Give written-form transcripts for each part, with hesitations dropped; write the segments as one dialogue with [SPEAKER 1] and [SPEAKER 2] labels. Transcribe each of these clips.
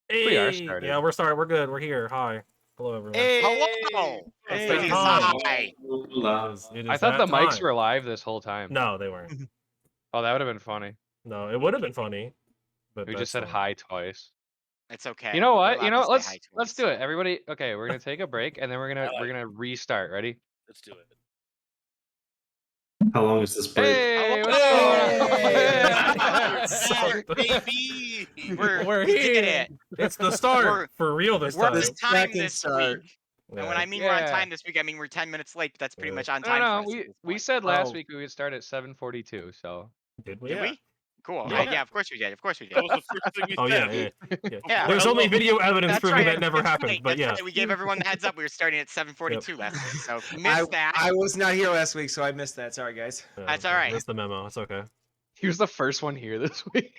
[SPEAKER 1] We are
[SPEAKER 2] Hey,
[SPEAKER 1] started.
[SPEAKER 2] yeah, we're started. We're good. We're here. Hi, hello everyone.
[SPEAKER 3] Hey,
[SPEAKER 4] Hello.
[SPEAKER 2] It's
[SPEAKER 3] hey.
[SPEAKER 2] that
[SPEAKER 4] Please,
[SPEAKER 2] time.
[SPEAKER 4] hi.
[SPEAKER 2] It is
[SPEAKER 1] I thought
[SPEAKER 2] that
[SPEAKER 1] the mics
[SPEAKER 2] time.
[SPEAKER 1] were live this whole time.
[SPEAKER 2] No, they weren't.
[SPEAKER 1] Oh, that would have been funny.
[SPEAKER 2] No, it would have been funny, but
[SPEAKER 1] We
[SPEAKER 2] that's
[SPEAKER 1] just said
[SPEAKER 2] not.
[SPEAKER 1] hi twice.
[SPEAKER 4] It's okay.
[SPEAKER 1] You know
[SPEAKER 4] We're
[SPEAKER 1] what?
[SPEAKER 4] allowed to say hi
[SPEAKER 1] Let's
[SPEAKER 4] twice.
[SPEAKER 1] do it. Everybody, okay, we're gonna take a break and then we're gonna restart. Ready?
[SPEAKER 3] Let's do it.
[SPEAKER 5] How long is this break?
[SPEAKER 1] Hey, what's
[SPEAKER 4] Hello.
[SPEAKER 1] going
[SPEAKER 3] We're
[SPEAKER 1] on?
[SPEAKER 2] Sorry.
[SPEAKER 3] back, baby.
[SPEAKER 4] We did
[SPEAKER 2] here.
[SPEAKER 4] it.
[SPEAKER 2] It's the start
[SPEAKER 4] We're-
[SPEAKER 2] for real this
[SPEAKER 4] We're
[SPEAKER 2] time.
[SPEAKER 4] on time this week.
[SPEAKER 2] Yeah.
[SPEAKER 4] And when I mean we're on time this week, I mean we're 10 minutes late, but that's pretty much on time
[SPEAKER 1] No,
[SPEAKER 4] for us at this
[SPEAKER 1] we
[SPEAKER 4] point.
[SPEAKER 1] said last week we would start at 7:42. So
[SPEAKER 2] Did we?
[SPEAKER 4] Did we? Cool.
[SPEAKER 2] Yeah.
[SPEAKER 4] Okay, yeah, of course we did. Of course we did.
[SPEAKER 3] That was the first thing we
[SPEAKER 2] Oh
[SPEAKER 3] said.
[SPEAKER 2] yeah.
[SPEAKER 4] Yeah.
[SPEAKER 2] There's only video evidence
[SPEAKER 4] That's
[SPEAKER 2] proving
[SPEAKER 4] right.
[SPEAKER 2] that never
[SPEAKER 4] That's
[SPEAKER 2] happened,
[SPEAKER 4] right,
[SPEAKER 2] but
[SPEAKER 4] that's
[SPEAKER 2] yeah.
[SPEAKER 4] right. We gave everyone the heads up. We were starting at 7:42 last week, so if you missed that.
[SPEAKER 6] I was not here last week, so I missed that. Sorry, guys.
[SPEAKER 4] That's all right.
[SPEAKER 2] Missed the memo. It's okay.
[SPEAKER 1] he was the first one here this week.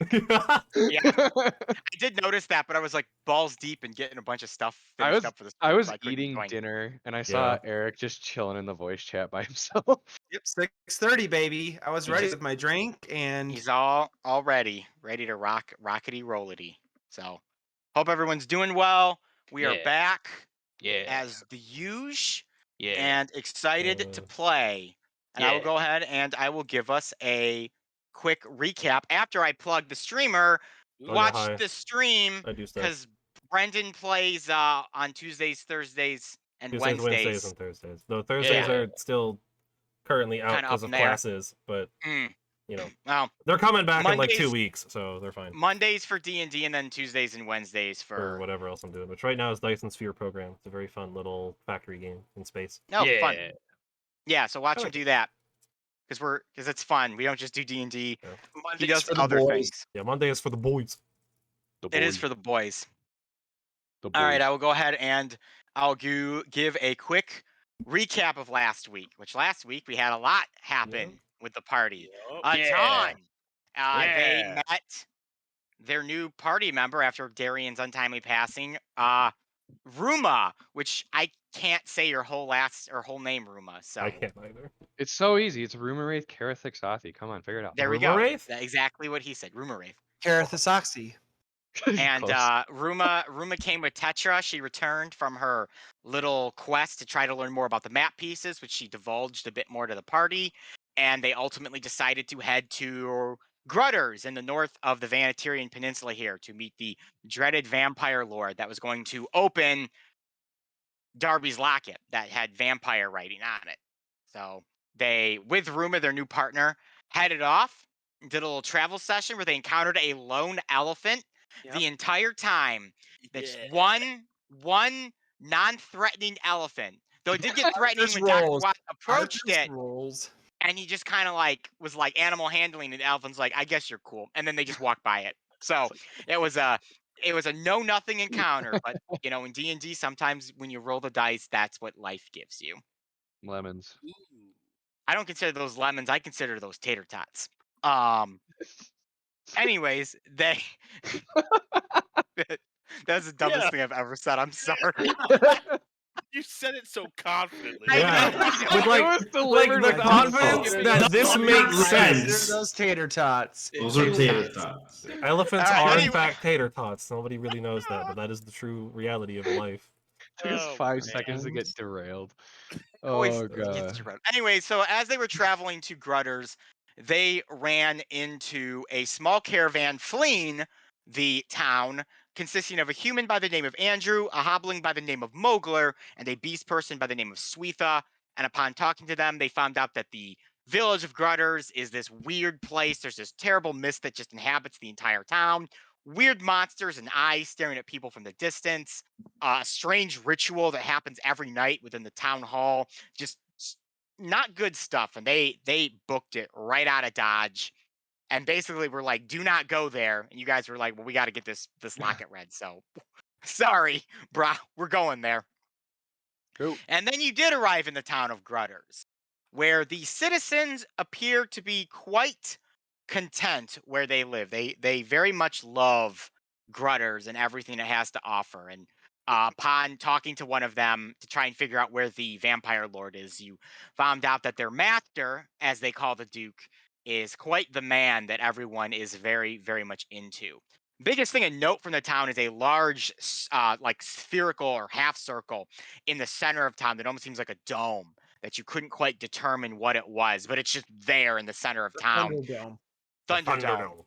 [SPEAKER 4] Yeah, I did notice that, but I was like balls deep in getting a bunch of stuff finished up for this.
[SPEAKER 1] I was
[SPEAKER 4] so couldn't
[SPEAKER 1] eating
[SPEAKER 4] join.
[SPEAKER 1] dinner and I saw
[SPEAKER 2] Yeah.
[SPEAKER 1] Eric just chilling in the voice chat by himself.
[SPEAKER 6] Yep, 6:30, baby. I was
[SPEAKER 4] He
[SPEAKER 6] ready
[SPEAKER 4] just-
[SPEAKER 6] with my drink, and
[SPEAKER 4] He's all ready to rockety rollity. So, hope everyone's doing well. We are
[SPEAKER 1] Yeah.
[SPEAKER 4] back
[SPEAKER 1] Yeah.
[SPEAKER 4] as the usual
[SPEAKER 1] Yeah.
[SPEAKER 4] and excited to play. And I will
[SPEAKER 1] Yeah.
[SPEAKER 4] go ahead and I will give us a quick recap after I plug the streamer.
[SPEAKER 2] yeah,
[SPEAKER 4] Watch
[SPEAKER 2] hi.
[SPEAKER 4] the stream
[SPEAKER 2] I do stuff.
[SPEAKER 4] because Brendan plays on Tuesdays, Thursdays, and
[SPEAKER 2] Tuesdays, Wednesdays,
[SPEAKER 4] Wednesdays.
[SPEAKER 2] and Thursdays. Though Thursdays
[SPEAKER 4] Yeah.
[SPEAKER 2] are still currently out
[SPEAKER 4] Kinda
[SPEAKER 2] because
[SPEAKER 4] up
[SPEAKER 2] of
[SPEAKER 4] in there.
[SPEAKER 2] classes, but
[SPEAKER 4] Mm.
[SPEAKER 2] you know
[SPEAKER 4] Well,
[SPEAKER 2] they're coming back in like 2
[SPEAKER 4] Mondays-
[SPEAKER 2] weeks, so they're fine.
[SPEAKER 4] Mondays for D&D, and then Tuesdays and Wednesdays
[SPEAKER 2] For
[SPEAKER 4] for
[SPEAKER 2] whatever else I'm doing, which right now is Dyson Sphere program. It's a very fun little factory game in space.
[SPEAKER 4] no
[SPEAKER 1] yeah.
[SPEAKER 4] fun. Yeah, so watch
[SPEAKER 2] I
[SPEAKER 4] him
[SPEAKER 2] like
[SPEAKER 4] do that because it's fun. We don't just do D&D.
[SPEAKER 2] Yeah.
[SPEAKER 4] He
[SPEAKER 6] Mondays
[SPEAKER 4] does
[SPEAKER 6] for the
[SPEAKER 4] other
[SPEAKER 6] boys.
[SPEAKER 4] things.
[SPEAKER 2] Yeah, Monday is for the boys.
[SPEAKER 4] It is for the boys.
[SPEAKER 1] the
[SPEAKER 4] All right,
[SPEAKER 1] boys.
[SPEAKER 4] I will go ahead and I'll give a quick recap of last week. Which last week we had a lot happen with the party.
[SPEAKER 3] Yup.
[SPEAKER 4] A
[SPEAKER 1] Yeah.
[SPEAKER 4] ton. They
[SPEAKER 1] Yeah.
[SPEAKER 4] met their new party member after Darian's untimely passing. Ruma, which I can't say your whole name, Ruma. So
[SPEAKER 2] I can't either.
[SPEAKER 1] It's so easy. It's Rumaraith Karathixathi. Come on, figure it out.
[SPEAKER 4] there we go.
[SPEAKER 2] Rumaraith?
[SPEAKER 4] That's exactly what he said. Rumaraith.
[SPEAKER 6] Karathasoxy.
[SPEAKER 4] And
[SPEAKER 1] Close.
[SPEAKER 4] Ruma came with Tetra. She returned from her little quest to try to learn more about the map pieces, which she divulged a bit more to the party. And they ultimately decided to head to Grutters in the north of the Vanatirian Peninsula here to meet the dreaded vampire lord that was going to open Darby's locket that had vampire writing on it. So they, with Ruma, their new partner, headed off, did a little travel session where they encountered a lone elephant.
[SPEAKER 3] Yep.
[SPEAKER 4] The entire time, that's
[SPEAKER 3] Yeah.
[SPEAKER 4] one non-threatening elephant. Though it did get threatening
[SPEAKER 6] Arthur's
[SPEAKER 4] when Dr.
[SPEAKER 6] rolls.
[SPEAKER 4] Watt approached
[SPEAKER 6] Arthur's
[SPEAKER 4] it,
[SPEAKER 6] rolls.
[SPEAKER 4] and he just kind of was like animal handling, and the elephant's like, "I guess you're cool," and then they just walked by it. So it was a no nothing encounter. But you know, in D&D, sometimes when you roll the dice, that's what life gives you.
[SPEAKER 1] Lemons.
[SPEAKER 3] Ooh.
[SPEAKER 4] I don't consider those lemons. I consider those tater tots. Anyways, they. That's the dumbest
[SPEAKER 3] Yeah.
[SPEAKER 4] thing I've ever said. I'm sorry.
[SPEAKER 3] You said it so confidently.
[SPEAKER 4] I
[SPEAKER 2] Yeah.
[SPEAKER 4] know.
[SPEAKER 2] With like,
[SPEAKER 1] It was
[SPEAKER 2] like
[SPEAKER 1] delivered
[SPEAKER 2] the
[SPEAKER 1] without
[SPEAKER 2] confidence
[SPEAKER 1] fucking-
[SPEAKER 2] that this makes sense.
[SPEAKER 6] Consider those tater tots.
[SPEAKER 5] Those are tater tots.
[SPEAKER 2] Elephants
[SPEAKER 4] Alright,
[SPEAKER 2] are in
[SPEAKER 4] anyway.
[SPEAKER 2] fact tater tots. Nobody really knows that, but that is the true reality of life.
[SPEAKER 1] Took us
[SPEAKER 3] Oh,
[SPEAKER 1] 5
[SPEAKER 3] man.
[SPEAKER 1] seconds to get derailed.
[SPEAKER 4] Always
[SPEAKER 1] Oh
[SPEAKER 4] gets
[SPEAKER 1] god.
[SPEAKER 4] derailed. Anyway, so as they were traveling to Grutters, they ran into a small caravan fleeing the town, consisting of a human by the name of Andrew, a hobbling by the name of Mogler, and a beast person by the name of Swetha. And upon talking to them, they found out that the village of Grutters is this weird place. There's this terrible mist that just inhabits the entire town. Weird monsters and eyes staring at people from the distance. A strange ritual that happens every night within the town hall. Just not good stuff. And they booked it right out of Dodge. And basically we're like, do not go there. And you guys were like, well, we got to get this locket read. So sorry, brah, we're going there.
[SPEAKER 1] Cool.
[SPEAKER 4] And then you did arrive in the town of Grutters, where the citizens appear to be quite content where they live. They very much love Grutters and everything it has to offer. And upon talking to one of them to try and figure out where the vampire lord is, you found out that their master, as they call the Duke, is quite the man that everyone is very, very much into. Biggest thing of note from the town is a large, like spherical or half circle in the center of town that almost seems like a dome that you couldn't quite determine what it was, but it's just there in the center of town.
[SPEAKER 6] Thunderdome.
[SPEAKER 4] Thunderdome,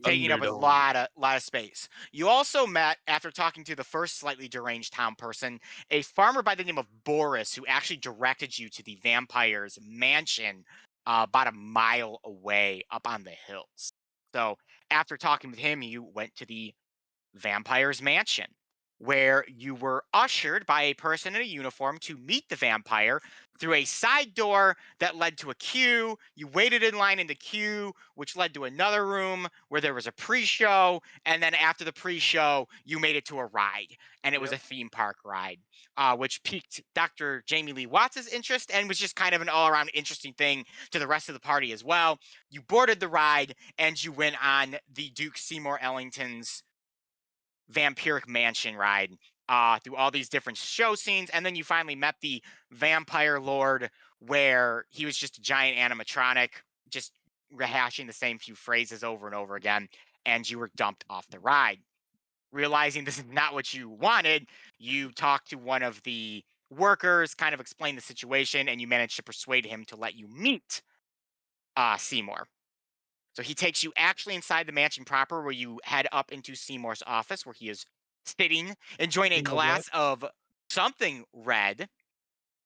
[SPEAKER 4] taking up a lot of space. You also met, after talking to the first slightly deranged town person, a farmer by the name of Boris, who actually directed you to the vampire's mansion about a mile away up on the hills. So after talking with him, you went to the vampire's mansion, where you were ushered by a person in a uniform to meet the vampire through a side door that led to a queue. You waited in line in the queue, which led to another room where there was a pre-show, and then after the pre-show, you made it to a ride, and it was a theme park ride, which piqued Dr. Jamie Lee Watts' interest and was just kind of an all-around interesting thing to the rest of the party as well. You boarded the ride, and you went on the Duke Seymour Ellington's vampiric mansion ride through all these different show scenes, and then you finally met the vampire lord, where he was just a giant animatronic, just rehashing the same few phrases over and over again, and you were dumped off the ride. Realizing this is not what you wanted, you talked to one of the workers, kind of explained the situation, and you managed to persuade him to let you meet Seymour. So he takes you actually inside the mansion proper, where you head up into Seymour's office, where he is sitting, enjoying a
[SPEAKER 6] In the what?
[SPEAKER 4] glass of something red,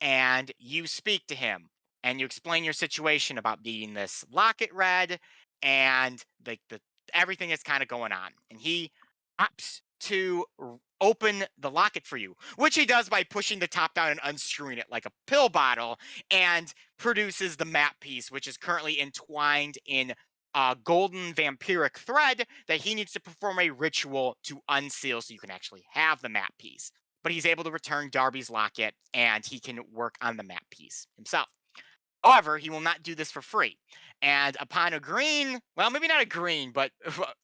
[SPEAKER 4] and you speak to him and you explain your situation about being this locket red and the everything that's kind of going on. And he opts to open the locket for you, which he does by pushing the top down and unscrewing it like a pill bottle, and produces the map piece, which is currently entwined in golden vampiric thread that he needs to perform a ritual to unseal so you can actually have the map piece. But he's able to return Darby's locket, and he can work on the map piece himself. However, he will not do this for free. And upon agreeing, well, maybe not agreeing, but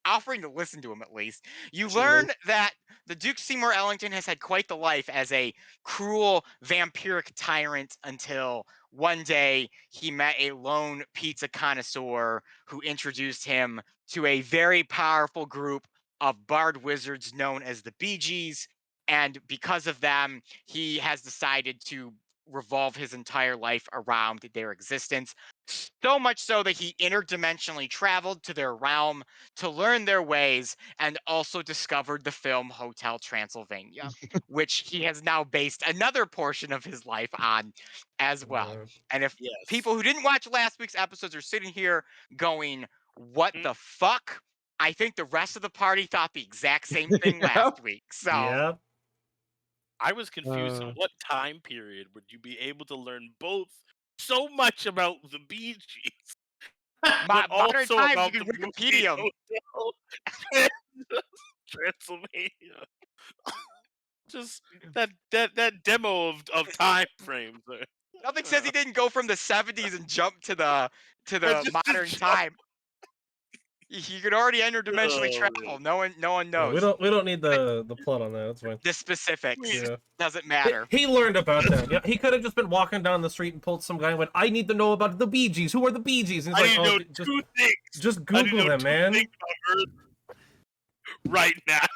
[SPEAKER 4] offering to listen to him at least, you learn that the Duke Seymour Ellington has had quite the life as a cruel vampiric tyrant until one day he met a lone pizza connoisseur who introduced him to a very powerful group of bard wizards known as the Bee Gees. And because of them, he has decided to revolve his entire life around their existence. So much so that he interdimensionally traveled to their realm to learn their ways, and also discovered the film Hotel Transylvania, which he has now based another portion of his life on as well. And if
[SPEAKER 3] Yes.
[SPEAKER 4] people who didn't watch last week's episodes are sitting here going, "What the fuck?" I think the rest of the party thought the exact same thing last week. So
[SPEAKER 2] Yep.
[SPEAKER 3] I was confused. In what time period would you be able to learn both so much about the Bee Gees, but
[SPEAKER 4] modern
[SPEAKER 3] also
[SPEAKER 4] times,
[SPEAKER 3] about
[SPEAKER 4] you
[SPEAKER 3] the
[SPEAKER 4] can
[SPEAKER 3] movie
[SPEAKER 4] Wikipedia 'em.
[SPEAKER 3] Hotel Transylvania? Just that demo of time frames there.
[SPEAKER 4] Nothing says he didn't go from the 70s and jump to the
[SPEAKER 3] Just
[SPEAKER 4] modern
[SPEAKER 3] jump.
[SPEAKER 4] time. He could already interdimensionally
[SPEAKER 3] Oh,
[SPEAKER 4] travel. No one
[SPEAKER 2] Yeah,
[SPEAKER 4] knows.
[SPEAKER 2] we don't need the plot on that. That's fine.
[SPEAKER 4] The specifics
[SPEAKER 2] Yeah.
[SPEAKER 4] doesn't matter.
[SPEAKER 2] He learned about that. Yeah, he could have just been walking down the street and pulled some guy and went, "I need to know about the Bee Gees. Who are the Bee Gees?" And
[SPEAKER 3] I
[SPEAKER 2] he's
[SPEAKER 3] need
[SPEAKER 2] like,
[SPEAKER 3] to
[SPEAKER 2] "Oh,
[SPEAKER 3] know
[SPEAKER 2] just
[SPEAKER 3] two things.
[SPEAKER 2] just
[SPEAKER 3] I need to
[SPEAKER 2] Google
[SPEAKER 3] know
[SPEAKER 2] them,
[SPEAKER 3] two
[SPEAKER 2] man."
[SPEAKER 3] things about Earth right now.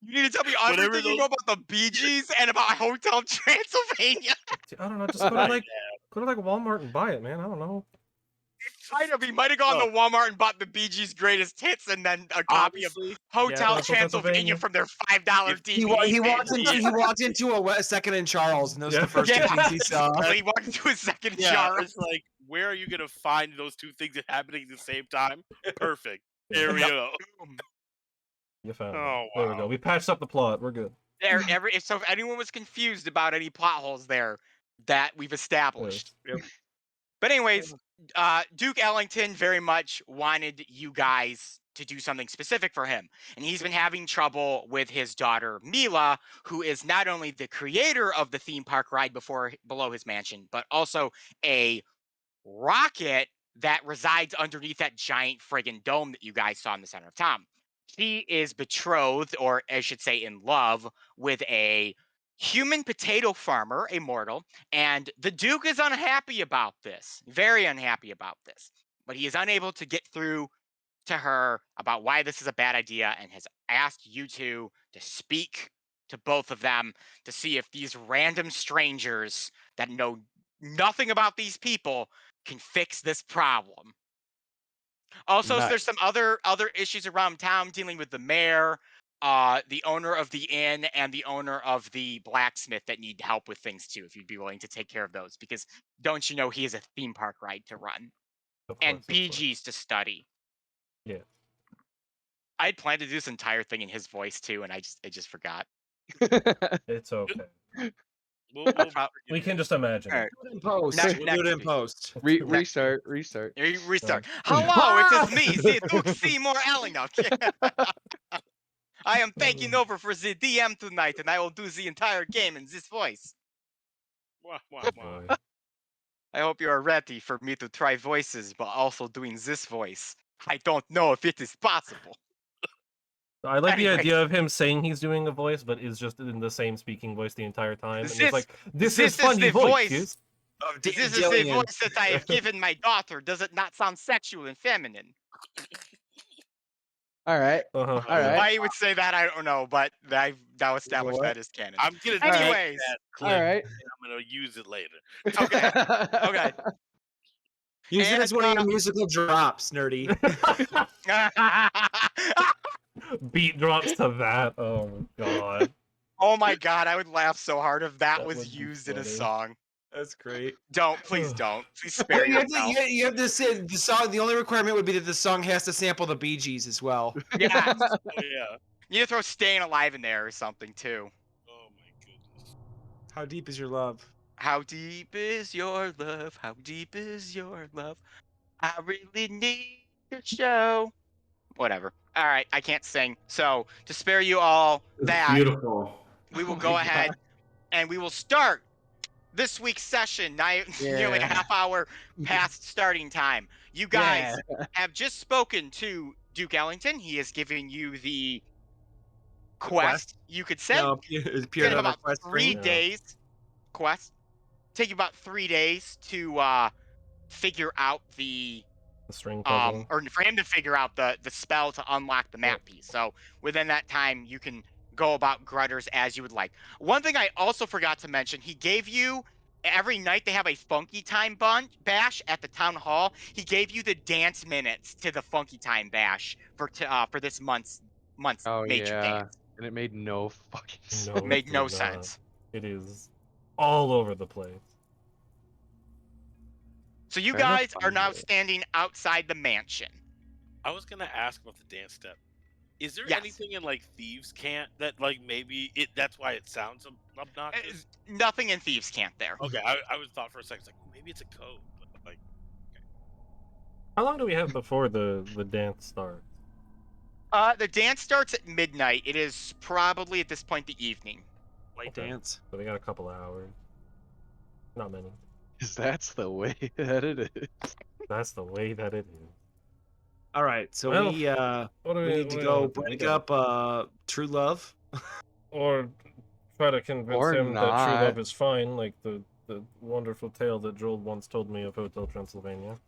[SPEAKER 4] You need to tell me
[SPEAKER 3] Whatever
[SPEAKER 4] everything you know about the Bee Gees and about Hotel Transylvania.
[SPEAKER 2] I don't know. Just go to like Walmart and buy it, man. I don't know.
[SPEAKER 4] I know, he might have gone to Walmart and bought the Bee Gees' greatest hits and then a copy of
[SPEAKER 3] Honestly,
[SPEAKER 4] Hotel
[SPEAKER 2] Hotel
[SPEAKER 4] Transylvania
[SPEAKER 2] Transylvania.
[SPEAKER 4] from their $5 DVD.
[SPEAKER 6] He
[SPEAKER 4] bin.
[SPEAKER 6] walked into a second in Charles, and those are the first
[SPEAKER 4] Yeah,
[SPEAKER 6] two things he saw.
[SPEAKER 4] exactly. He walked into a second
[SPEAKER 3] yeah,
[SPEAKER 4] jar.
[SPEAKER 3] it's like, where are you gonna find those two things happening at the same time? Perfect. There we
[SPEAKER 4] Yep.
[SPEAKER 3] go.
[SPEAKER 2] You found it.
[SPEAKER 3] Oh,
[SPEAKER 2] There we go.
[SPEAKER 3] wow.
[SPEAKER 2] We patched up the plot. We're good.
[SPEAKER 4] So if anyone was confused about any plot holes there, that we've established. But anyways, Duke Ellington very much wanted you guys to do something specific for him. And he's been having trouble with his daughter, Mila, who is not only the creator of the theme park ride below his mansion, but also a rocket that resides underneath that giant friggin' dome that you guys saw in the center of town. She is betrothed, or I should say in love, with a human potato farmer, a mortal, and the Duke is unhappy about this, very unhappy about this. But he is unable to get through to her about why this is a bad idea and has asked you two to speak to both of them to see if these random strangers that know nothing about these people can fix this problem. Also, there's some other issues around town dealing with the mayor, the owner of the inn, and the owner of the blacksmith that need help with things too. If you'd be willing to take care of those, because don't you know he has a theme park ride to run and BGs to study.
[SPEAKER 2] Yeah.
[SPEAKER 4] I'd planned to do this entire thing in his voice too, and I just forgot.
[SPEAKER 2] It's okay.
[SPEAKER 3] We'll
[SPEAKER 2] We can just imagine.
[SPEAKER 4] All
[SPEAKER 2] it.
[SPEAKER 4] right.
[SPEAKER 6] Do it in post.
[SPEAKER 4] Next-
[SPEAKER 6] We'll do it in
[SPEAKER 4] week.
[SPEAKER 6] post.
[SPEAKER 1] Restart.
[SPEAKER 4] Restart. Hello, it is me, the Duke Seymour Allenuk. I am taking over for the DM tonight, and I will do the entire game in this voice.
[SPEAKER 3] Wah, wah, wah.
[SPEAKER 2] Boy.
[SPEAKER 4] I hope you are ready for me to try voices, but also doing this voice. I don't know if it is possible.
[SPEAKER 2] I like the
[SPEAKER 4] Anyways.
[SPEAKER 2] idea of him saying he's doing a voice, but is just in the same speaking voice the entire time. And
[SPEAKER 4] This-
[SPEAKER 2] it's like, this
[SPEAKER 4] this
[SPEAKER 2] is
[SPEAKER 4] is
[SPEAKER 2] funny
[SPEAKER 4] the voice.
[SPEAKER 2] voice.
[SPEAKER 6] Of
[SPEAKER 4] This is the
[SPEAKER 6] Dillian.
[SPEAKER 4] voice that I have given my daughter. Does it not sound sexual and feminine?
[SPEAKER 1] All right.
[SPEAKER 2] Uh-huh.
[SPEAKER 1] All right.
[SPEAKER 4] Why you would say that, I don't know, but I've now established
[SPEAKER 1] what?
[SPEAKER 4] that as canon.
[SPEAKER 3] I'm gonna take
[SPEAKER 4] Anyways.
[SPEAKER 3] that clip
[SPEAKER 1] All right.
[SPEAKER 3] and I'm gonna use it later.
[SPEAKER 4] Okay. Okay.
[SPEAKER 6] Use it
[SPEAKER 4] And,
[SPEAKER 6] as one of your musical drops, nerdy.
[SPEAKER 2] Beat drops to that. Oh my god.
[SPEAKER 4] Oh my god, I would laugh so hard if that
[SPEAKER 2] That would
[SPEAKER 4] was
[SPEAKER 2] be
[SPEAKER 4] used in a
[SPEAKER 2] funny.
[SPEAKER 4] song.
[SPEAKER 6] That's great.
[SPEAKER 4] Don't, please don't. Please spare
[SPEAKER 6] You have, to,
[SPEAKER 4] yourself.
[SPEAKER 6] you have to say the song. The only requirement would be that the song has to sample the Bee Gees as well.
[SPEAKER 4] Yeah.
[SPEAKER 3] Oh yeah.
[SPEAKER 4] You need to throw Staying Alive in there or something too.
[SPEAKER 3] Oh my goodness.
[SPEAKER 6] How deep is your love?
[SPEAKER 4] How deep is your love? How deep is your love? I really need to show. Whatever. All right, I can't sing. So, to spare you all that,
[SPEAKER 5] Beautiful.
[SPEAKER 4] we will
[SPEAKER 6] Oh
[SPEAKER 4] go
[SPEAKER 6] my
[SPEAKER 4] ahead
[SPEAKER 6] God.
[SPEAKER 4] and we will start this week's session, nearly a
[SPEAKER 1] Yeah.
[SPEAKER 4] half hour past starting time. You guys have just spoken to Duke Ellington. He is giving you the quest, you could say.
[SPEAKER 6] No,
[SPEAKER 4] It's
[SPEAKER 6] appeared
[SPEAKER 4] gonna
[SPEAKER 6] on
[SPEAKER 4] about
[SPEAKER 6] the quest
[SPEAKER 4] 3
[SPEAKER 6] screen.
[SPEAKER 2] Yeah.
[SPEAKER 4] days. Quest. Take you about 3 days to figure out the
[SPEAKER 2] The string puzzle.
[SPEAKER 4] or for him to figure out the spell to unlock the map piece. So within that time, you can go about Grutters as you would like. One thing I also forgot to mention, he gave you every night they have a Funky Time bash at the town hall. He gave you the dance minutes to the Funky Time bash for this month's
[SPEAKER 1] Oh
[SPEAKER 4] major
[SPEAKER 1] yeah.
[SPEAKER 4] dance.
[SPEAKER 1] And it made no fucking sense.
[SPEAKER 2] No, it
[SPEAKER 4] Made
[SPEAKER 2] did
[SPEAKER 4] no
[SPEAKER 2] not.
[SPEAKER 4] sense.
[SPEAKER 2] It is all over the place.
[SPEAKER 4] So you
[SPEAKER 1] Fair enough,
[SPEAKER 4] guys are now
[SPEAKER 1] Andre.
[SPEAKER 4] standing outside the mansion.
[SPEAKER 3] I was gonna ask about the dance step. Is there
[SPEAKER 4] Yes.
[SPEAKER 3] anything in like Thieves Can't that like maybe that's why it sounds obnoxious?
[SPEAKER 4] Nothing in Thieves Camp there.
[SPEAKER 3] Okay, I was thought for a second like maybe it's a code, but like
[SPEAKER 2] How long do we have before the dance starts?
[SPEAKER 4] The dance starts at midnight. It is probably at this point the evening.
[SPEAKER 6] White
[SPEAKER 2] Okay.
[SPEAKER 6] dance.
[SPEAKER 2] So they got a couple of hours. Not many.
[SPEAKER 1] Because that's the way that it is.
[SPEAKER 2] That's the way that it is.
[SPEAKER 6] All right, so
[SPEAKER 2] Well,
[SPEAKER 6] we
[SPEAKER 2] What do
[SPEAKER 6] need to
[SPEAKER 2] what do
[SPEAKER 6] go
[SPEAKER 2] want to do?
[SPEAKER 6] break up True Love.
[SPEAKER 2] Or try to convince
[SPEAKER 1] Or
[SPEAKER 2] him that true
[SPEAKER 1] not.
[SPEAKER 2] love is fine, like the wonderful tale that Joel once told me of Hotel Transylvania.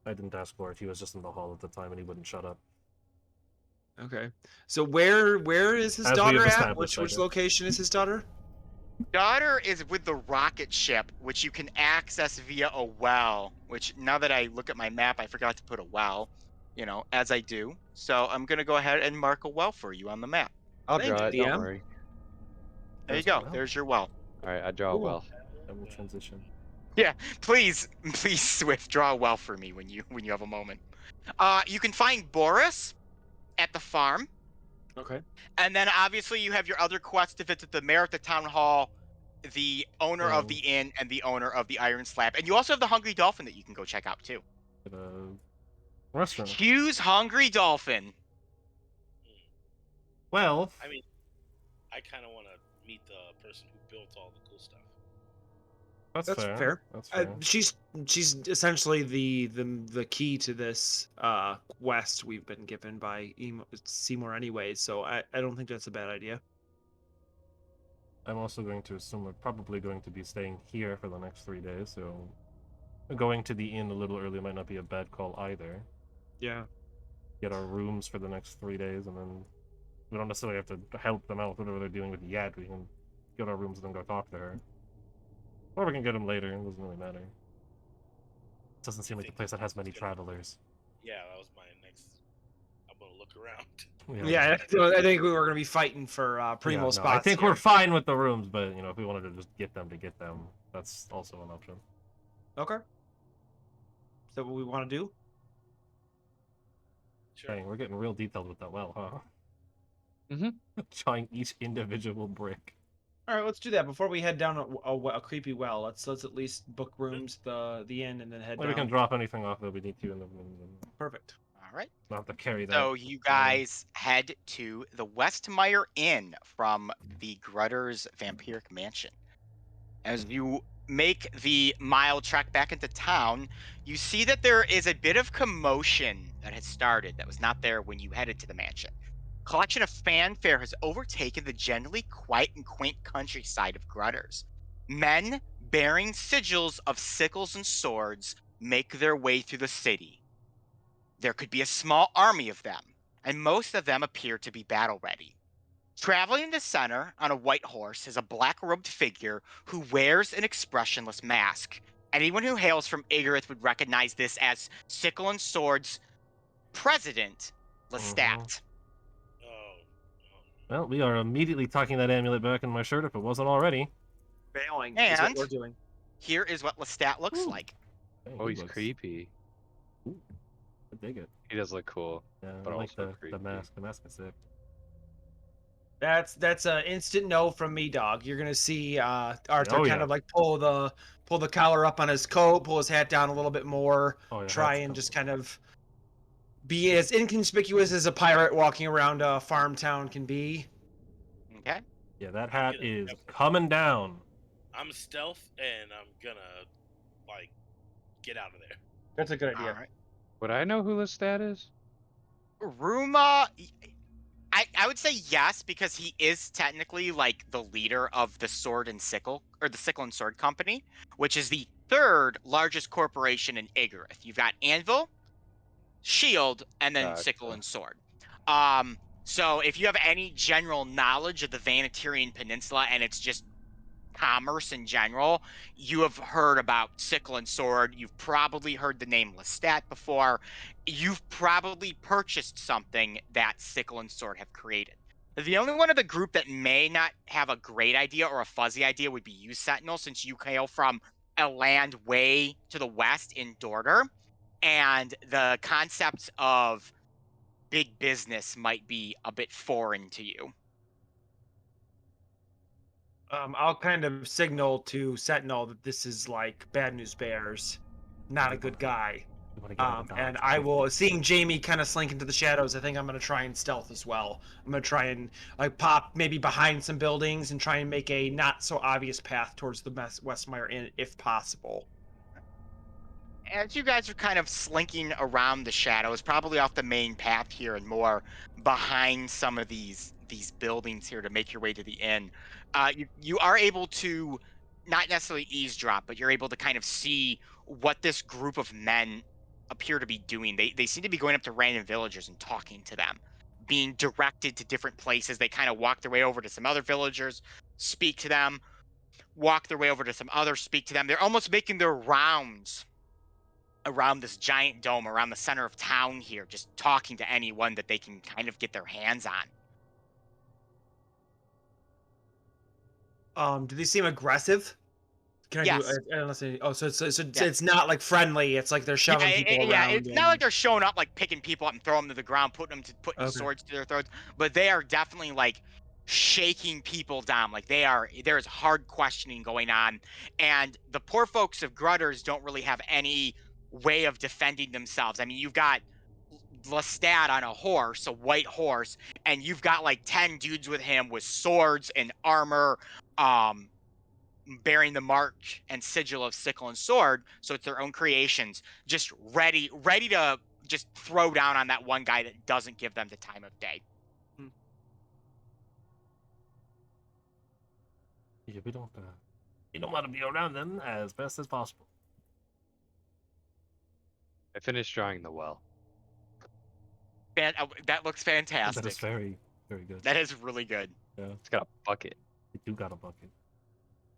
[SPEAKER 2] I didn't ask for it. He was just in the hall at the time, and he wouldn't shut up.
[SPEAKER 6] Okay. So where is his
[SPEAKER 2] As we
[SPEAKER 6] daughter
[SPEAKER 2] have
[SPEAKER 6] at?
[SPEAKER 2] established, I
[SPEAKER 6] Which
[SPEAKER 2] guess.
[SPEAKER 6] location is his daughter?
[SPEAKER 4] Daughter is with the rocket ship, which you can access via a well. Which now that I look at my map, I forgot to put a well. You know, as I do. So I'm gonna go ahead and mark a well for you on the map.
[SPEAKER 1] I'll
[SPEAKER 6] Thank
[SPEAKER 1] draw it.
[SPEAKER 6] you,
[SPEAKER 1] Don't
[SPEAKER 6] DM.
[SPEAKER 1] worry.
[SPEAKER 4] There you
[SPEAKER 2] There's
[SPEAKER 4] go.
[SPEAKER 2] a well.
[SPEAKER 4] There's your well.
[SPEAKER 1] All right, I draw
[SPEAKER 6] Cool.
[SPEAKER 1] well.
[SPEAKER 2] I will transition.
[SPEAKER 4] Please, Swift, draw a well for me when you have a moment. You can find Boris at the farm.
[SPEAKER 6] Okay.
[SPEAKER 4] And then obviously you have your other quest to visit the mayor at the town hall, the owner of the inn, and the owner of the Iron Slab. And you also have the Hungry Dolphin that you can go check out too.
[SPEAKER 2] At a restaurant.
[SPEAKER 4] Tues Hungry Dolphin.
[SPEAKER 2] Well,
[SPEAKER 3] I mean I kinda wanna meet the person who built all the cool stuff.
[SPEAKER 2] that's fair. That's fair.
[SPEAKER 6] She's essentially the key to this quest we've been given by Seymour anyway, so I don't think that's a bad idea.
[SPEAKER 2] I'm also going to assume we're probably going to be staying here for the next 3 days, so going to the inn a little early might not be a bad call either.
[SPEAKER 6] Yeah.
[SPEAKER 2] get our rooms for the next 3 days, and then we don't necessarily have to help them out with whatever they're dealing with yet. We can get our rooms and then go talk to her. Or we can get them later, it doesn't really matter. It doesn't seem like the place that has many travelers.
[SPEAKER 3] Yeah, that was my next. I'm gonna look around.
[SPEAKER 6] Yeah, so I think we were gonna be fighting for primo
[SPEAKER 2] no,
[SPEAKER 6] spots.
[SPEAKER 2] I think
[SPEAKER 6] here.
[SPEAKER 2] we're fine with the rooms, but if we wanted to just get them, that's also an option.
[SPEAKER 6] Okay. Is that what we want to do?
[SPEAKER 3] Sure.
[SPEAKER 2] Dang, we're getting real detailed with that well, huh?
[SPEAKER 1] Mhm.
[SPEAKER 2] Trying each individual brick.
[SPEAKER 6] All right, let's do that before we head down a creepy well. Let's at least book rooms the inn and then head
[SPEAKER 2] Well,
[SPEAKER 6] down.
[SPEAKER 2] we can drop anything off that we need to in the rooms and
[SPEAKER 6] Perfect.
[SPEAKER 4] All right.
[SPEAKER 2] not have to carry that.
[SPEAKER 4] So you guys head to the Westmire Inn from the Grutter's Vampiric Mansion. As you make the mile trek back into town, you see that there is a bit of commotion that has started that was not there when you headed to the mansion. Collection of fanfare has overtaken the generally quiet and quaint countryside of Grutters. Men bearing sigils of sickles and swords make their way through the city. There could be a small army of them, and most of them appear to be battle ready. Traveling in the center on a white horse is a black-robed figure who wears an expressionless mask. Anyone who hails from Igarith would recognize this as Sickle and Sword's president, Lestat.
[SPEAKER 3] Oh.
[SPEAKER 2] Well, we are immediately tucking that amulet back in my shirt if it wasn't already.
[SPEAKER 6] Failing is what
[SPEAKER 4] And-
[SPEAKER 6] we're doing.
[SPEAKER 4] Here is what Lestat looks
[SPEAKER 2] Ooh.
[SPEAKER 4] like.
[SPEAKER 2] Dang,
[SPEAKER 1] Oh,
[SPEAKER 2] he
[SPEAKER 1] he's
[SPEAKER 2] looks-
[SPEAKER 1] creepy.
[SPEAKER 2] Ooh, I dig it.
[SPEAKER 1] He does look cool.
[SPEAKER 2] Yeah,
[SPEAKER 1] But
[SPEAKER 2] I like
[SPEAKER 1] also
[SPEAKER 2] the
[SPEAKER 1] creepy.
[SPEAKER 2] mask. The mask is sick.
[SPEAKER 6] That's an instant no from me, dog. You're gonna see Arthur
[SPEAKER 2] Oh,
[SPEAKER 6] kind
[SPEAKER 2] yeah.
[SPEAKER 6] of like pull the collar up on his coat, pull his hat down a little bit more,
[SPEAKER 2] Oh, yeah,
[SPEAKER 6] try
[SPEAKER 2] that's
[SPEAKER 6] and
[SPEAKER 2] cool.
[SPEAKER 6] just kind of be as inconspicuous as a pirate walking around a farm town can be.
[SPEAKER 4] Okay.
[SPEAKER 2] Yeah, that hat
[SPEAKER 3] gonna
[SPEAKER 2] is
[SPEAKER 3] definitely-
[SPEAKER 2] coming down.
[SPEAKER 3] I'm stealth, and I'm gonna like get out of there.
[SPEAKER 6] That's a good
[SPEAKER 4] All right.
[SPEAKER 1] Would I know who Lestat is?
[SPEAKER 4] Ruma, I would say yes, because he is technically like the leader of the Sword and Sickle, or the Sickle and Sword Company, which is the third largest corporation in Igarith. You've got Anvil, Shield, and then Sickle
[SPEAKER 1] Gotcha.
[SPEAKER 4] and Sword. So if you have any general knowledge of the Vanatirian Peninsula and it's just commerce in general, you have heard about Sickle and Sword. You've probably heard the name Lestat before. You've probably purchased something that Sickle and Sword have created. The only one of the group that may not have a great idea or a fuzzy idea would be you, Sentinel, since you hail from a land way to the west in Dorder, and the concepts of big business might be a bit foreign to you.
[SPEAKER 6] I'll kind of signal to Sentinel that this is like bad news bears, not a good guy.
[SPEAKER 2] We wanna get out of the
[SPEAKER 6] And
[SPEAKER 2] docks.
[SPEAKER 6] I will, seeing Jamie kind of slink into the shadows, I think I'm going to try and stealth as well. I'm going to try and like pop maybe behind some buildings and try and make a not so obvious path towards the Westmire Inn if possible.
[SPEAKER 4] As you guys are kind of slinking around the shadows, probably off the main path here and more behind some of these buildings here to make your way to the inn, you are able to not necessarily eavesdrop, but you're able to kind of see what this group of men appear to be doing. They seem to be going up to random villagers and talking to them, being directed to different places. They kind of walk their way over to some other villagers, speak to them, walk their way over to some others, speak to them. They're almost making their rounds around this giant dome, around the center of town here, just talking to anyone that they can kind of get their hands on.
[SPEAKER 6] Do they seem aggressive? Can I
[SPEAKER 4] Yes.
[SPEAKER 6] do? Unless so
[SPEAKER 4] Yeah.
[SPEAKER 6] it's not like friendly. It's like they're shoving people around.
[SPEAKER 4] It's not like they're showing up like picking people up and throwing them to the ground, putting
[SPEAKER 6] Okay.
[SPEAKER 4] swords to their throats, but they are definitely like shaking people down. Like there is hard questioning going on, and the poor folks of Grutters don't really have any way of defending themselves. I mean, you've got Lestat on a horse, a white horse, and you've got like 10 dudes with him with swords and armor, bearing the mark and sigil of Sickle and Sword, so it's their own creations, just ready to just throw down on that one guy that doesn't give them the time of day.
[SPEAKER 2] Yeah, we don't want to be around them as best as possible.
[SPEAKER 1] I finished drawing the well.
[SPEAKER 4] that looks
[SPEAKER 2] That
[SPEAKER 4] fantastic.
[SPEAKER 2] is very, very good.
[SPEAKER 4] That is really good.
[SPEAKER 1] It's got a bucket.
[SPEAKER 2] You do got a bucket.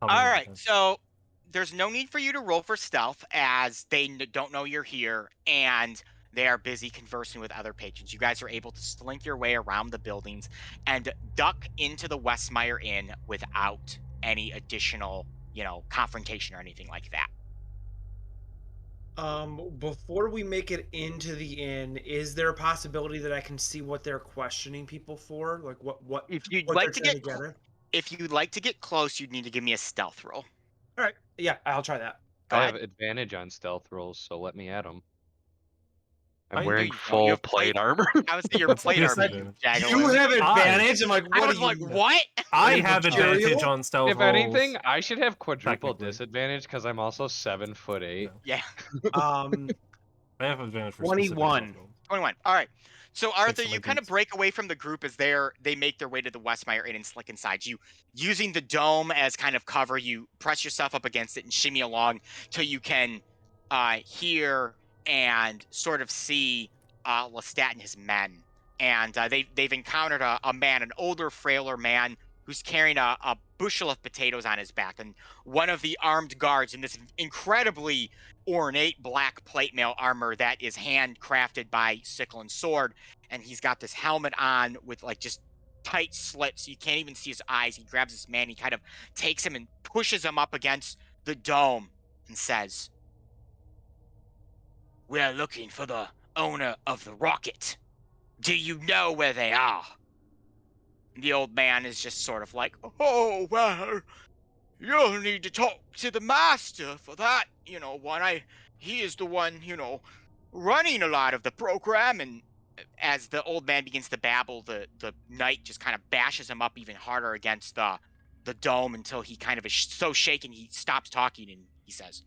[SPEAKER 4] All right, so there's no need for you to roll for stealth as they don't know you're here and they are busy conversing with other patrons. You guys are able to slink your way around the buildings and duck into the Westmeyer Inn without any additional, confrontation or anything like that.
[SPEAKER 6] Before we make it into the inn, is there a possibility that I can see what they're questioning people for? Like what
[SPEAKER 4] If you'd
[SPEAKER 6] what
[SPEAKER 4] like
[SPEAKER 6] they're
[SPEAKER 4] to
[SPEAKER 6] trying
[SPEAKER 4] get
[SPEAKER 6] get at?
[SPEAKER 4] if you'd like to get close, you'd need to give me a stealth roll.
[SPEAKER 6] All right, yeah, I'll try that.
[SPEAKER 4] Go
[SPEAKER 1] I
[SPEAKER 4] ahead.
[SPEAKER 1] have advantage on stealth rolls, so let me at them.
[SPEAKER 6] Oh,
[SPEAKER 1] I'm
[SPEAKER 6] you
[SPEAKER 1] wearing
[SPEAKER 4] don't. You
[SPEAKER 1] full
[SPEAKER 4] have
[SPEAKER 1] plate armor.
[SPEAKER 4] I would say your
[SPEAKER 2] That's
[SPEAKER 4] plate armor,
[SPEAKER 2] disadvantage.
[SPEAKER 6] You
[SPEAKER 4] Jaggerlin.
[SPEAKER 6] have advantage. I'm like,
[SPEAKER 4] I
[SPEAKER 6] what
[SPEAKER 4] was
[SPEAKER 6] are you?
[SPEAKER 4] like, what?
[SPEAKER 2] I
[SPEAKER 6] you
[SPEAKER 2] have
[SPEAKER 6] material?
[SPEAKER 2] advantage on stealth
[SPEAKER 1] If
[SPEAKER 2] rolls.
[SPEAKER 1] anything, I should have quadruple
[SPEAKER 2] Technically.
[SPEAKER 1] disadvantage because I'm also 7'8".
[SPEAKER 4] Yeah,
[SPEAKER 6] Um,
[SPEAKER 2] I have advantage for specific
[SPEAKER 6] 21.
[SPEAKER 2] stealth rolls.
[SPEAKER 4] 21. All right. So Arthur,
[SPEAKER 2] Thanks to
[SPEAKER 4] you
[SPEAKER 2] my
[SPEAKER 4] kind of
[SPEAKER 2] boots.
[SPEAKER 4] break away from the group as they make their way to the Westmeyer Inn and slick inside. You using the dome as kind of cover, you press yourself up against it and shimmy along till you can hear and sort of see Lestat and his men. And they've encountered a man, an older, frailer man who's carrying a bushel of potatoes on his back. And one of the armed guards in this incredibly ornate black plate mail armor that is handcrafted by sickle and sword, and he's got this helmet on with like just tight slits, so you can't even see his eyes. He grabs this man, he kind of takes him and pushes him up against the dome and says, "We're looking for the owner of the rocket. Do you know where they are?" The old man is just sort of like, "Oh, well, you'll need to talk to the master for that, he is the one, running a lot of the program." And as the old man begins to babble, the knight just kind of bashes him up even harder against the dome until he kind of is so shaken he stops talking and he says,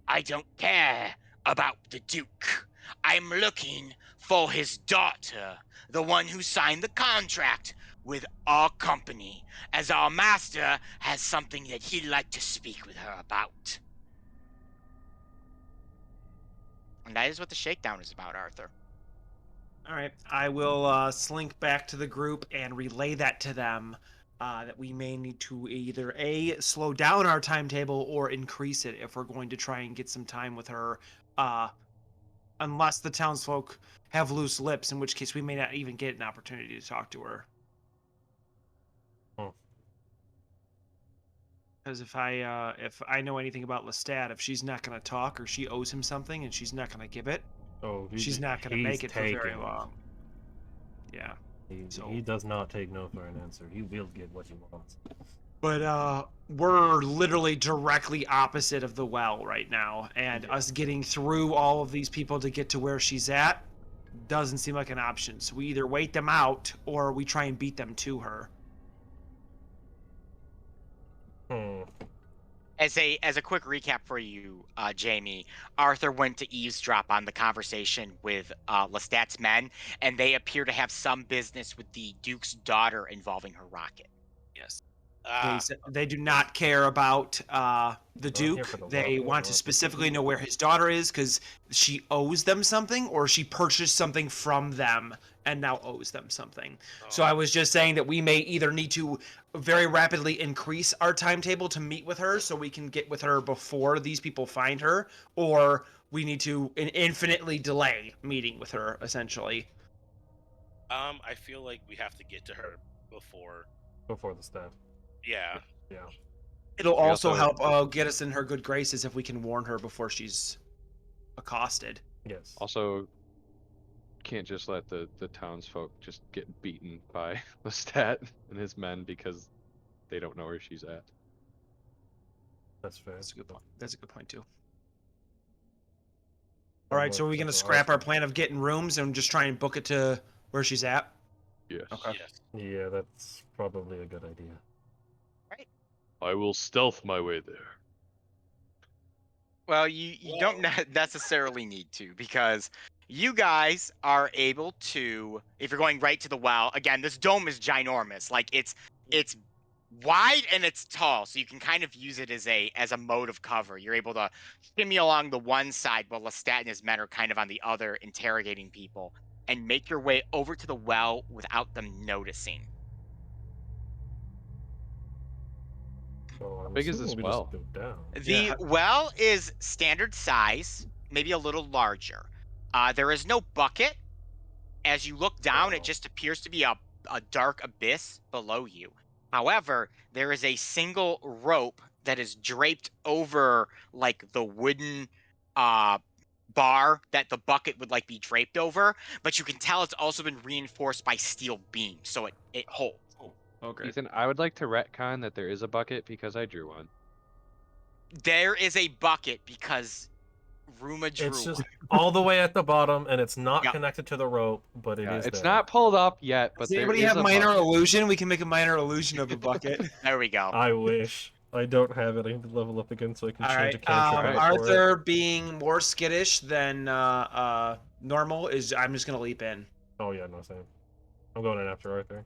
[SPEAKER 4] "I don't care about the Duke. I'm looking for his daughter, the one who signed the contract with our company, as our master has something that he'd like to speak with her about." And that is what the shakedown is about, Arthur.
[SPEAKER 6] all right, I will slink back to the group and relay that to them. That we may need to either slow down our timetable or increase it if we're going to try and get some time with her. Unless the townsfolk have loose lips, in which case we may not even get an opportunity to talk to her.
[SPEAKER 2] Hmm.
[SPEAKER 6] Because if I know anything about Lestat, if she's not going to talk or she owes him something and she's not going to give it,
[SPEAKER 2] Oh,
[SPEAKER 6] she's not going to make it for very
[SPEAKER 2] taking it.
[SPEAKER 6] long. Yeah. So-
[SPEAKER 2] He does not take no for an answer. He will get what he wants.
[SPEAKER 6] But we're literally directly opposite of the well right now, and us getting through all of these people to get to where she's at doesn't seem like an option. So we either wait them out or we try and beat them to her.
[SPEAKER 4] As a quick recap for you, Jamie, Arthur went to eavesdrop on the conversation with Lestat's men, and they appear to have some business with the Duke's daughter involving her rocket.
[SPEAKER 6] Yes.
[SPEAKER 3] Ah,
[SPEAKER 6] They do not care about the
[SPEAKER 2] Well, here
[SPEAKER 6] Duke.
[SPEAKER 2] for the
[SPEAKER 6] They
[SPEAKER 2] well,
[SPEAKER 6] want to
[SPEAKER 2] well,
[SPEAKER 6] specifically know where his daughter is because she owes them something or she purchased something from them and now owes them something. So I was just saying that we may either need to very rapidly increase our timetable to meet with her so we can get with her before these people find her, or we need to infinitely delay meeting with her, essentially.
[SPEAKER 3] I feel like we have to get to her before.
[SPEAKER 2] Before the stat.
[SPEAKER 3] Yeah.
[SPEAKER 2] Yeah.
[SPEAKER 6] It'll
[SPEAKER 1] We
[SPEAKER 6] also
[SPEAKER 1] also-
[SPEAKER 6] help get us in her good graces if we can warn her before she's accosted.
[SPEAKER 2] Yes.
[SPEAKER 1] Also, can't just let the townsfolk just get beaten by Lestat and his men because they don't know where she's at.
[SPEAKER 2] That's fair.
[SPEAKER 6] That's a good point. That's a good point too.
[SPEAKER 2] Or
[SPEAKER 6] All right, so are we gonna scrap our plan of getting rooms and just try and book it to where she's at?
[SPEAKER 1] Yes.
[SPEAKER 6] Okay.
[SPEAKER 3] Yes.
[SPEAKER 2] Yeah, that's probably a good idea.
[SPEAKER 1] I will stealth my way there.
[SPEAKER 4] Well, you don't necessarily need to, because you guys are able to, if you're going right to the well, again, this dome is ginormous. Like it's wide and it's tall, so you can kind of use it as a mode of cover. You're able to shimmy along the one side while Lestat and his men are kind of on the other interrogating people. and make your way over to the well without them noticing.
[SPEAKER 2] So I'm
[SPEAKER 1] big is
[SPEAKER 2] assuming
[SPEAKER 1] this
[SPEAKER 2] we
[SPEAKER 1] well?
[SPEAKER 2] just go down.
[SPEAKER 4] The well is standard size, maybe a little larger. There is no bucket. As you look down, it
[SPEAKER 2] Oh.
[SPEAKER 4] just appears to be a dark abyss below you. However, there is a single rope that is draped over like the wooden bar that the bucket would like be draped over, but you can tell it's also been reinforced by steel beams, so it holds.
[SPEAKER 6] Okay.
[SPEAKER 1] Ethan, I would like to retcon that there is a bucket because I drew one.
[SPEAKER 4] There is a bucket because Ruma drew
[SPEAKER 2] It's just
[SPEAKER 4] one.
[SPEAKER 2] all the way at the bottom, and it's not
[SPEAKER 4] Yep.
[SPEAKER 2] connected to the rope, but it is
[SPEAKER 1] It's
[SPEAKER 2] there.
[SPEAKER 1] not pulled up yet, but
[SPEAKER 6] Does
[SPEAKER 1] there
[SPEAKER 6] anybody
[SPEAKER 1] is
[SPEAKER 6] have
[SPEAKER 1] a
[SPEAKER 6] minor
[SPEAKER 1] bucket.
[SPEAKER 6] illusion? We can make a minor illusion of a bucket.
[SPEAKER 4] There we go.
[SPEAKER 2] I wish. I don't have it. I need to level up again so I can
[SPEAKER 6] All
[SPEAKER 2] change
[SPEAKER 6] right.
[SPEAKER 2] a character
[SPEAKER 1] Alright.
[SPEAKER 2] type for it.
[SPEAKER 6] Arthur being more skittish than normal is. I'm just gonna leap in.
[SPEAKER 2] Oh yeah, no same. I'm going in after Arthur.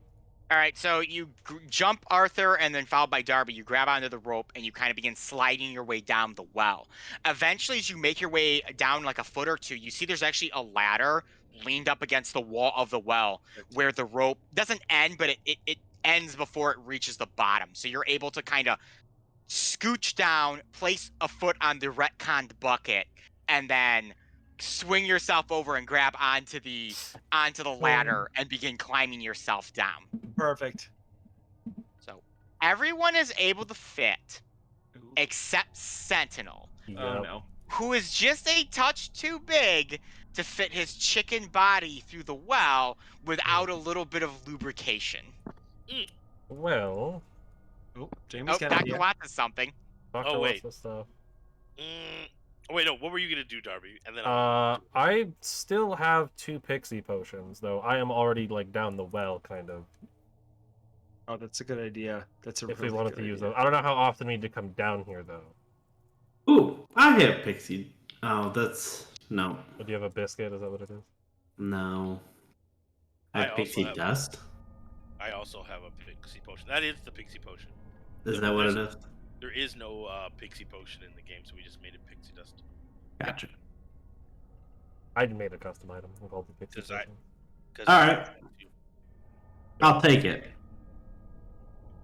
[SPEAKER 4] All right, so you jump Arthur and then followed by Darby. You grab onto the rope and you kind of begin sliding your way down the well. Eventually, as you make your way down like a foot or two, you see there's actually a ladder leaned up against the wall of the well where the rope doesn't end, but it ends before it reaches the bottom. So you're able to kind of scooch down, place a foot on the retconned bucket, and then swing yourself over and grab onto the ladder and begin climbing yourself down.
[SPEAKER 6] Perfect.
[SPEAKER 4] So everyone is able to fit
[SPEAKER 6] Ooh.
[SPEAKER 4] except Sentinel,
[SPEAKER 6] Oh
[SPEAKER 2] Yep.
[SPEAKER 6] no.
[SPEAKER 4] who is just a touch too big to fit his chicken body through the well without a little bit of lubrication.
[SPEAKER 2] Well,
[SPEAKER 6] Oh, Jamie's
[SPEAKER 4] Oh,
[SPEAKER 6] got an
[SPEAKER 4] Dr.
[SPEAKER 6] idea.
[SPEAKER 4] Watts is something.
[SPEAKER 2] Doctor
[SPEAKER 3] Oh,
[SPEAKER 2] wants
[SPEAKER 3] wait.
[SPEAKER 2] some stuff.
[SPEAKER 3] Oh, wait, no. What were you gonna do, Darby? And then
[SPEAKER 2] I still have 2 pixie potions, though I am already like down the well, kind of.
[SPEAKER 6] Oh, that's a good idea. That's a
[SPEAKER 2] If we
[SPEAKER 6] really
[SPEAKER 2] wanted
[SPEAKER 6] good
[SPEAKER 2] to use
[SPEAKER 6] idea.
[SPEAKER 2] them, I don't know how often we need to come down here though.
[SPEAKER 5] Ooh, I have pixie. Oh, that's no,
[SPEAKER 2] But do you have a biscuit? Is that what it is?
[SPEAKER 5] no.
[SPEAKER 3] I
[SPEAKER 5] I have
[SPEAKER 3] also
[SPEAKER 5] pixie
[SPEAKER 3] have-
[SPEAKER 5] dust.
[SPEAKER 3] I also have a pixie potion. That is the pixie potion.
[SPEAKER 5] Is that what it is?
[SPEAKER 3] There is no pixie potion in the game, so we just made it pixie dust.
[SPEAKER 5] Gotcha.
[SPEAKER 2] I made a custom item called the pixie
[SPEAKER 3] Does I-
[SPEAKER 2] potion.
[SPEAKER 3] 'Cause
[SPEAKER 5] All
[SPEAKER 3] I-
[SPEAKER 5] right. I'll take it.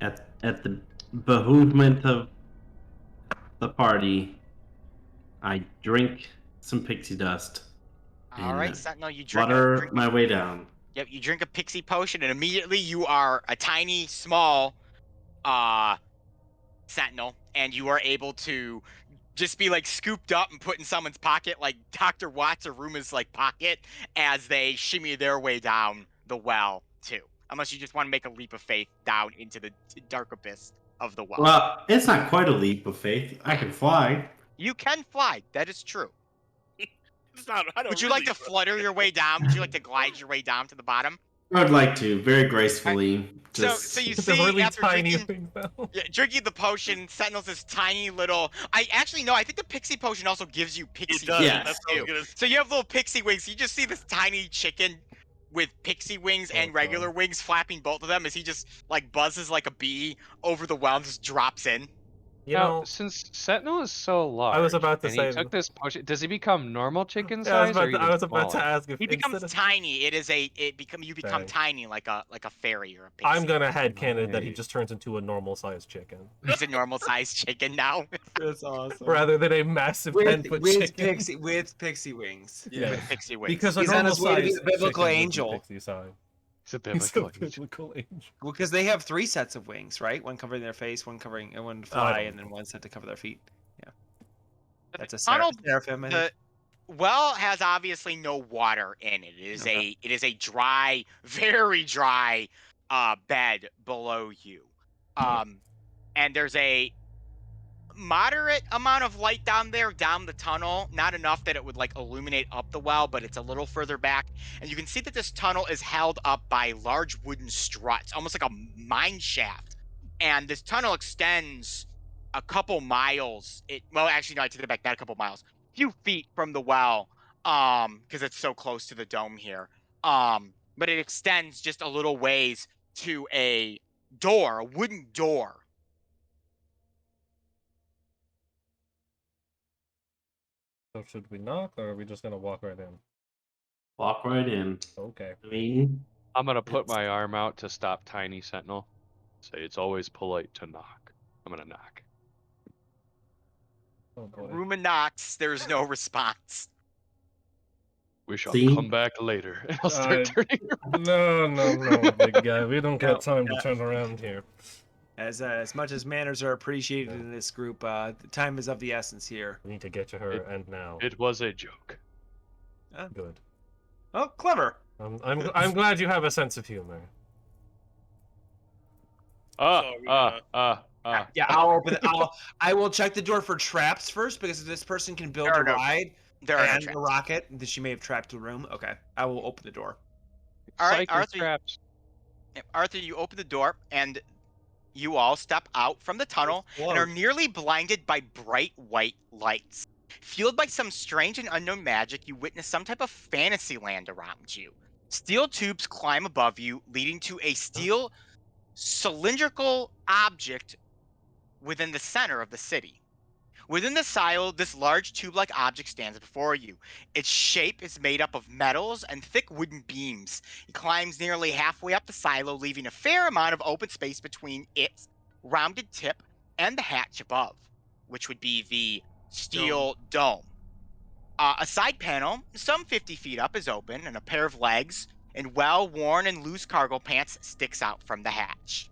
[SPEAKER 5] At the behoovement of the party, I drink some pixie dust.
[SPEAKER 4] All
[SPEAKER 5] And
[SPEAKER 4] right, Sentinel, you drink
[SPEAKER 5] Water my way down.
[SPEAKER 4] Yep, you drink a pixie potion, and immediately you are a tiny, small, Sentinel, and you are able to just be like scooped up and put in someone's pocket, like Dr. Watts or Ruma's like pocket, as they shimmy their way down the well too. Unless you just want to make a leap of faith down into the dark abyss of the well.
[SPEAKER 5] Well, it's not quite a leap of faith. I can fly.
[SPEAKER 4] You can fly. That is true.
[SPEAKER 3] It's not. I don't
[SPEAKER 4] Would you
[SPEAKER 3] really
[SPEAKER 4] like to flutter your way down? Would you like to glide your way down to the bottom?
[SPEAKER 5] I would like to, very gracefully. Just
[SPEAKER 4] So you
[SPEAKER 2] It's a
[SPEAKER 4] see
[SPEAKER 2] really
[SPEAKER 4] after
[SPEAKER 2] tiny
[SPEAKER 4] drinking,
[SPEAKER 2] thing though.
[SPEAKER 4] yeah, drinking the potion, Sentinel's this tiny little. I actually no. I think the pixie potion also gives you pixie
[SPEAKER 3] It does.
[SPEAKER 4] wings
[SPEAKER 5] Yeah.
[SPEAKER 3] That's what I
[SPEAKER 4] too.
[SPEAKER 3] was gonna say.
[SPEAKER 4] So you have little pixie wings. You just see this tiny chicken with pixie wings and
[SPEAKER 2] Oh,
[SPEAKER 4] regular
[SPEAKER 2] God.
[SPEAKER 4] wings flapping both of them as he just like buzzes like a bee over the well and just drops in.
[SPEAKER 2] You
[SPEAKER 1] Now,
[SPEAKER 2] know,
[SPEAKER 1] since Sentinel is so large,
[SPEAKER 2] I was about to
[SPEAKER 1] and
[SPEAKER 2] say
[SPEAKER 1] he took this potion, does he become normal chicken
[SPEAKER 2] yeah, I
[SPEAKER 1] size or
[SPEAKER 2] was
[SPEAKER 1] even
[SPEAKER 2] about to
[SPEAKER 1] smaller?
[SPEAKER 2] ask if
[SPEAKER 4] He becomes
[SPEAKER 2] instead of,
[SPEAKER 4] tiny. You become
[SPEAKER 2] Dang.
[SPEAKER 4] tiny like a fairy or a pixie.
[SPEAKER 2] I'm gonna headcanon that he
[SPEAKER 1] Nice.
[SPEAKER 2] just turns into a normal sized chicken
[SPEAKER 4] He's a normal sized chicken now.
[SPEAKER 6] That's awesome.
[SPEAKER 2] rather than a massive 10-foot chicken.
[SPEAKER 6] With pixie wings.
[SPEAKER 2] Yeah.
[SPEAKER 4] With pixie wings.
[SPEAKER 2] Because a
[SPEAKER 6] He's on
[SPEAKER 2] normal
[SPEAKER 6] his way to be a
[SPEAKER 2] sized
[SPEAKER 6] biblical
[SPEAKER 2] chicken would be
[SPEAKER 6] angel.
[SPEAKER 2] pixie size.
[SPEAKER 1] He's a
[SPEAKER 2] He's a
[SPEAKER 1] biblical angel.
[SPEAKER 2] biblical angel.
[SPEAKER 6] Well, because they have 3 sets of wings, right? One covering their face, one covering, and one to fly, and then one set to cover their feet. Yeah, that's a
[SPEAKER 4] Tunnel-
[SPEAKER 6] seraphim. I think.
[SPEAKER 4] The well has obviously no water in it. It is a dry, very dry bed below you. And there's a moderate amount of light down there down the tunnel, not enough that it would like illuminate up the well, but it's a little further back, and you can see that this tunnel is held up by large wooden struts, almost like a mine shaft. And this tunnel extends a couple miles. Actually no, I take it back, not a couple miles, a few feet from the well, because it's so close to the dome here. But it extends just a little ways to a door, a wooden door.
[SPEAKER 2] So should we knock, or are we just gonna walk right in?
[SPEAKER 5] Walk right in.
[SPEAKER 2] Okay.
[SPEAKER 5] I mean,
[SPEAKER 1] I'm gonna put
[SPEAKER 5] It's-
[SPEAKER 1] my arm out to stop Tiny Sentinel. Say it's always polite to knock. I'm gonna knock.
[SPEAKER 2] Oh boy.
[SPEAKER 4] Ruma knocks. There's no response.
[SPEAKER 1] We shall
[SPEAKER 5] See?
[SPEAKER 1] come back later. And I'll start turning.
[SPEAKER 2] No, big guy. We don't
[SPEAKER 6] No,
[SPEAKER 2] got time to
[SPEAKER 6] yeah.
[SPEAKER 2] turn around here.
[SPEAKER 6] As much as manners are appreciated in this group, the time is of the essence here.
[SPEAKER 2] We need to get to her, and now.
[SPEAKER 1] It was a joke.
[SPEAKER 2] Good.
[SPEAKER 6] Oh, clever.
[SPEAKER 2] I'm glad you have a sense of humor.
[SPEAKER 3] So are we gonna-
[SPEAKER 6] Yeah, I'll open it. I will check the door for traps first because this person can build
[SPEAKER 4] There
[SPEAKER 6] a
[SPEAKER 4] are no-
[SPEAKER 6] ride
[SPEAKER 4] There are no
[SPEAKER 6] and
[SPEAKER 4] traps.
[SPEAKER 6] a rocket that she may have trapped the room. Okay, I will open the door.
[SPEAKER 4] All right,
[SPEAKER 1] Psychic
[SPEAKER 4] Arthur.
[SPEAKER 1] traps.
[SPEAKER 4] Arthur, you open the door, and you all step out from the tunnel and are nearly blinded by bright white lights. Fueled by some strange and unknown magic, you witness some type of fantasy land around you. Steel tubes climb above you, leading to a steel cylindrical object within the center of the city. Within the silo, this large tube-like object stands before you. Its shape is made up of metals and thick wooden beams. It climbs nearly halfway up the silo, leaving a fair amount of open space between its rounded tip and the hatch above, which would be the steel dome. A side panel, some 50 feet up, is open, and a pair of legs and well-worn and loose cargo pants sticks out from the hatch.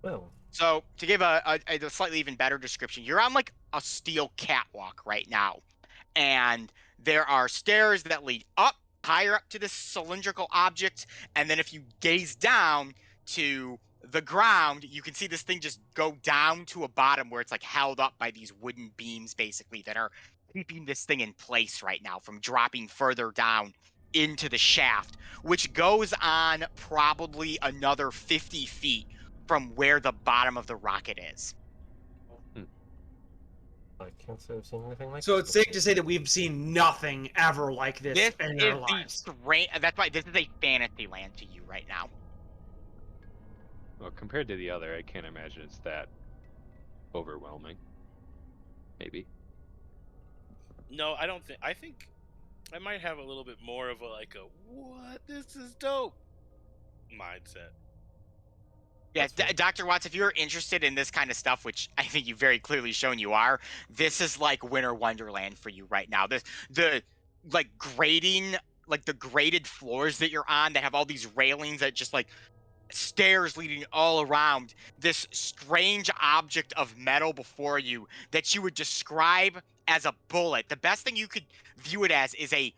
[SPEAKER 2] Well,
[SPEAKER 4] So to give a slightly even better description, you're on like a steel catwalk right now, and there are stairs that lead up higher up to this cylindrical object, and then if you gaze down to the ground, you can see this thing just go down to a bottom where it's like held up by these wooden beams basically that are keeping this thing in place right now from dropping further down into the shaft, which goes on probably another 50 feet from where the bottom of the rocket is.
[SPEAKER 2] I can't say I've seen anything like
[SPEAKER 6] So
[SPEAKER 2] this
[SPEAKER 6] it's safe
[SPEAKER 2] before.
[SPEAKER 6] to say that we've seen nothing ever like this
[SPEAKER 4] This
[SPEAKER 6] in
[SPEAKER 4] is
[SPEAKER 6] our
[SPEAKER 4] the
[SPEAKER 6] lives.
[SPEAKER 4] that's why this is a fantasy land to you right now.
[SPEAKER 1] Well, compared to the other, I can't imagine it's that overwhelming. Maybe.
[SPEAKER 3] No, I don't think. I think I might have a little bit more of a like a what? This is dope mindset.
[SPEAKER 4] Yeah,
[SPEAKER 2] That's fine.
[SPEAKER 4] Dr. Watts, if you're interested in this kind of stuff, which I think you've very clearly shown you are, this is like Winter Wonderland for you right now. The like grading, like the graded floors that you're on that have all these railings that just like stairs leading all around, this strange object of metal before you that you would describe as a bullet. The best thing you could view it as is a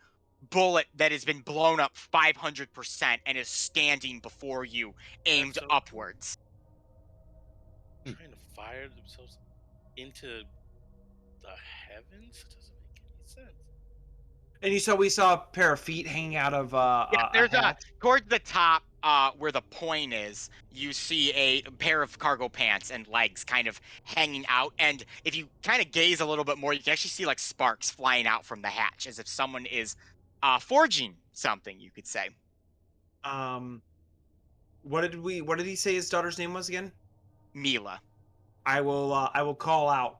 [SPEAKER 4] bullet that has been blown up 500% and is standing before you, aimed
[SPEAKER 3] so-
[SPEAKER 4] upwards.
[SPEAKER 3] Trying to fire themselves into the heavens? It doesn't make any sense.
[SPEAKER 6] And we saw a pair of feet hanging out of
[SPEAKER 4] Yeah, there's a
[SPEAKER 6] hatch.
[SPEAKER 4] towards the top where the point is, you see a pair of cargo pants and legs kind of hanging out, and if you kind of gaze a little bit more, you can actually see like sparks flying out from the hatch as if someone is forging something, you could say.
[SPEAKER 6] What did he say his daughter's name was again?
[SPEAKER 4] Mila.
[SPEAKER 6] I will call out.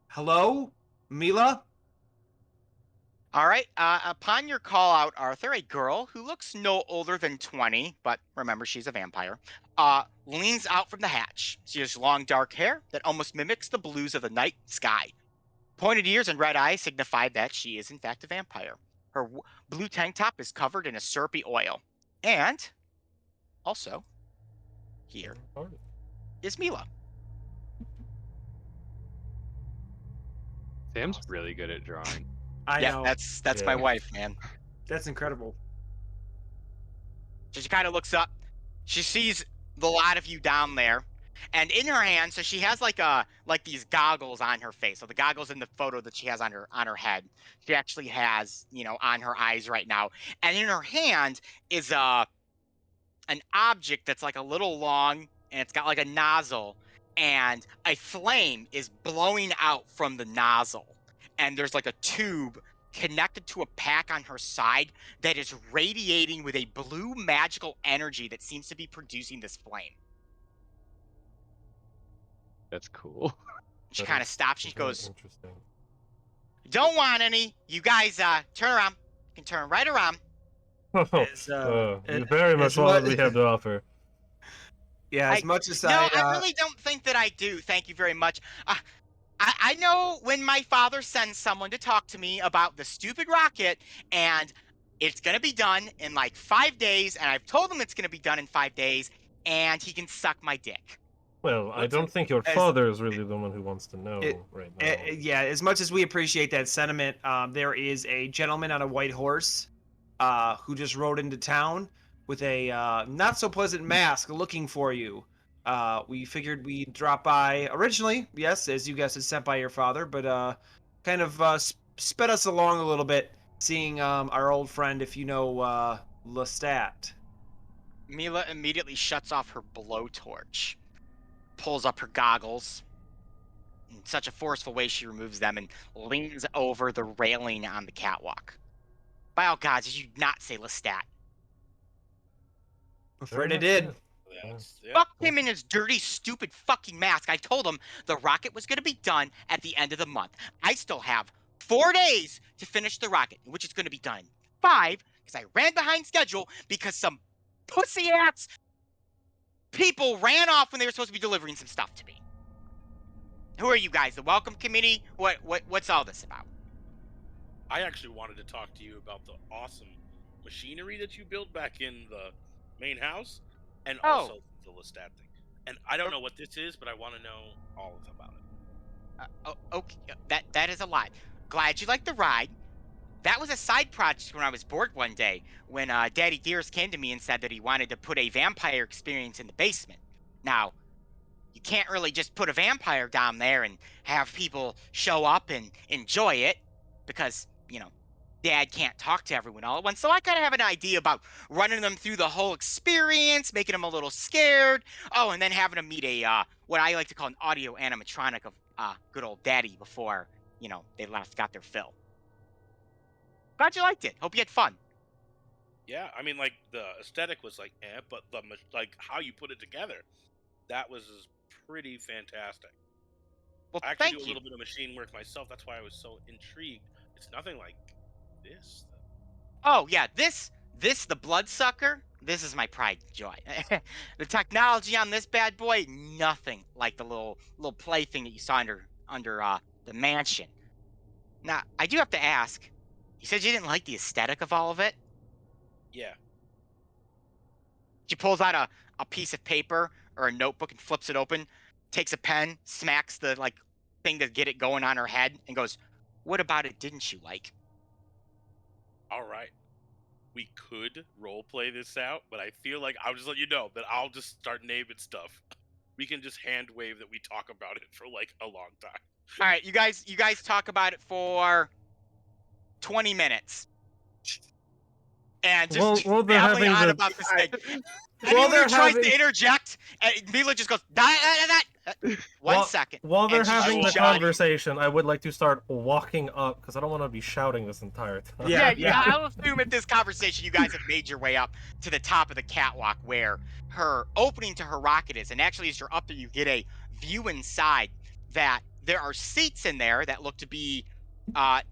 [SPEAKER 6] Hello, Mila?
[SPEAKER 4] All right. Upon your call out, Arthur, a girl who looks no older than 20, but remember she's a vampire, leans out from the hatch. She has long dark hair that almost mimics the blues of the night sky. Pointed ears and red eyes signify that she is in fact a vampire. Her blue tank top is covered in a syrupy oil. And also, here is Mila.
[SPEAKER 1] Sam's really good at drawing.
[SPEAKER 6] I know.
[SPEAKER 4] That's my
[SPEAKER 2] Yeah.
[SPEAKER 4] wife, man.
[SPEAKER 6] That's incredible.
[SPEAKER 4] So she kind of looks up. She sees the lot of you down there, and in her hand, so she has like these goggles on her face. So the goggles in the photo that she has on her head, she actually has on her eyes right now. And in her hand is an object that's like a little long, and it's got like a nozzle, and a flame is blowing out from the nozzle, and there's like a tube connected to a pack on her side that is radiating with a blue magical energy that seems to be producing this flame.
[SPEAKER 1] That's cool.
[SPEAKER 4] She
[SPEAKER 2] That
[SPEAKER 4] kind of
[SPEAKER 2] is
[SPEAKER 4] stops. She
[SPEAKER 2] very
[SPEAKER 4] goes,
[SPEAKER 2] Interesting.
[SPEAKER 4] Don't want any. You guys, turn around. You can turn right around.
[SPEAKER 2] You very much want what we have to offer.
[SPEAKER 6] Yeah, as
[SPEAKER 4] I-
[SPEAKER 6] much as
[SPEAKER 4] No,
[SPEAKER 6] I
[SPEAKER 4] I really don't think that I do. Thank you very much. I know when my father sends someone to talk to me about the stupid rocket, and it's going to be done in like 5 days, and I've told him it's going to be done in 5 days, and he can suck my dick.
[SPEAKER 2] Well, I
[SPEAKER 6] Listen,
[SPEAKER 2] don't think your
[SPEAKER 6] as-
[SPEAKER 2] father is really the one who wants to know right now.
[SPEAKER 6] yeah, as much as we appreciate that sentiment, there is a gentleman on a white horse who just rode into town with a not so pleasant mask looking for you. We figured we'd drop by originally, yes, as you guys had sent by your father, but kind of sped us along a little bit, seeing our old friend, if you know Lestat.
[SPEAKER 4] Mila immediately shuts off her blowtorch, pulls up her goggles. In such a forceful way, she removes them and leans over the railing on the catwalk. By all gods, did you not say Lestat?
[SPEAKER 6] Afraid I did.
[SPEAKER 3] Yeah.
[SPEAKER 4] Fuck him in his dirty, stupid fucking mask. I told him the rocket was going to be done at the end of the month. I still have 4 days to finish the rocket, which is going to be done in 5 because I ran behind schedule because some pussy ass people ran off when they were supposed to be delivering some stuff to me. Who are you guys? The welcome committee? What's all this about?
[SPEAKER 3] I actually wanted to talk to you about the awesome machinery that you built back in the main house, and
[SPEAKER 4] Oh.
[SPEAKER 3] also the Lestat thing. And I don't know what this is, but I want to know all about it.
[SPEAKER 4] Okay, that is a lot. Glad you liked the ride. That was a side project when I was bored one day when Daddy Dearest came to me and said that he wanted to put a vampire experience in the basement. Now, you can't really just put a vampire down there and have people show up and enjoy it because, Dad can't talk to everyone all at once. So I kind of have an idea about running them through the whole experience, making them a little scared. Oh, and then having them meet a what I like to call an audio animatronic of good old Daddy before, they last got their fill. Glad you liked it. Hope you had fun.
[SPEAKER 3] Yeah, I mean, like the aesthetic was like, but like how you put it together, that was pretty fantastic.
[SPEAKER 4] Well,
[SPEAKER 3] I actually
[SPEAKER 4] thank
[SPEAKER 3] do a
[SPEAKER 4] you.
[SPEAKER 3] little bit of machine work myself. That's why I was so intrigued. It's nothing like this.
[SPEAKER 4] Oh yeah, this the bloodsucker. This is my pride and joy. The technology on this bad boy, nothing like the little plaything that you saw under the mansion. Now, I do have to ask. You said you didn't like the aesthetic of all of it.
[SPEAKER 3] Yeah.
[SPEAKER 4] She pulls out a piece of paper or a notebook and flips it open, takes a pen, smacks the thing to get it going on her head, and goes, "What about it didn't you like?"
[SPEAKER 3] All right. We could role play this out, but I feel like I'll just let you know that I'll just start naming stuff. We can just hand wave that we talk about it for like a long time.
[SPEAKER 4] All right, you guys talk about it for 20 minutes. And just
[SPEAKER 2] Well, they're
[SPEAKER 4] babbling
[SPEAKER 2] having
[SPEAKER 4] on
[SPEAKER 2] the-
[SPEAKER 4] about this thing.
[SPEAKER 2] While
[SPEAKER 4] Anyone
[SPEAKER 2] they're
[SPEAKER 4] who tries
[SPEAKER 2] having-
[SPEAKER 4] to interject, Mila just goes, One second.
[SPEAKER 2] While they're
[SPEAKER 4] And she's
[SPEAKER 2] having the
[SPEAKER 4] shouting.
[SPEAKER 2] conversation, I would like to start walking up because I don't want to be shouting this entire time.
[SPEAKER 4] Yeah, I'll assume at this conversation you guys have made your way up to the top of the catwalk where her opening to her rocket is. And actually, as you're up there, you get a view inside that there are seats in there that look to be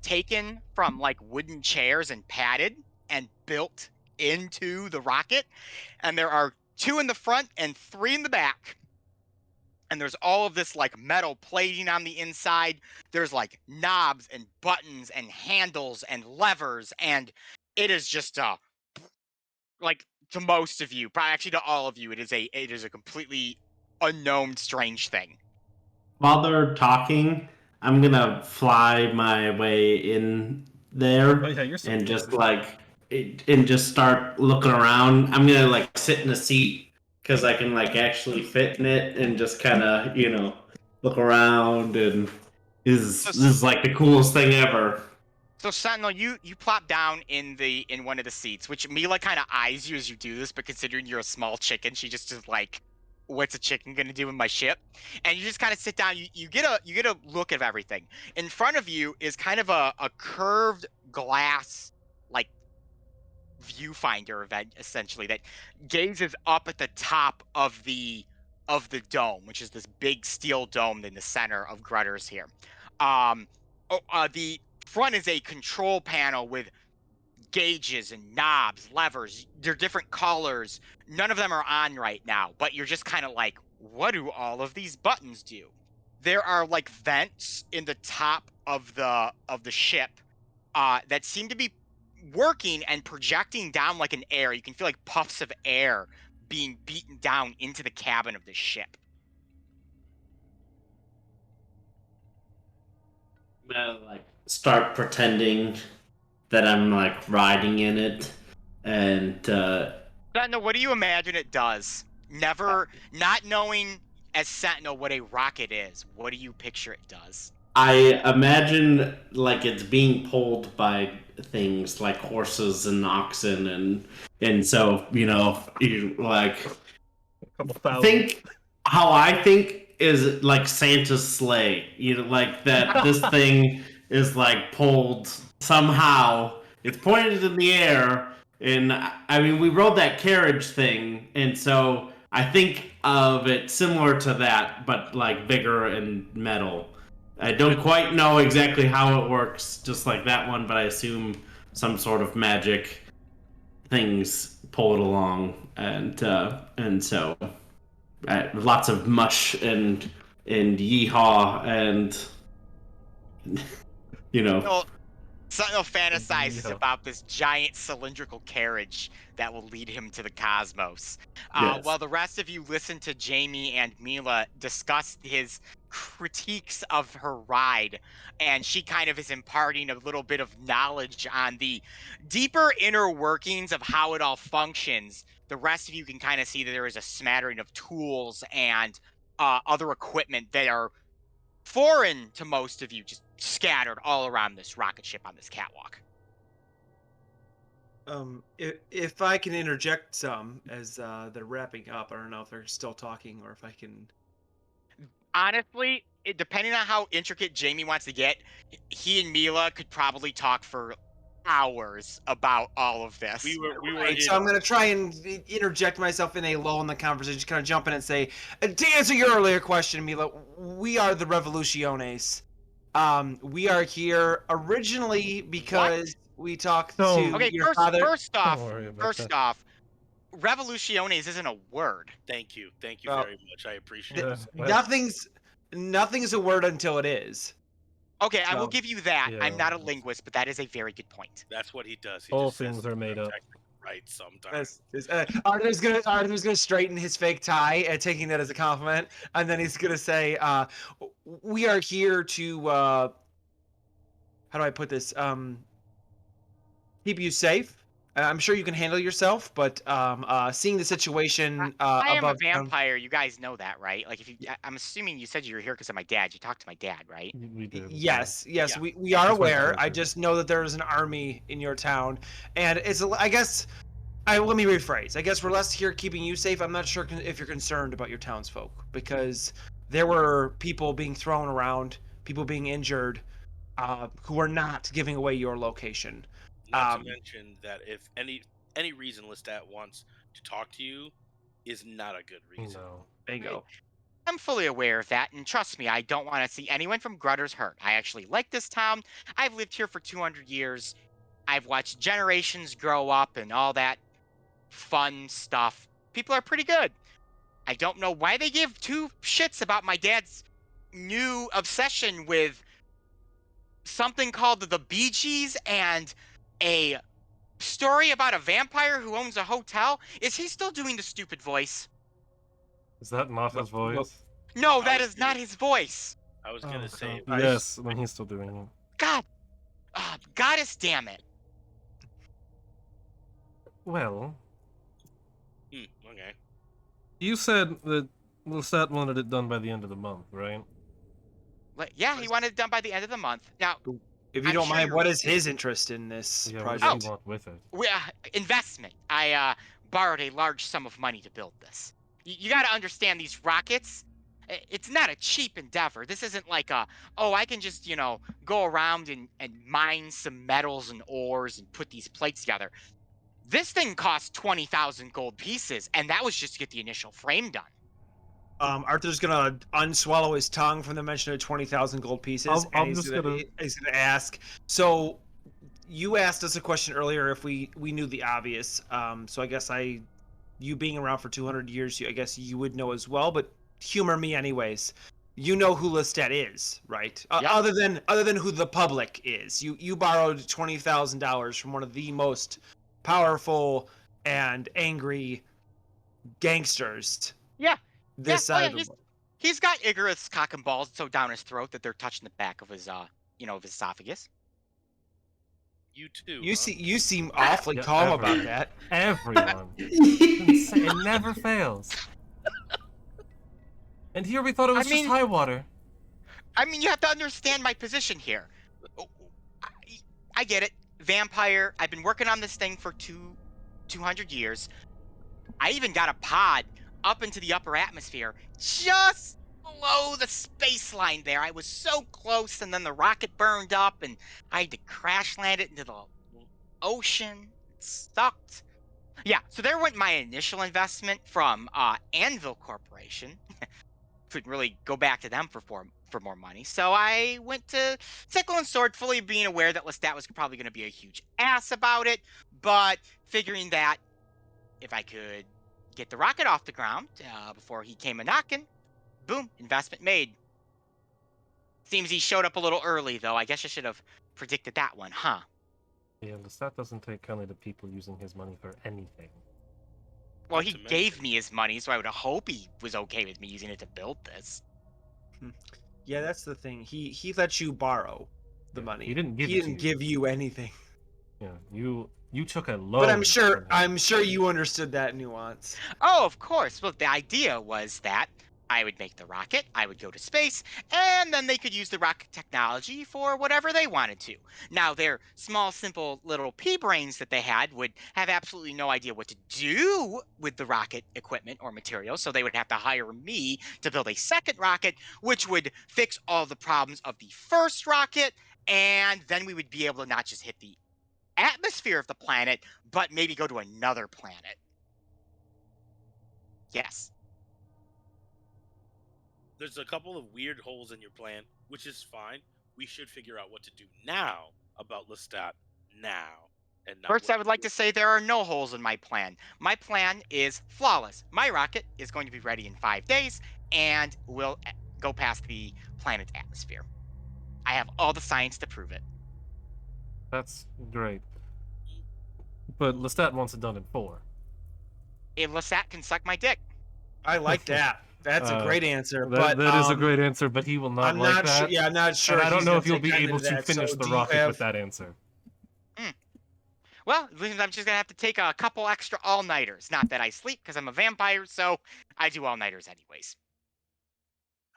[SPEAKER 4] taken from wooden chairs and padded and built into the rocket. And there are 2 in the front and 3 in the back. And there's all of this metal plating on the inside. There's knobs and buttons and handles and levers, and it is just to most of you, probably actually to all of you, it is a completely unknown strange thing.
[SPEAKER 5] While they're talking, I'm gonna fly my way in there
[SPEAKER 2] Oh, yeah, you're so
[SPEAKER 5] and
[SPEAKER 2] good.
[SPEAKER 5] just start looking around. I'm gonna sit in a seat because I can actually fit in it and just kind of look around, and this is the coolest thing ever.
[SPEAKER 4] So Sentinel, you plop down in one of the seats, which Mila kind of eyes you as you do this, but considering you're a small chicken, she just is like, "What's a chicken gonna do in my ship?" And you just kind of sit down. You get a look of everything. In front of you is kind of a curved glass viewfinder event essentially that gazes up at the top of the dome, which is this big steel dome in the center of Grutters here. The front is a control panel with gauges and knobs, levers. They're different colors. None of them are on right now, but you're just kind of like, what do all of these buttons do? There are like vents in the top of the ship that seem to be working and projecting down like an air. You can feel like puffs of air being beaten down into the cabin of the ship.
[SPEAKER 5] I'm gonna like start pretending that I'm like riding in it, and
[SPEAKER 4] Sentinel, what do you imagine it does? Never, not knowing as Sentinel what a rocket is, what do you picture it does?
[SPEAKER 5] I imagine like it's being pulled by things like horses and oxen, and so you like
[SPEAKER 2] Couple thousand.
[SPEAKER 5] think how I think is like Santa's sleigh. Like that this thing is like pulled somehow. It's pointed in the air, and I mean we rode that carriage thing, and so I think of it similar to that, but like bigger and metal. I don't quite know exactly how it works, just like that one, but I assume some sort of magic things pull it along, and so lots of mush and yeehaw and
[SPEAKER 4] Sentinel fantasizes
[SPEAKER 2] Yeah.
[SPEAKER 4] about this giant cylindrical carriage that will lead him to the cosmos.
[SPEAKER 5] Yes.
[SPEAKER 4] While the rest of you listen to Jamie and Mila discuss his critiques of her ride, and she kind of is imparting a little bit of knowledge on the deeper inner workings of how it all functions. The rest of you can kind of see that there is a smattering of tools and other equipment that are foreign to most of you, just scattered all around this rocket ship on this catwalk.
[SPEAKER 6] If I can interject some as they're wrapping up, I don't know if they're still talking or if I can.
[SPEAKER 4] Honestly, depending on how intricate Jamie wants to get, he and Mila could probably talk for hours about all of this.
[SPEAKER 3] We were
[SPEAKER 6] Right, so I'm gonna try and interject myself in a lull in the conversation, just kind of jump in and say, to answer your earlier question, Mila, we are the Revoluciones. We are here originally because we talked
[SPEAKER 2] So-
[SPEAKER 6] to
[SPEAKER 4] Okay,
[SPEAKER 6] your father.
[SPEAKER 4] first off,
[SPEAKER 2] worry about that.
[SPEAKER 4] Revoluciones isn't a word.
[SPEAKER 3] Thank you
[SPEAKER 6] Well,
[SPEAKER 3] very much. I appreciate
[SPEAKER 2] Yeah,
[SPEAKER 3] it.
[SPEAKER 2] well,
[SPEAKER 6] Nothing's a word until it is.
[SPEAKER 4] Okay, I will
[SPEAKER 6] So,
[SPEAKER 4] give you that. I'm
[SPEAKER 2] yeah,
[SPEAKER 4] not a
[SPEAKER 2] that's-
[SPEAKER 4] linguist, but that is a very good point.
[SPEAKER 3] That's what he does. He
[SPEAKER 2] All
[SPEAKER 3] just says
[SPEAKER 2] things are made up.
[SPEAKER 3] technically right sometimes.
[SPEAKER 6] Arthur's gonna straighten his fake tie, taking that as a compliment, and then he's gonna say, "We are here to how do I put this? Keep you safe. I'm sure you can handle yourself, but seeing the situation
[SPEAKER 4] I am a
[SPEAKER 6] above ground-
[SPEAKER 4] vampire. You guys know that, right? Like, I'm assuming you said you were here because of my dad. You talked to my dad, right?
[SPEAKER 2] we did.
[SPEAKER 6] Yes, yes,
[SPEAKER 3] Yeah.
[SPEAKER 6] we are
[SPEAKER 2] That's my
[SPEAKER 6] aware. I
[SPEAKER 2] character.
[SPEAKER 6] just know that there is an army in your town, and I guess. Let me rephrase. I guess we're less here keeping you safe. I'm not sure if you're concerned about your townsfolk, because there were people being thrown around, people being injured, who are not giving away your location.
[SPEAKER 3] Not to mention that if any reason Lestat wants to talk to you is not a good reason.
[SPEAKER 2] No.
[SPEAKER 6] Bingo.
[SPEAKER 4] I'm fully aware of that, and trust me, I don't want to see anyone from Grutters hurt. I actually like this town. I've lived here for 200 years. I've watched generations grow up and all that fun stuff. People are pretty good. I don't know why they give two shits about my dad's new obsession with something called the Bee Gees and a story about a vampire who owns a hotel. Is he still doing the stupid voice?
[SPEAKER 2] Is that not his
[SPEAKER 6] Well,
[SPEAKER 2] voice?
[SPEAKER 4] No,
[SPEAKER 3] I
[SPEAKER 4] that
[SPEAKER 3] was
[SPEAKER 4] is not
[SPEAKER 3] gonna-
[SPEAKER 4] his voice.
[SPEAKER 3] I was gonna say
[SPEAKER 6] God.
[SPEAKER 2] Yes, when he's still doing it.
[SPEAKER 4] God, goddess damn it.
[SPEAKER 2] Well,
[SPEAKER 3] okay.
[SPEAKER 2] you said that Lestat wanted it done by the end of the month, right?
[SPEAKER 4] Yeah, he wanted it done by the end of the month. Now,
[SPEAKER 6] If you
[SPEAKER 4] I'm
[SPEAKER 6] don't
[SPEAKER 4] sure
[SPEAKER 6] mind,
[SPEAKER 4] you're-
[SPEAKER 6] what is his interest in this
[SPEAKER 2] Yeah, what
[SPEAKER 6] project?
[SPEAKER 2] does he want with it?
[SPEAKER 4] investment. I borrowed a large sum of money to build this. You got to understand these rockets. It's not a cheap endeavor. This isn't like I can just, go around and mine some metals and ores and put these plates together. This thing cost 20,000 gold pieces, and that was just to get the initial frame done.
[SPEAKER 6] Arthur's gonna unswallow his tongue from the mention of 20,000 gold pieces,
[SPEAKER 2] I'm
[SPEAKER 6] and
[SPEAKER 2] just gonna-
[SPEAKER 6] he's gonna ask. So, you asked us a question earlier if we knew the obvious. So I guess you being around for 200 years, I guess you would know as well. But humor me anyways. You know who Lestat is, right?
[SPEAKER 4] Yep.
[SPEAKER 6] Other than who the public is. You borrowed $20,000 from one of the most powerful and angry gangsters.
[SPEAKER 4] Yeah.
[SPEAKER 6] This
[SPEAKER 4] Yeah, oh,
[SPEAKER 6] side
[SPEAKER 4] yeah,
[SPEAKER 6] of the world.
[SPEAKER 4] He's got Icarus cock and balls so down his throat that they're touching the back of his of his esophagus.
[SPEAKER 3] You too.
[SPEAKER 6] You
[SPEAKER 3] huh?
[SPEAKER 6] you seem awfully
[SPEAKER 2] Yeah,
[SPEAKER 6] calm about
[SPEAKER 2] everyone.
[SPEAKER 6] that.
[SPEAKER 2] Everyone. It never fails. And here we thought it was
[SPEAKER 4] I mean-
[SPEAKER 2] just high water.
[SPEAKER 4] I mean, you have to understand my position here. I get it. Vampire, I've been working on this thing for 200 years. I even got a pod up into the upper atmosphere, just below the space line there. I was so close, and then the rocket burned up, and I had to crash land it into the ocean. It sucked. Yeah, so there went my initial investment from Anvil Corporation. Couldn't really go back to them for more money. So I went to Sickle and Sword, fully being aware that Lestat was probably going to be a huge ass about it, but figuring that if I could get the rocket off the ground before he came a knocking, boom, investment made. Seems he showed up a little early, though. I guess I should have predicted that one, huh?
[SPEAKER 2] Yeah, Lestat doesn't take kindly to people using his money for anything.
[SPEAKER 4] Well,
[SPEAKER 3] Not
[SPEAKER 4] he
[SPEAKER 3] to mention-
[SPEAKER 4] gave me his money, so I would hope he was okay with me using it to build this.
[SPEAKER 6] Yeah, that's the thing. He let you borrow the
[SPEAKER 2] Yeah,
[SPEAKER 6] money.
[SPEAKER 2] he didn't give
[SPEAKER 6] He
[SPEAKER 2] it to
[SPEAKER 6] didn't
[SPEAKER 2] you.
[SPEAKER 6] give you anything.
[SPEAKER 2] Yeah, you took a loan.
[SPEAKER 6] But
[SPEAKER 2] from
[SPEAKER 6] I'm
[SPEAKER 2] him.
[SPEAKER 6] sure you understood that nuance.
[SPEAKER 4] Oh, of course. Well, the idea was that I would make the rocket, I would go to space, and then they could use the rocket technology for whatever they wanted to. Now, their small, simple little pea brains that they had would have absolutely no idea what to do with the rocket equipment or materials, so they would have to hire me to build a second rocket, which would fix all the problems of the first rocket, and then we would be able to not just hit the atmosphere of the planet, but maybe go to another planet. Yes.
[SPEAKER 3] There's a couple of weird holes in your plan, which is fine. We should figure out what to do now about Lestat now. And not
[SPEAKER 4] First,
[SPEAKER 3] what
[SPEAKER 4] I would like to say there are no holes in my plan. My plan is flawless. My rocket is going to be ready in 5 days and will go past the planet's atmosphere. I have all the science to prove it.
[SPEAKER 2] That's great. But Lestat wants it done in 4.
[SPEAKER 4] If Lestat can suck my dick.
[SPEAKER 6] I like that. That's a great answer.
[SPEAKER 2] That is a great answer, but he will not
[SPEAKER 6] I'm
[SPEAKER 2] like
[SPEAKER 6] not
[SPEAKER 2] that.
[SPEAKER 6] sure. Yeah, I'm not sure.
[SPEAKER 2] And I don't
[SPEAKER 6] he's
[SPEAKER 2] know
[SPEAKER 6] gonna
[SPEAKER 2] if you'll
[SPEAKER 6] take
[SPEAKER 2] be
[SPEAKER 6] kindly
[SPEAKER 2] able
[SPEAKER 6] to
[SPEAKER 2] to
[SPEAKER 6] that.
[SPEAKER 2] finish
[SPEAKER 6] So
[SPEAKER 2] the
[SPEAKER 6] do you
[SPEAKER 2] rocket
[SPEAKER 6] have-
[SPEAKER 2] with that answer.
[SPEAKER 4] Well, it means I'm just going to have to take a couple extra all-nighters. Not that I sleep because I'm a vampire, so I do all-nighters anyways.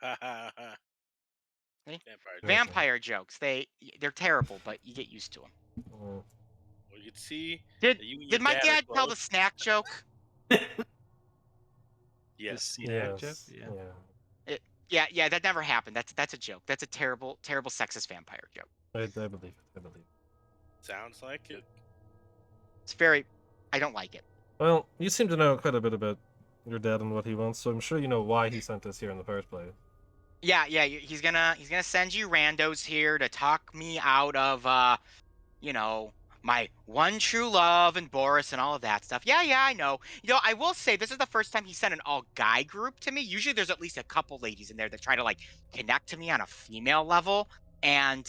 [SPEAKER 3] Ha ha ha.
[SPEAKER 4] See?
[SPEAKER 3] Vampire.
[SPEAKER 2] Okay.
[SPEAKER 4] Vampire jokes, they're terrible, but you get used to them.
[SPEAKER 3] Well, you can see.
[SPEAKER 4] Did
[SPEAKER 3] that you and your
[SPEAKER 4] did my
[SPEAKER 3] are
[SPEAKER 4] dad tell the
[SPEAKER 3] close.
[SPEAKER 4] snack joke?
[SPEAKER 6] The
[SPEAKER 3] Yes.
[SPEAKER 6] snack joke?
[SPEAKER 2] Yes.
[SPEAKER 6] Yeah.
[SPEAKER 4] Yeah, that never happened. That's a joke. That's a terrible, terrible sexist vampire joke.
[SPEAKER 2] I believe it. I believe it.
[SPEAKER 3] Sounds like it.
[SPEAKER 4] It's very, I don't like it.
[SPEAKER 2] Well, you seem to know quite a bit about your dad and what he wants, so I'm sure you know why he sent us here in the first place.
[SPEAKER 4] Yeah, he's gonna send you randos here to talk me out of, my one true love and Boris and all of that stuff. Yeah, I know. I will say this is the first time he sent an all-guy group to me. Usually there's at least a couple ladies in there that try to, connect to me on a female level. And,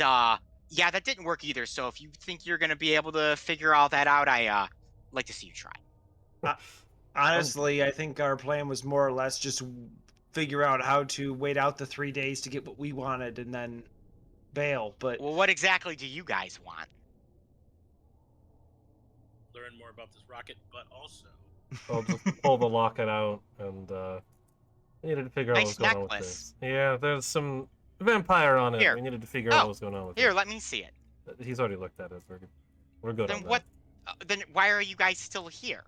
[SPEAKER 4] yeah, that didn't work either. So if you think you're going to be able to figure all that out, I like to see you try.
[SPEAKER 6] Honestly, I think our plan was more or less just figure out how to wait out the 3 days to get what we wanted and then bail. But
[SPEAKER 4] Well, what exactly do you guys want?
[SPEAKER 3] Learn more about this rocket, but also
[SPEAKER 2] I'll just pull the locket out, and we needed to figure out
[SPEAKER 4] Nice
[SPEAKER 2] what's going on with
[SPEAKER 4] necklace.
[SPEAKER 2] this. Yeah, there's some vampire on it.
[SPEAKER 4] Here.
[SPEAKER 2] We needed to figure out
[SPEAKER 4] Oh,
[SPEAKER 2] what was going on with
[SPEAKER 4] Here,
[SPEAKER 2] it.
[SPEAKER 4] let me see it.
[SPEAKER 2] He's already looked at it. We're good
[SPEAKER 4] Then
[SPEAKER 2] on
[SPEAKER 4] what? Then why are you guys still here?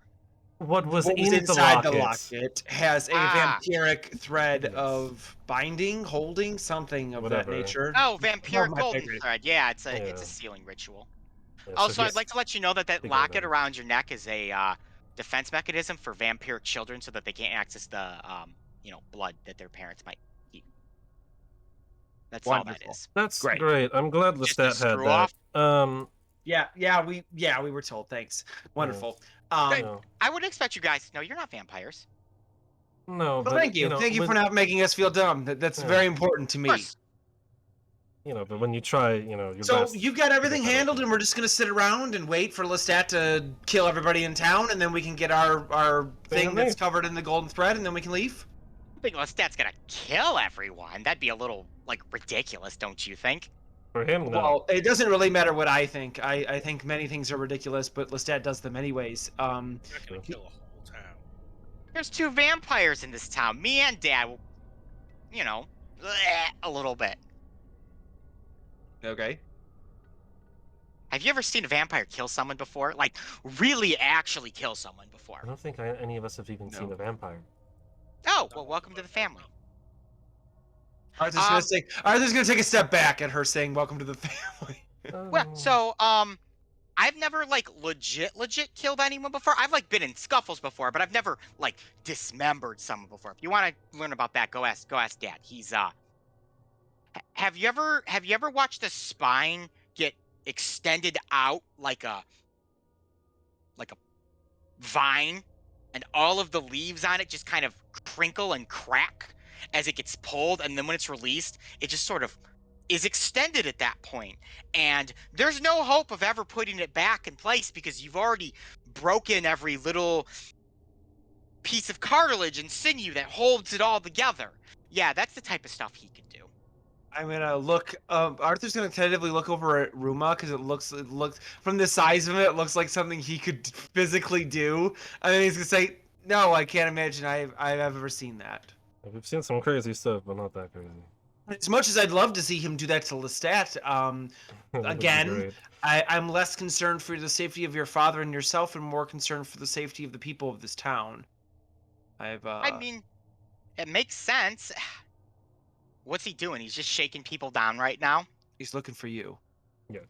[SPEAKER 2] that. What was
[SPEAKER 6] what was
[SPEAKER 2] in
[SPEAKER 6] inside
[SPEAKER 2] the
[SPEAKER 6] the
[SPEAKER 2] locket?
[SPEAKER 6] locket has a
[SPEAKER 4] Ah.
[SPEAKER 6] vampiric thread
[SPEAKER 2] Yes.
[SPEAKER 6] of binding, holding, something of
[SPEAKER 2] Whatever.
[SPEAKER 6] that nature.
[SPEAKER 4] Oh, vampiric
[SPEAKER 6] my
[SPEAKER 4] golden
[SPEAKER 6] favorite.
[SPEAKER 4] thread. Yeah, it's a
[SPEAKER 2] Yeah.
[SPEAKER 4] sealing ritual.
[SPEAKER 2] Yeah, so
[SPEAKER 4] Also,
[SPEAKER 2] he's-
[SPEAKER 4] I'd like to let you know that
[SPEAKER 2] Figure it
[SPEAKER 4] locket
[SPEAKER 2] out.
[SPEAKER 4] around your neck is a defense mechanism for vampiric children, so that they can't access the blood that their parents might eat. That's all that
[SPEAKER 3] Wonderful.
[SPEAKER 4] is.
[SPEAKER 2] That's
[SPEAKER 6] Great.
[SPEAKER 2] great. I'm glad
[SPEAKER 4] Just a
[SPEAKER 2] Lestat had
[SPEAKER 4] screw off?
[SPEAKER 2] that.
[SPEAKER 6] Yeah, we were told. Thanks. Wonderful.
[SPEAKER 2] No,
[SPEAKER 4] I would expect you guys to know you're not vampires.
[SPEAKER 2] no,
[SPEAKER 6] Well,
[SPEAKER 2] but
[SPEAKER 6] thank you. Thank you
[SPEAKER 2] when,
[SPEAKER 6] for not making us feel dumb. That's
[SPEAKER 2] Yeah.
[SPEAKER 6] very important to
[SPEAKER 4] Of
[SPEAKER 6] me.
[SPEAKER 4] course.
[SPEAKER 2] but when you try, your
[SPEAKER 6] So
[SPEAKER 2] best.
[SPEAKER 6] you've got everything
[SPEAKER 2] that
[SPEAKER 6] handled,
[SPEAKER 2] okay.
[SPEAKER 6] and we're just gonna sit around and wait for Lestat to kill everybody in town, and then we can get our thing
[SPEAKER 2] with
[SPEAKER 6] that's
[SPEAKER 2] me.
[SPEAKER 6] covered in the golden thread, and then we can leave.
[SPEAKER 4] I think Lestat's gonna kill everyone. That'd be a little ridiculous, don't you think?
[SPEAKER 2] For him, no.
[SPEAKER 6] Well, it doesn't really matter what I think. I think many things are ridiculous, but Lestat does them anyways.
[SPEAKER 3] You're not gonna kill a whole town.
[SPEAKER 4] There's 2 vampires in this town. Me and Dad will, a little bit.
[SPEAKER 6] Okay.
[SPEAKER 4] Have you ever seen a vampire kill someone before? Like, really actually kill someone before?
[SPEAKER 2] I don't think any of us have even seen
[SPEAKER 6] No.
[SPEAKER 2] a vampire.
[SPEAKER 4] Oh, well, welcome to the family.
[SPEAKER 6] Arthur's gonna take a step back at her saying, "Welcome to the family."
[SPEAKER 4] Well, so, I've never, legit killed anyone before. I've, been in scuffles before, but I've never, dismembered someone before. If you want to learn about that, go ask Dad. He's, have you ever watched a spine get extended out like a vine, and all of the leaves on it just kind of crinkle and crack as it gets pulled, and then when it's released, it just sort of is extended at that point. And there's no hope of ever putting it back in place because you've already broken every little piece of cartilage and sinew that holds it all together. Yeah, that's the type of stuff he can do.
[SPEAKER 6] I'm gonna look. Arthur's gonna tentatively look over at Ruma because it looks from the size of it, it looks like something he could physically do. And then he's gonna say, "No, I can't imagine I've ever seen that."
[SPEAKER 2] We've seen some crazy stuff, but not that crazy.
[SPEAKER 6] As much as I'd love to see him do that to Lestat,
[SPEAKER 2] That would be
[SPEAKER 6] again,
[SPEAKER 2] great.
[SPEAKER 6] I'm less concerned for the safety of your father and yourself, and more concerned for the safety of the people of this town.
[SPEAKER 4] I mean, it makes sense. What's he doing? He's just shaking people down right now?
[SPEAKER 6] He's looking for you.
[SPEAKER 2] Yes.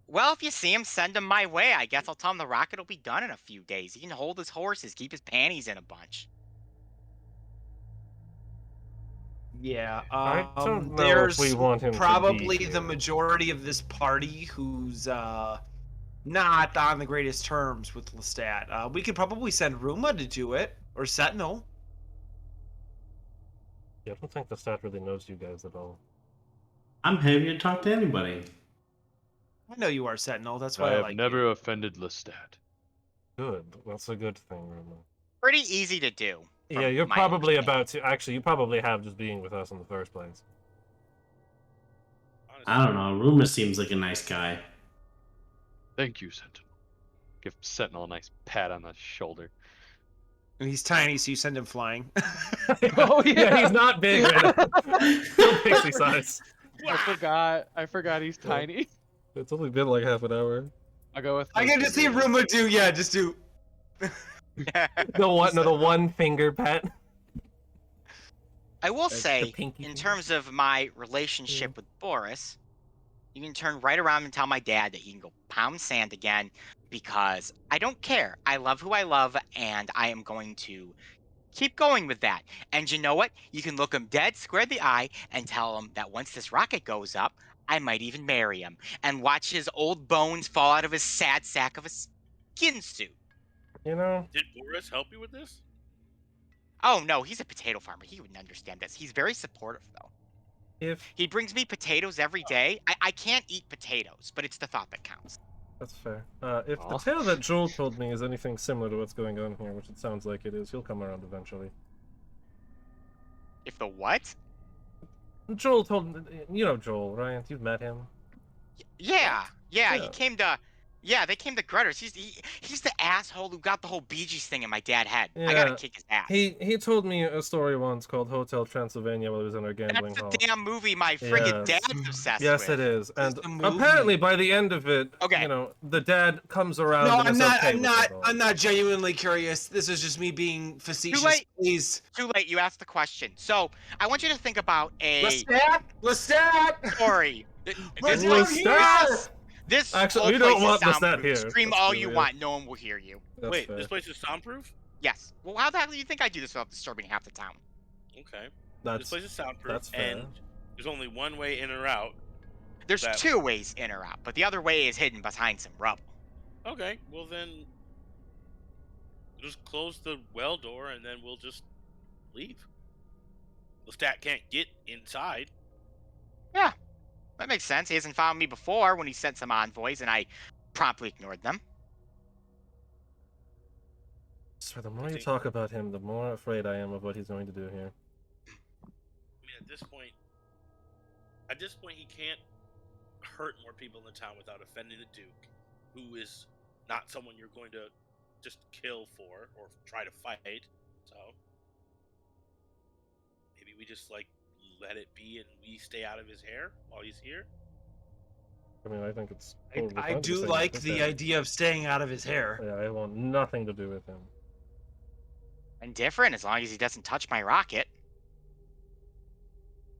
[SPEAKER 4] Well, if you see him, send him my way. I guess I'll tell him the rocket will be done in a few days. He can hold his horses, keep his panties in a bunch.
[SPEAKER 6] Yeah,
[SPEAKER 2] I don't know if
[SPEAKER 6] there's
[SPEAKER 2] we want him to be
[SPEAKER 6] probably
[SPEAKER 2] here.
[SPEAKER 6] the majority of this party who's not on the greatest terms with Lestat. We could probably send Ruma to do it, or Sentinel.
[SPEAKER 2] Yeah, I don't think the stat really knows you guys at all.
[SPEAKER 5] I'm happy to talk to anybody.
[SPEAKER 6] I know you are Sentinel. That's
[SPEAKER 1] I
[SPEAKER 6] why I
[SPEAKER 1] have
[SPEAKER 6] like
[SPEAKER 1] never
[SPEAKER 6] you.
[SPEAKER 1] offended Lestat.
[SPEAKER 2] Good. That's a good thing, Ruma.
[SPEAKER 4] Pretty easy to do.
[SPEAKER 2] Yeah,
[SPEAKER 4] from
[SPEAKER 2] you're
[SPEAKER 4] my
[SPEAKER 2] probably
[SPEAKER 4] understanding.
[SPEAKER 2] about to. Actually, you probably have just being with us in the first place.
[SPEAKER 3] Honestly,
[SPEAKER 5] I don't know. Ruma seems like a nice guy.
[SPEAKER 1] Thank you, Sentinel. Give Sentinel a nice pat on the shoulder.
[SPEAKER 6] And he's tiny, so you send him flying.
[SPEAKER 1] Oh,
[SPEAKER 2] Yeah, he's not big. Right? Still pixie size.
[SPEAKER 1] I forgot he's tiny.
[SPEAKER 2] It's only been like half an hour.
[SPEAKER 1] I'll go with.
[SPEAKER 6] I can just see Ruma do, just do.
[SPEAKER 2] The one finger pat.
[SPEAKER 4] I will
[SPEAKER 2] The
[SPEAKER 4] say,
[SPEAKER 2] pinky
[SPEAKER 4] in
[SPEAKER 2] finger.
[SPEAKER 4] terms of my relationship with Boris, you can turn right around and tell my dad that he can go pound sand again because I don't care. I love who I love, and I am going to keep going with that. And you know what? You can look him dead square in the eye and tell him that once this rocket goes up, I might even marry him and watch his old bones fall out of his sad sack of a skin suit.
[SPEAKER 2] You know,
[SPEAKER 3] did Boris help you with this?
[SPEAKER 4] Oh no, he's a potato farmer. He wouldn't understand this. He's very supportive though.
[SPEAKER 2] if
[SPEAKER 4] He brings me potatoes every day. I can't eat potatoes, but it's the thought that counts.
[SPEAKER 2] that's fair. If the
[SPEAKER 1] Aw.
[SPEAKER 2] tale that Joel told me is anything similar to what's going on here, which it sounds like it is, he'll come around eventually.
[SPEAKER 4] If the what?
[SPEAKER 2] Joel told Joel, right? You've met him.
[SPEAKER 4] Yeah, he
[SPEAKER 2] Yeah.
[SPEAKER 4] came to. Yeah, they came to Grutters. He's the asshole who got the whole Bee Gees thing in my dad head. I gotta
[SPEAKER 2] Yeah.
[SPEAKER 4] kick his ass.
[SPEAKER 2] He told me a story once called Hotel Transylvania while he was in our gambling
[SPEAKER 4] That's
[SPEAKER 2] hall.
[SPEAKER 4] the damn movie my friggin'
[SPEAKER 2] Yes.
[SPEAKER 4] dad's obsessed
[SPEAKER 2] Yes,
[SPEAKER 4] with.
[SPEAKER 2] it is. And
[SPEAKER 6] the movie.
[SPEAKER 2] apparently, by the end of it,
[SPEAKER 4] Okay.
[SPEAKER 2] the dad comes around.
[SPEAKER 6] No,
[SPEAKER 2] and
[SPEAKER 6] I'm
[SPEAKER 2] is
[SPEAKER 6] not.
[SPEAKER 2] okay
[SPEAKER 6] I'm
[SPEAKER 2] with
[SPEAKER 6] not.
[SPEAKER 2] it all.
[SPEAKER 6] I'm not genuinely curious. This is just me being facetious.
[SPEAKER 4] late.
[SPEAKER 6] Please.
[SPEAKER 4] Too late. You asked the question. So I want you to think about a
[SPEAKER 6] Lestat.
[SPEAKER 4] story.
[SPEAKER 6] Let's
[SPEAKER 4] This-
[SPEAKER 6] go
[SPEAKER 2] Lestat!
[SPEAKER 4] This
[SPEAKER 2] Actually,
[SPEAKER 4] whole
[SPEAKER 2] we don't
[SPEAKER 4] place is
[SPEAKER 2] want Lestat
[SPEAKER 4] soundproof.
[SPEAKER 2] here.
[SPEAKER 4] Scream
[SPEAKER 2] That's
[SPEAKER 4] all
[SPEAKER 2] true,
[SPEAKER 4] you
[SPEAKER 2] yeah.
[SPEAKER 4] want. No one will hear you.
[SPEAKER 2] That's
[SPEAKER 3] Wait,
[SPEAKER 2] fair.
[SPEAKER 3] this place is soundproof?
[SPEAKER 4] Yes. Well, how the hell do you think I do this without disturbing half the town?
[SPEAKER 3] Okay. This
[SPEAKER 2] That's
[SPEAKER 3] place is soundproof,
[SPEAKER 2] that's fair.
[SPEAKER 3] and there's only one way in or out.
[SPEAKER 4] There's
[SPEAKER 3] That-
[SPEAKER 4] 2 ways in or out, but the other way is hidden behind some rubble.
[SPEAKER 3] Okay, well then, just close the well door, and then we'll just leave. Lestat can't get inside.
[SPEAKER 4] Yeah, that makes sense. He hasn't found me before when he sent some envoys, and I promptly ignored them.
[SPEAKER 2] So the more
[SPEAKER 3] I
[SPEAKER 2] you
[SPEAKER 3] think-
[SPEAKER 2] talk about him, the more afraid I am of what he's going to do here.
[SPEAKER 3] I mean, at this point, he can't hurt more people in the town without offending the Duke, who is not someone you're going to just kill for or try to fight. So maybe we just like let it be and we stay out of his hair while he's here.
[SPEAKER 2] I mean, I think it's.
[SPEAKER 6] I,
[SPEAKER 2] totally
[SPEAKER 6] I
[SPEAKER 2] fine to
[SPEAKER 6] do
[SPEAKER 2] say
[SPEAKER 6] like
[SPEAKER 2] this
[SPEAKER 6] the
[SPEAKER 2] hair.
[SPEAKER 6] idea of staying out of his hair.
[SPEAKER 2] Yeah, I want nothing to do with him.
[SPEAKER 4] Indifferent as long as he doesn't touch my rocket.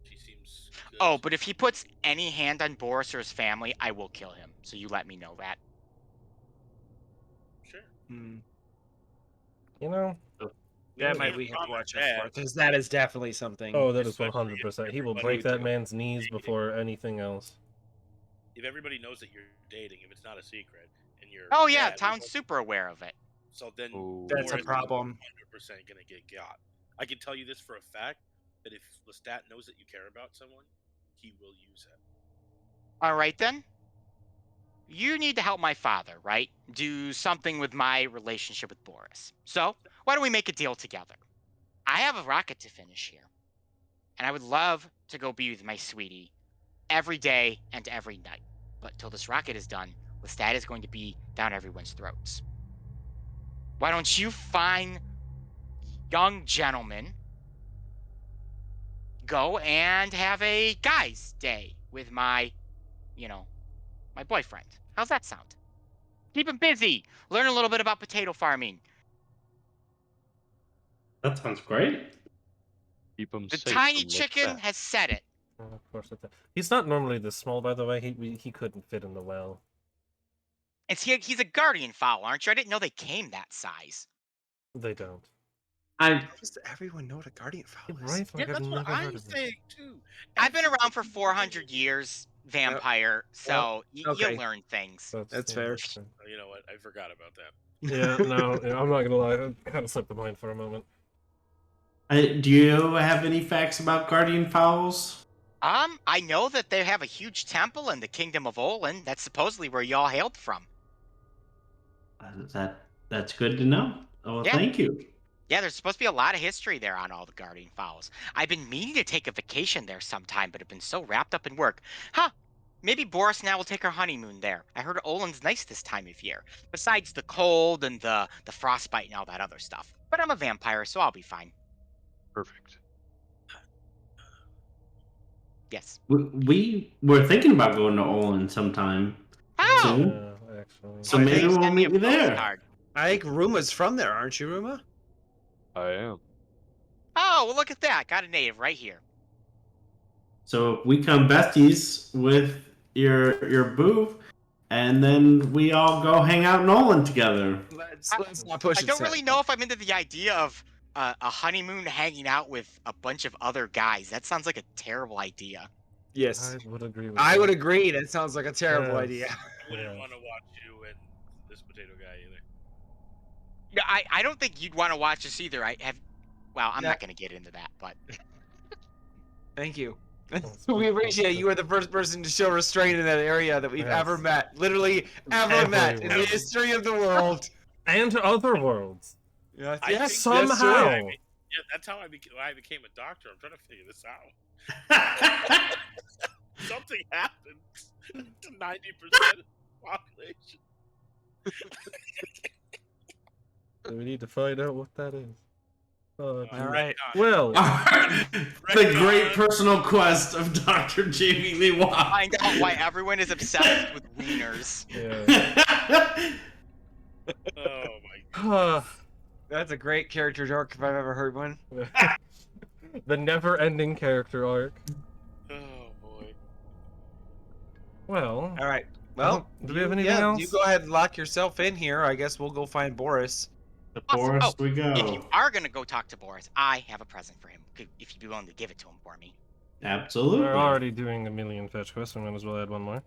[SPEAKER 3] She seems good.
[SPEAKER 4] Oh, but if he puts any hand on Boris or his family, I will kill him. So you let me know that.
[SPEAKER 3] Sure.
[SPEAKER 6] Hmm.
[SPEAKER 2] You know?
[SPEAKER 6] That
[SPEAKER 3] We
[SPEAKER 6] might
[SPEAKER 3] can't
[SPEAKER 6] we have to
[SPEAKER 3] promise
[SPEAKER 6] watch out
[SPEAKER 3] that.
[SPEAKER 6] for, because that is definitely something.
[SPEAKER 2] Oh, that is
[SPEAKER 3] Especially
[SPEAKER 2] 100%.
[SPEAKER 3] if
[SPEAKER 2] He will
[SPEAKER 3] everybody
[SPEAKER 2] break that
[SPEAKER 6] do.
[SPEAKER 2] man's knees before anything else.
[SPEAKER 3] If everybody knows that you're dating, if it's not a secret, and you're
[SPEAKER 4] Oh yeah,
[SPEAKER 3] dad,
[SPEAKER 4] town's super aware of it.
[SPEAKER 3] So then
[SPEAKER 1] Oh.
[SPEAKER 6] That's a
[SPEAKER 3] Boris is
[SPEAKER 6] problem.
[SPEAKER 3] 100% gonna get got. I can tell you this for a fact that if Lestat knows that you care about someone, he will use it.
[SPEAKER 4] All right then. You need to help my father, right? Do something with my relationship with Boris. So why don't we make a deal together? I have a rocket to finish here, and I would love to go be with my sweetie every day and every night. But till this rocket is done, Lestat is going to be down everyone's throats. Why don't you fine young gentlemen go and have a guy's day with my, my boyfriend? How's that sound? Keep him busy. Learn a little bit about potato farming.
[SPEAKER 5] That sounds great.
[SPEAKER 1] Keep him
[SPEAKER 4] The
[SPEAKER 1] safe
[SPEAKER 4] tiny
[SPEAKER 1] from
[SPEAKER 4] chicken
[SPEAKER 1] Lestat.
[SPEAKER 4] has said it.
[SPEAKER 2] Of course, he's not normally this small, by the way. He couldn't fit in the well.
[SPEAKER 4] He's a guardian fowl, aren't you? I didn't know they came that size.
[SPEAKER 2] They don't.
[SPEAKER 5] I
[SPEAKER 6] How does everyone know what a guardian fowl is?
[SPEAKER 2] Right?
[SPEAKER 3] Yeah,
[SPEAKER 2] Like, I've
[SPEAKER 3] that's what
[SPEAKER 2] never heard
[SPEAKER 3] I'm
[SPEAKER 2] of him.
[SPEAKER 3] saying too.
[SPEAKER 4] I've been around for
[SPEAKER 3] Everybody
[SPEAKER 4] 400 years, vampire, so
[SPEAKER 6] okay.
[SPEAKER 4] you'll learn things.
[SPEAKER 6] That's
[SPEAKER 2] yeah,
[SPEAKER 6] fair.
[SPEAKER 2] that's fair.
[SPEAKER 3] You know what? I forgot about that.
[SPEAKER 2] Yeah, no, yeah, I'm not gonna lie. It kind of slipped the mind for a moment.
[SPEAKER 5] do you have any facts about guardian fowls?
[SPEAKER 4] I know that they have a huge temple in the kingdom of Olin. That's supposedly where y'all hailed from.
[SPEAKER 5] That's good to know. Oh,
[SPEAKER 4] Yeah.
[SPEAKER 5] thank you.
[SPEAKER 4] Yeah, there's supposed to be a lot of history there on all the guardian fowls. I've been meaning to take a vacation there sometime, but have been so wrapped up in work. Huh. Maybe Boris and I will take our honeymoon there. I heard Olin's nice this time of year. Besides the cold and the frostbite and all that other stuff. But I'm a vampire, so I'll be fine.
[SPEAKER 1] Perfect.
[SPEAKER 4] Yes.
[SPEAKER 5] We were thinking about going to Olin sometime
[SPEAKER 4] Oh!
[SPEAKER 5] soon.
[SPEAKER 2] Yeah, actually.
[SPEAKER 5] So
[SPEAKER 4] Why
[SPEAKER 5] maybe
[SPEAKER 4] don't you
[SPEAKER 5] we'll
[SPEAKER 4] send me a
[SPEAKER 5] meet you there.
[SPEAKER 4] postcard?
[SPEAKER 6] I think Ruma's from there, aren't you, Ruma?
[SPEAKER 1] I am.
[SPEAKER 4] Oh, well, look at that. Got a native right here.
[SPEAKER 5] So we come besties with your boo, and then we all go hang out in Olin together.
[SPEAKER 6] Let's not push
[SPEAKER 4] I
[SPEAKER 6] it.
[SPEAKER 4] don't
[SPEAKER 6] Seth.
[SPEAKER 4] really know if I'm into the idea of a honeymoon hanging out with a bunch of other guys. That sounds like a terrible idea.
[SPEAKER 6] Yes,
[SPEAKER 2] I would agree with
[SPEAKER 6] I
[SPEAKER 2] that.
[SPEAKER 6] would agree. That sounds like a terrible
[SPEAKER 2] Yes.
[SPEAKER 6] idea.
[SPEAKER 3] I wouldn't
[SPEAKER 2] Yeah.
[SPEAKER 3] want to watch you and this potato guy either.
[SPEAKER 4] Yeah, I don't think you'd want to watch this either. Well, I'm
[SPEAKER 6] No.
[SPEAKER 4] not going to get into that, but
[SPEAKER 6] Thank you.
[SPEAKER 2] That's
[SPEAKER 6] We
[SPEAKER 2] good.
[SPEAKER 6] appreciate you are the first person to show restraint in that area that we've
[SPEAKER 2] Yes.
[SPEAKER 6] ever met. Literally ever met in the
[SPEAKER 2] Everyone.
[SPEAKER 6] history of the world.
[SPEAKER 2] And other worlds.
[SPEAKER 6] Yes,
[SPEAKER 3] I
[SPEAKER 6] yes,
[SPEAKER 3] think
[SPEAKER 2] Somehow.
[SPEAKER 6] yes, sir.
[SPEAKER 3] Yeah, that's how I became a doctor. I'm trying to figure this out. Something happened to 90% of the population.
[SPEAKER 2] We need to find out what that is.
[SPEAKER 6] All right.
[SPEAKER 2] Well,
[SPEAKER 5] The great personal quest of Dr. Jamie Lee Watt.
[SPEAKER 4] find out why everyone is obsessed with wieners.
[SPEAKER 2] yeah.
[SPEAKER 3] Oh my god.
[SPEAKER 6] That's a great character arc if I've ever heard one.
[SPEAKER 2] The never-ending character arc.
[SPEAKER 3] Oh boy.
[SPEAKER 2] Well,
[SPEAKER 6] All right. Well,
[SPEAKER 2] do we have anything else?
[SPEAKER 6] You go ahead and lock yourself in here. I guess we'll go find Boris.
[SPEAKER 5] The
[SPEAKER 4] Awesome.
[SPEAKER 5] forest
[SPEAKER 4] Oh,
[SPEAKER 5] we go.
[SPEAKER 4] if you are gonna go talk to Boris, I have a present for him. If you'd be willing to give it to him for me.
[SPEAKER 5] Absolutely.
[SPEAKER 2] We're already doing a million fetch quests. We might as well add one more.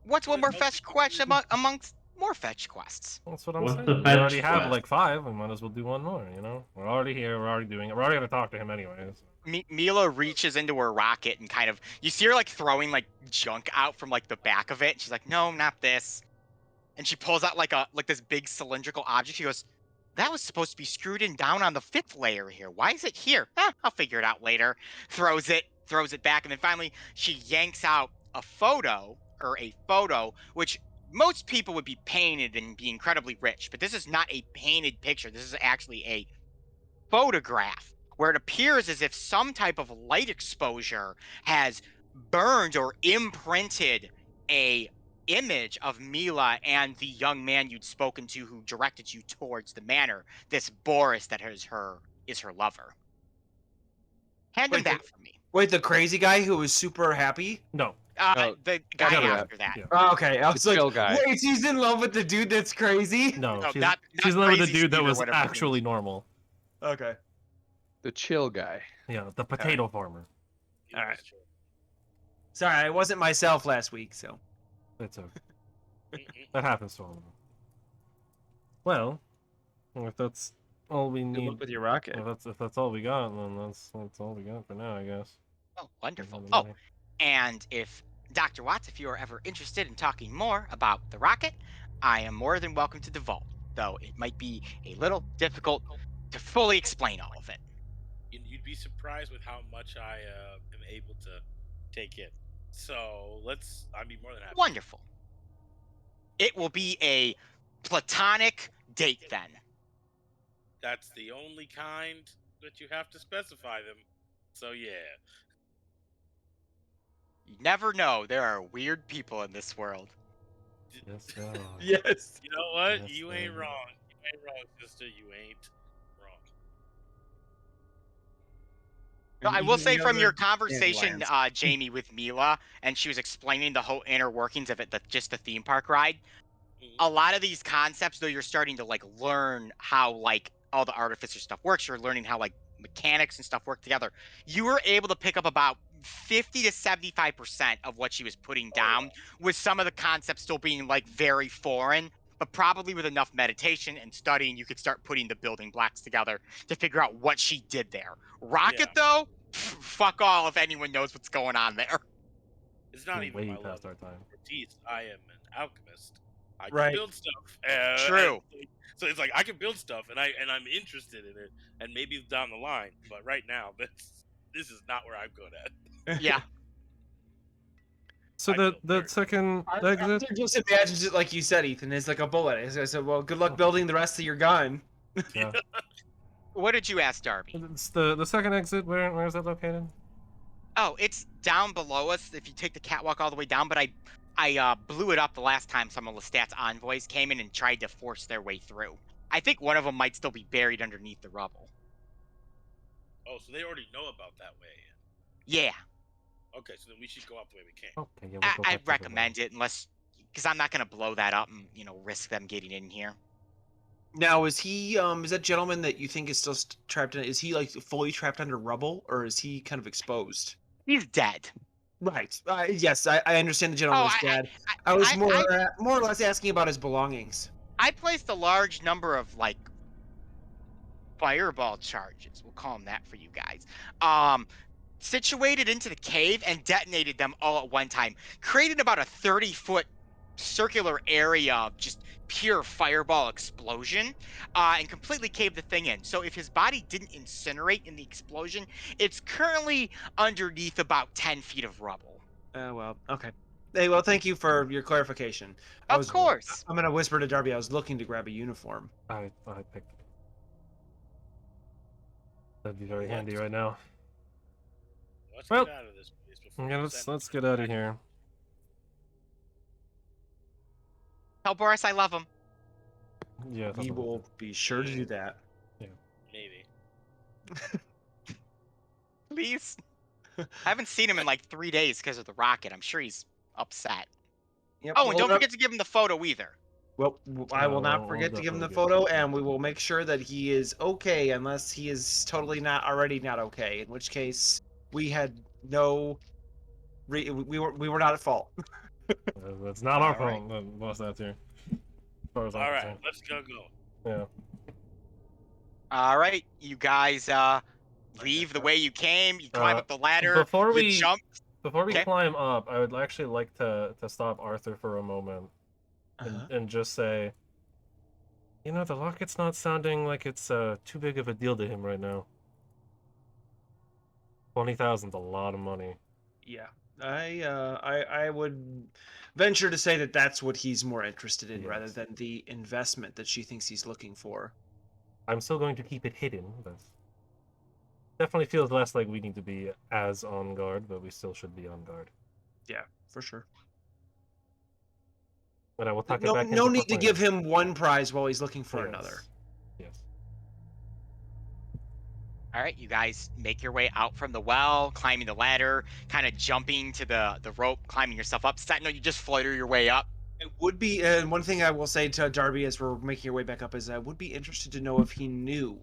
[SPEAKER 4] What's one more fetch quest amongst more fetch quests?
[SPEAKER 2] That's what I'm
[SPEAKER 5] What's
[SPEAKER 2] saying.
[SPEAKER 5] the
[SPEAKER 2] We
[SPEAKER 5] fetch
[SPEAKER 2] already have
[SPEAKER 5] quest?
[SPEAKER 2] like 5. We might as well do one more. You know, we're already here. We're already doing it. We're already gonna talk to him anyways.
[SPEAKER 4] Mila reaches into her rocket and kind of you see her like throwing like junk out from like the back of it. And she's like, "No, not this." And she pulls out like this big cylindrical object. She goes, "That was supposed to be screwed in down on the 5th layer here. Why is it here? I'll figure it out later." Throws it back, and then finally she yanks out a photo which most people would be painted and be incredibly rich, but this is not a painted picture. This is actually a photograph where it appears as if some type of light exposure has burned or imprinted a image of Mila and the young man you'd spoken to who directed you towards the manor, this Boris that is her lover. Hand him
[SPEAKER 6] Wait,
[SPEAKER 4] that for me.
[SPEAKER 6] Wait, the crazy guy who was super happy?
[SPEAKER 2] No.
[SPEAKER 1] Oh,
[SPEAKER 4] The guy
[SPEAKER 1] yeah.
[SPEAKER 4] after that.
[SPEAKER 2] Yeah.
[SPEAKER 6] Oh, okay, I was like,
[SPEAKER 1] chill guy.
[SPEAKER 6] wait, she's in love with the dude that's crazy?
[SPEAKER 2] No.
[SPEAKER 4] No,
[SPEAKER 2] she's
[SPEAKER 4] not
[SPEAKER 2] she's in love with the
[SPEAKER 4] Crazy
[SPEAKER 2] dude that
[SPEAKER 4] Steve or
[SPEAKER 2] was
[SPEAKER 4] whatever his name
[SPEAKER 2] actually
[SPEAKER 4] is.
[SPEAKER 2] normal.
[SPEAKER 6] Okay.
[SPEAKER 1] The chill guy.
[SPEAKER 2] Yeah, the potato farmer.
[SPEAKER 6] All right. Sorry, I wasn't myself last week, so.
[SPEAKER 2] It's okay. That happens to all of them. Well, if that's all we
[SPEAKER 7] Good
[SPEAKER 2] need,
[SPEAKER 7] luck with your rocket.
[SPEAKER 2] if that's all we got, then that's all we got for now, I guess.
[SPEAKER 4] Oh, wonderful.
[SPEAKER 2] Another
[SPEAKER 4] Oh,
[SPEAKER 2] money.
[SPEAKER 4] and if Dr. Watts, if you are ever interested in talking more about the rocket, I am more than welcome to the vault, though it might be a little difficult to fully explain all of it.
[SPEAKER 3] You'd be surprised with how much I am able to take in. So I'd be more than happy.
[SPEAKER 4] Wonderful. It will be a platonic date then.
[SPEAKER 3] That's the only kind that you have to specify them. So yeah.
[SPEAKER 4] You never know. There are weird people in this world.
[SPEAKER 2] Yes, God.
[SPEAKER 6] Yes.
[SPEAKER 3] You know what?
[SPEAKER 2] Yes,
[SPEAKER 3] You ain't
[SPEAKER 2] baby.
[SPEAKER 3] wrong. You ain't wrong, sister. You ain't wrong.
[SPEAKER 4] No, I will say from your conversation,
[SPEAKER 6] dandelions.
[SPEAKER 4] Jamie, with Mila, and she was explaining the whole inner workings of it, just the theme park ride. A lot of these concepts, though, you're starting to like learn how like all the artificer stuff works. You're learning how like mechanics and stuff work together. You were able to pick up about 50 to 75% of what she was putting down, with some of the concepts still being like very foreign. But probably with enough meditation and studying, you could start putting the building blocks together to figure out what she did there. Rocket, though, fuck all if anyone knows what's going on there.
[SPEAKER 3] It's not
[SPEAKER 2] We're
[SPEAKER 3] even my
[SPEAKER 2] way past
[SPEAKER 3] love
[SPEAKER 2] our time.
[SPEAKER 3] expertise. I am an alchemist. I can
[SPEAKER 6] Right.
[SPEAKER 3] build stuff.
[SPEAKER 4] True.
[SPEAKER 3] So it's like I can build stuff, and I'm interested in it, and maybe down the line. But right now, this is not where I'm good at.
[SPEAKER 4] Yeah.
[SPEAKER 2] So
[SPEAKER 3] I feel
[SPEAKER 2] that second exit.
[SPEAKER 6] Arthur just imagines it like you said, Ethan. It's like a bullet. I said, well, good luck building the rest of your gun.
[SPEAKER 2] Yeah.
[SPEAKER 4] What did you ask, Darby?
[SPEAKER 2] It's the second exit. Where is that located?
[SPEAKER 4] Oh, it's down below us if you take the catwalk all the way down, but I blew it up the last time some of Lestat's envoys came in and tried to force their way through. I think one of them might still be buried underneath the rubble.
[SPEAKER 3] Oh, so they already know about that way.
[SPEAKER 4] Yeah,
[SPEAKER 3] Okay, so then we should go out the way we came.
[SPEAKER 2] Okay, yeah, we'll go back
[SPEAKER 4] I'd
[SPEAKER 2] to the
[SPEAKER 4] recommend it because I'm not going to blow that up and, risk them getting in here.
[SPEAKER 6] Now, is he is that gentleman that you think is still trapped in? Is he like fully trapped under rubble, or is he kind of exposed?
[SPEAKER 4] He's dead.
[SPEAKER 6] Right. Yes, I understand the gentleman is dead. I was more or less asking about his belongings.
[SPEAKER 4] I placed a large number of like fireball charges. We'll call them that for you guys. Situated into the cave and detonated them all at one time, created about a 30-foot circular area of just pure fireball explosion, and completely caved the thing in. So if his body didn't incinerate in the explosion, it's currently underneath about 10 feet of rubble.
[SPEAKER 6] Well, okay. Hey, well, thank you for your clarification.
[SPEAKER 4] Of course.
[SPEAKER 6] I'm gonna whisper to Darby. I was looking to grab a uniform.
[SPEAKER 2] I picked it. That'd be very handy right now.
[SPEAKER 3] Let's
[SPEAKER 2] Well,
[SPEAKER 3] get out of this place before
[SPEAKER 2] Yeah,
[SPEAKER 3] we send
[SPEAKER 2] let's get out of here.
[SPEAKER 4] Tell Boris I love him.
[SPEAKER 2] Yeah.
[SPEAKER 6] We will be sure to do that.
[SPEAKER 3] Maybe.
[SPEAKER 4] Please. I haven't seen him in like 3 days because of the rocket. I'm sure he's upset.
[SPEAKER 6] Yep.
[SPEAKER 4] Oh, and don't
[SPEAKER 6] well,
[SPEAKER 4] forget to give him the photo either.
[SPEAKER 6] Well, I will not
[SPEAKER 2] I'll
[SPEAKER 6] forget to give him the
[SPEAKER 2] definitely
[SPEAKER 6] photo,
[SPEAKER 2] give him
[SPEAKER 6] and we will make sure that he is okay, unless he is totally not already not okay. In which case, we had no, we were not at fault.
[SPEAKER 2] It's not our
[SPEAKER 3] All right.
[SPEAKER 2] fault. Boss that's here. As far as I'm
[SPEAKER 3] All right,
[SPEAKER 2] concerned.
[SPEAKER 3] let's go.
[SPEAKER 2] Yeah.
[SPEAKER 4] All right, you guys leave the way you came. You climb up the ladder.
[SPEAKER 2] Before
[SPEAKER 4] you
[SPEAKER 2] we
[SPEAKER 4] jump.
[SPEAKER 2] before we
[SPEAKER 4] Okay.
[SPEAKER 2] climb up, I would actually like to stop Arthur for a moment
[SPEAKER 4] Uh-huh.
[SPEAKER 2] and just say, you know, the locket's not sounding like it's too big of a deal to him right now. 20,000's a lot of money.
[SPEAKER 6] Yeah, I would venture to say that that's what he's more interested in, rather
[SPEAKER 2] Yes.
[SPEAKER 6] than the investment that she thinks he's looking for.
[SPEAKER 2] I'm still going to keep it hidden, but definitely feels less like we need to be as on guard, but we still should be on guard.
[SPEAKER 6] Yeah, for sure.
[SPEAKER 2] But I will tuck it
[SPEAKER 6] No,
[SPEAKER 2] back
[SPEAKER 6] no
[SPEAKER 2] into
[SPEAKER 6] need to give
[SPEAKER 2] performance.
[SPEAKER 6] him one prize while he's looking for
[SPEAKER 2] Yes.
[SPEAKER 6] another.
[SPEAKER 2] Yes.
[SPEAKER 4] All right, you guys make your way out from the well, climbing the ladder, kind of jumping to the rope, climbing yourself up. Sentinel, you just flutter your way up.
[SPEAKER 6] It would be, and one thing I will say to Darby as we're making our way back up is I would be interested to know if he knew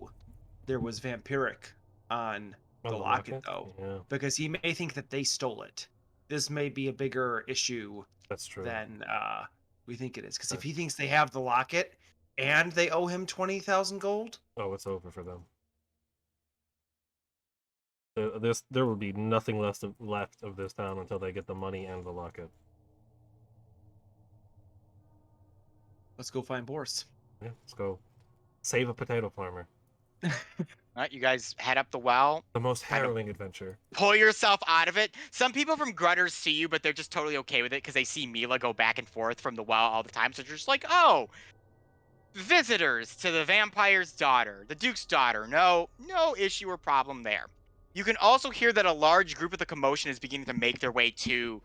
[SPEAKER 6] there was vampiric on
[SPEAKER 2] Oh,
[SPEAKER 6] the locket, though,
[SPEAKER 2] Yeah,
[SPEAKER 6] because he may think that they stole it. This may be a bigger issue
[SPEAKER 2] that's true.
[SPEAKER 6] than we think it is. Because if he thinks they have the locket and they owe him 20,000 gold,
[SPEAKER 2] Oh, it's over for them. There will be nothing left of this town until they get the money and the locket.
[SPEAKER 6] let's go find Boris.
[SPEAKER 2] Yeah, let's go save a potato farmer.
[SPEAKER 4] All right, you guys head up the well,
[SPEAKER 2] The most
[SPEAKER 4] Kind of-
[SPEAKER 2] harrowing adventure.
[SPEAKER 4] pull yourself out of it. Some people from Grutters see you, but they're just totally okay with it because they see Mila go back and forth from the well all the time. So they're just like, oh, visitors to the vampire's daughter, the Duke's daughter. No issue or problem there. You can also hear that a large group of the commotion is beginning to make their way to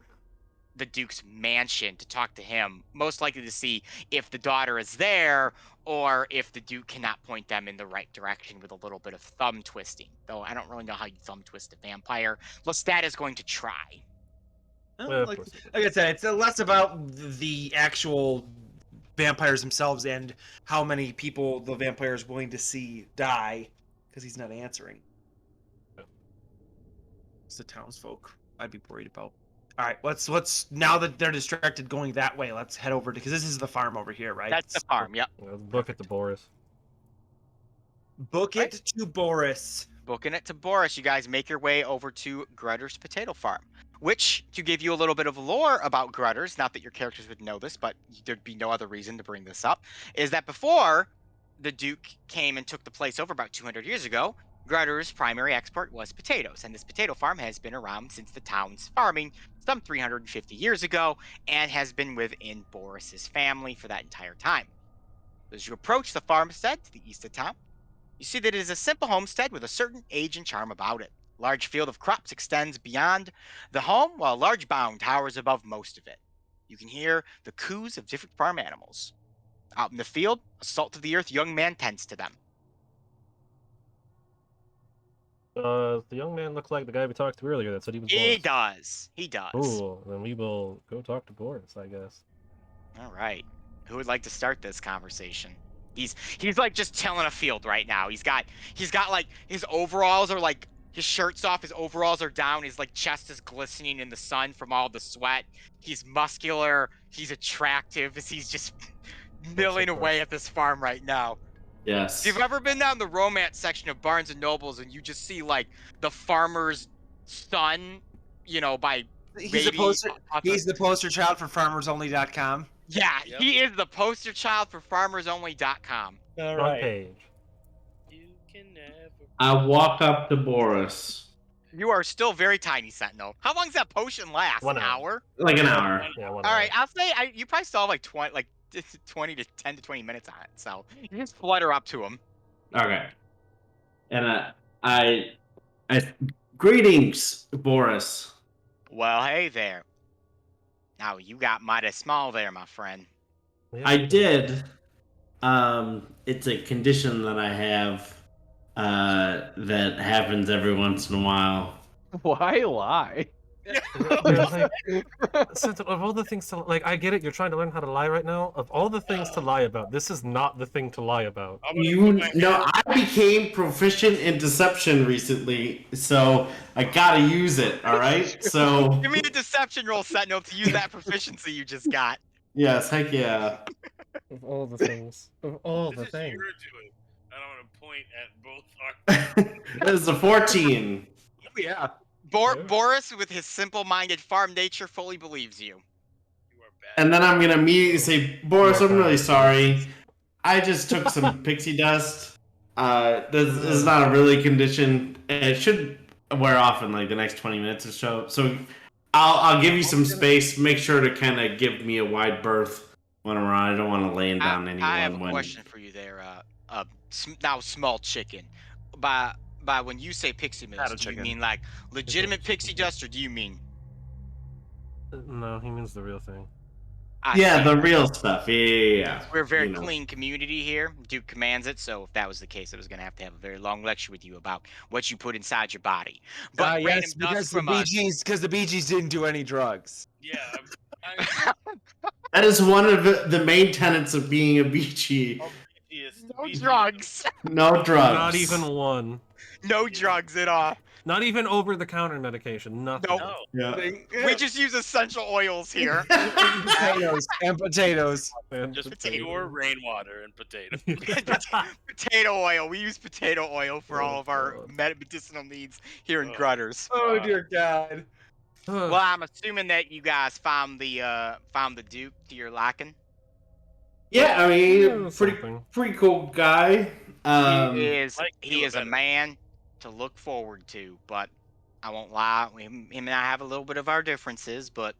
[SPEAKER 4] the Duke's mansion to talk to him, most likely to see if the daughter is there or if the Duke cannot point them in the right direction with a little bit of thumb twisting. Though I don't really know how you thumb twist a vampire. Lestat is going to try.
[SPEAKER 2] Well, of
[SPEAKER 6] like,
[SPEAKER 2] course it is.
[SPEAKER 6] like I said, it's less about the actual vampires themselves and how many people the vampire is willing to see die, because he's not answering.
[SPEAKER 2] Yeah.
[SPEAKER 6] It's the townsfolk I'd be worried about. All right, let's now that they're distracted going that way, let's head over to, because this is the farm over here, right?
[SPEAKER 4] That's the farm, yep.
[SPEAKER 2] Yeah, let's book it to Boris.
[SPEAKER 6] Book it to Boris.
[SPEAKER 4] Booking it to Boris, you guys make your way over to Grutter's Potato Farm. Which, to give you a little bit of lore about Grutters, not that your characters would know this, but there'd be no other reason to bring this up, is that before the Duke came and took the place over about 200 years ago, Grutter's primary export was potatoes, and this potato farm has been around since the town's farming some 350 years ago, and has been within Boris's family for that entire time. As you approach the farmstead to the east of town, you see that it is a simple homestead with a certain age and charm about it. A large field of crops extends beyond the home, while a large mound towers above most of it. You can hear the coos of different farm animals. Out in the field, a salt-to-the-earth young man tends to them.
[SPEAKER 2] The young man looks like the guy we talked to earlier that said he was
[SPEAKER 4] He
[SPEAKER 2] Boris.
[SPEAKER 4] does. He does.
[SPEAKER 2] Cool. Then we will go talk to Boris, I guess.
[SPEAKER 4] All right. Who would like to start this conversation? He's like just tilling a field right now. He's got like his overalls are like his shirt's off, his overalls are down, his like chest is glistening in the sun from all the sweat. He's muscular, he's attractive as he's just milling away at this farm right now.
[SPEAKER 5] Yes.
[SPEAKER 4] If you've ever been down the romance section of Barnes and Nobles and you just see like the farmer's son, you know, by
[SPEAKER 6] He's the
[SPEAKER 4] baby
[SPEAKER 6] poster.
[SPEAKER 4] author-
[SPEAKER 6] He's the poster child for FarmersOnly.com.
[SPEAKER 4] Yeah,
[SPEAKER 3] Yep.
[SPEAKER 4] he is the poster child for FarmersOnly.com.
[SPEAKER 6] All
[SPEAKER 2] Front page.
[SPEAKER 3] You can never.
[SPEAKER 5] I walk up to Boris.
[SPEAKER 4] You are still very tiny, Sentinel. How long does that potion last?
[SPEAKER 2] 1
[SPEAKER 4] An hour?
[SPEAKER 5] Like an hour.
[SPEAKER 2] Yeah,
[SPEAKER 4] All right, I'll say you probably still have like 20 to 10 to 20 minutes on it. So you just flutter up to him.
[SPEAKER 5] Okay. And I greetings, Boris.
[SPEAKER 4] Well, hey there. Now you got mighty small there, my friend.
[SPEAKER 5] I did. It's a condition that I have that happens every once in a while.
[SPEAKER 1] Why lie?
[SPEAKER 2] They're like, Sentinel, of all the things to like, I get it. You're trying to learn how to lie right now. Of all the things to lie about, this is not the thing to lie about.
[SPEAKER 3] I'm gonna
[SPEAKER 5] You
[SPEAKER 3] put my
[SPEAKER 5] know,
[SPEAKER 3] hand-
[SPEAKER 5] I became proficient in deception recently, so I gotta use it. All right. So
[SPEAKER 4] Give me a deception roll, Sentinel, to use that proficiency you just got.
[SPEAKER 5] yes, heck yeah.
[SPEAKER 2] Of all the things, of all the
[SPEAKER 3] This is
[SPEAKER 2] things.
[SPEAKER 3] your doing. I don't want to point at both our.
[SPEAKER 5] This is a 14.
[SPEAKER 6] Yeah.
[SPEAKER 2] Yeah.
[SPEAKER 4] Boris, with his simple-minded farm nature, fully believes you.
[SPEAKER 3] You are bad.
[SPEAKER 5] And then I'm gonna immediately say, Boris,
[SPEAKER 2] You're
[SPEAKER 5] I'm really
[SPEAKER 2] bad.
[SPEAKER 5] sorry. I just took some pixie dust. This is not a really condition. It should wear off in like the next 20 minutes or so. So I'll give you some space. Make sure to kind of give me a wide berth when I'm around. I don't want to laying down anyone.
[SPEAKER 4] I have a
[SPEAKER 5] when...
[SPEAKER 4] question for you there, now small chicken. By when you say pixie
[SPEAKER 6] Not
[SPEAKER 4] mist,
[SPEAKER 6] a
[SPEAKER 4] do you
[SPEAKER 6] chicken.
[SPEAKER 4] mean like legitimate pixie dust, or do you mean?
[SPEAKER 2] No, he means the real thing.
[SPEAKER 4] I
[SPEAKER 5] Yeah,
[SPEAKER 4] see.
[SPEAKER 5] the real stuff. Yeah.
[SPEAKER 4] We're a very
[SPEAKER 5] you know.
[SPEAKER 4] clean community here. Duke commands it, so if that was the case, I was gonna have to have a very long lecture with you about what you put inside your body. But random
[SPEAKER 6] Yes,
[SPEAKER 4] dust
[SPEAKER 6] because the
[SPEAKER 4] from us.
[SPEAKER 6] BGs didn't do any drugs.
[SPEAKER 3] Yeah. I'm
[SPEAKER 5] That is one of the main tenets of being a BG.
[SPEAKER 4] No drugs.
[SPEAKER 5] No drugs.
[SPEAKER 2] Not even one.
[SPEAKER 4] No drugs at all.
[SPEAKER 2] Not even over-the-counter medication. Nothing.
[SPEAKER 4] Nope.
[SPEAKER 3] No.
[SPEAKER 5] Yeah.
[SPEAKER 4] We just use essential oils here.
[SPEAKER 6] Potatoes and potatoes.
[SPEAKER 2] And
[SPEAKER 3] Just
[SPEAKER 2] potato.
[SPEAKER 3] pure rainwater and potato.
[SPEAKER 4] Potato oil. We use potato oil for
[SPEAKER 2] Oh,
[SPEAKER 4] all of our
[SPEAKER 2] God.
[SPEAKER 4] medicinal needs here in
[SPEAKER 3] Oh.
[SPEAKER 4] Grutters.
[SPEAKER 6] Oh dear God.
[SPEAKER 4] Well, I'm assuming that you guys found the Duke to your liking.
[SPEAKER 5] Yeah, I mean, pretty
[SPEAKER 2] something.
[SPEAKER 5] cool guy.
[SPEAKER 4] He is
[SPEAKER 3] like
[SPEAKER 4] he
[SPEAKER 3] you
[SPEAKER 4] is a
[SPEAKER 3] better.
[SPEAKER 4] man to look forward to, but I won't lie, him and I have a little bit of our differences, but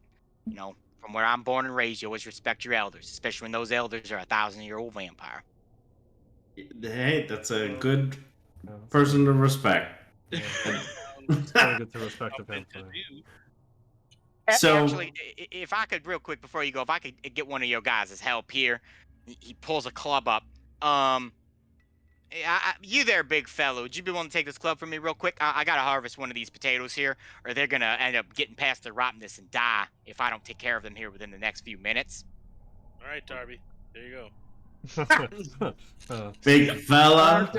[SPEAKER 4] you know, from where I'm born and raised, you always respect your elders, especially when those elders are a 1,000-year-old vampire.
[SPEAKER 5] Hey, that's a good
[SPEAKER 2] Yeah,
[SPEAKER 5] person to respect.
[SPEAKER 2] it's very good to respect of him.
[SPEAKER 3] Something to do.
[SPEAKER 5] So-
[SPEAKER 4] Actually, if I could, real quick before you go, if I could get one of your guys' help here, he pulls a club up. You there, big fellow? Would you be willing to take this club from me real quick? I gotta harvest one of these potatoes here, or they're gonna end up getting past their rottenness and die if I don't take care of them here within the next few minutes.
[SPEAKER 3] All right, Darby. There you go.
[SPEAKER 5] Big fella.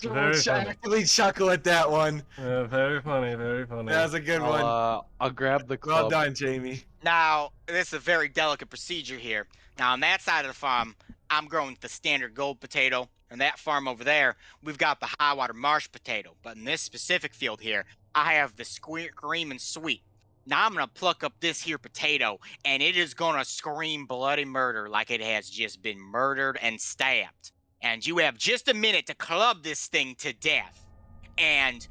[SPEAKER 2] Very funny.
[SPEAKER 6] Actually chuckle at that one.
[SPEAKER 2] Very funny, very funny.
[SPEAKER 6] That was a good one.
[SPEAKER 1] I'll grab the
[SPEAKER 6] Well
[SPEAKER 1] club.
[SPEAKER 6] done, Jamie.
[SPEAKER 4] Now, this is a very delicate procedure here. Now, on that side of the farm, I'm growing the standard gold potato. And that farm over there, we've got the high water marsh potato. But in this specific field here, I have the screaming sweet. Now I'm gonna pluck up this here potato, and it is gonna scream bloody murder like it has just been murdered and stabbed. And you have just a minute to club this thing to death. And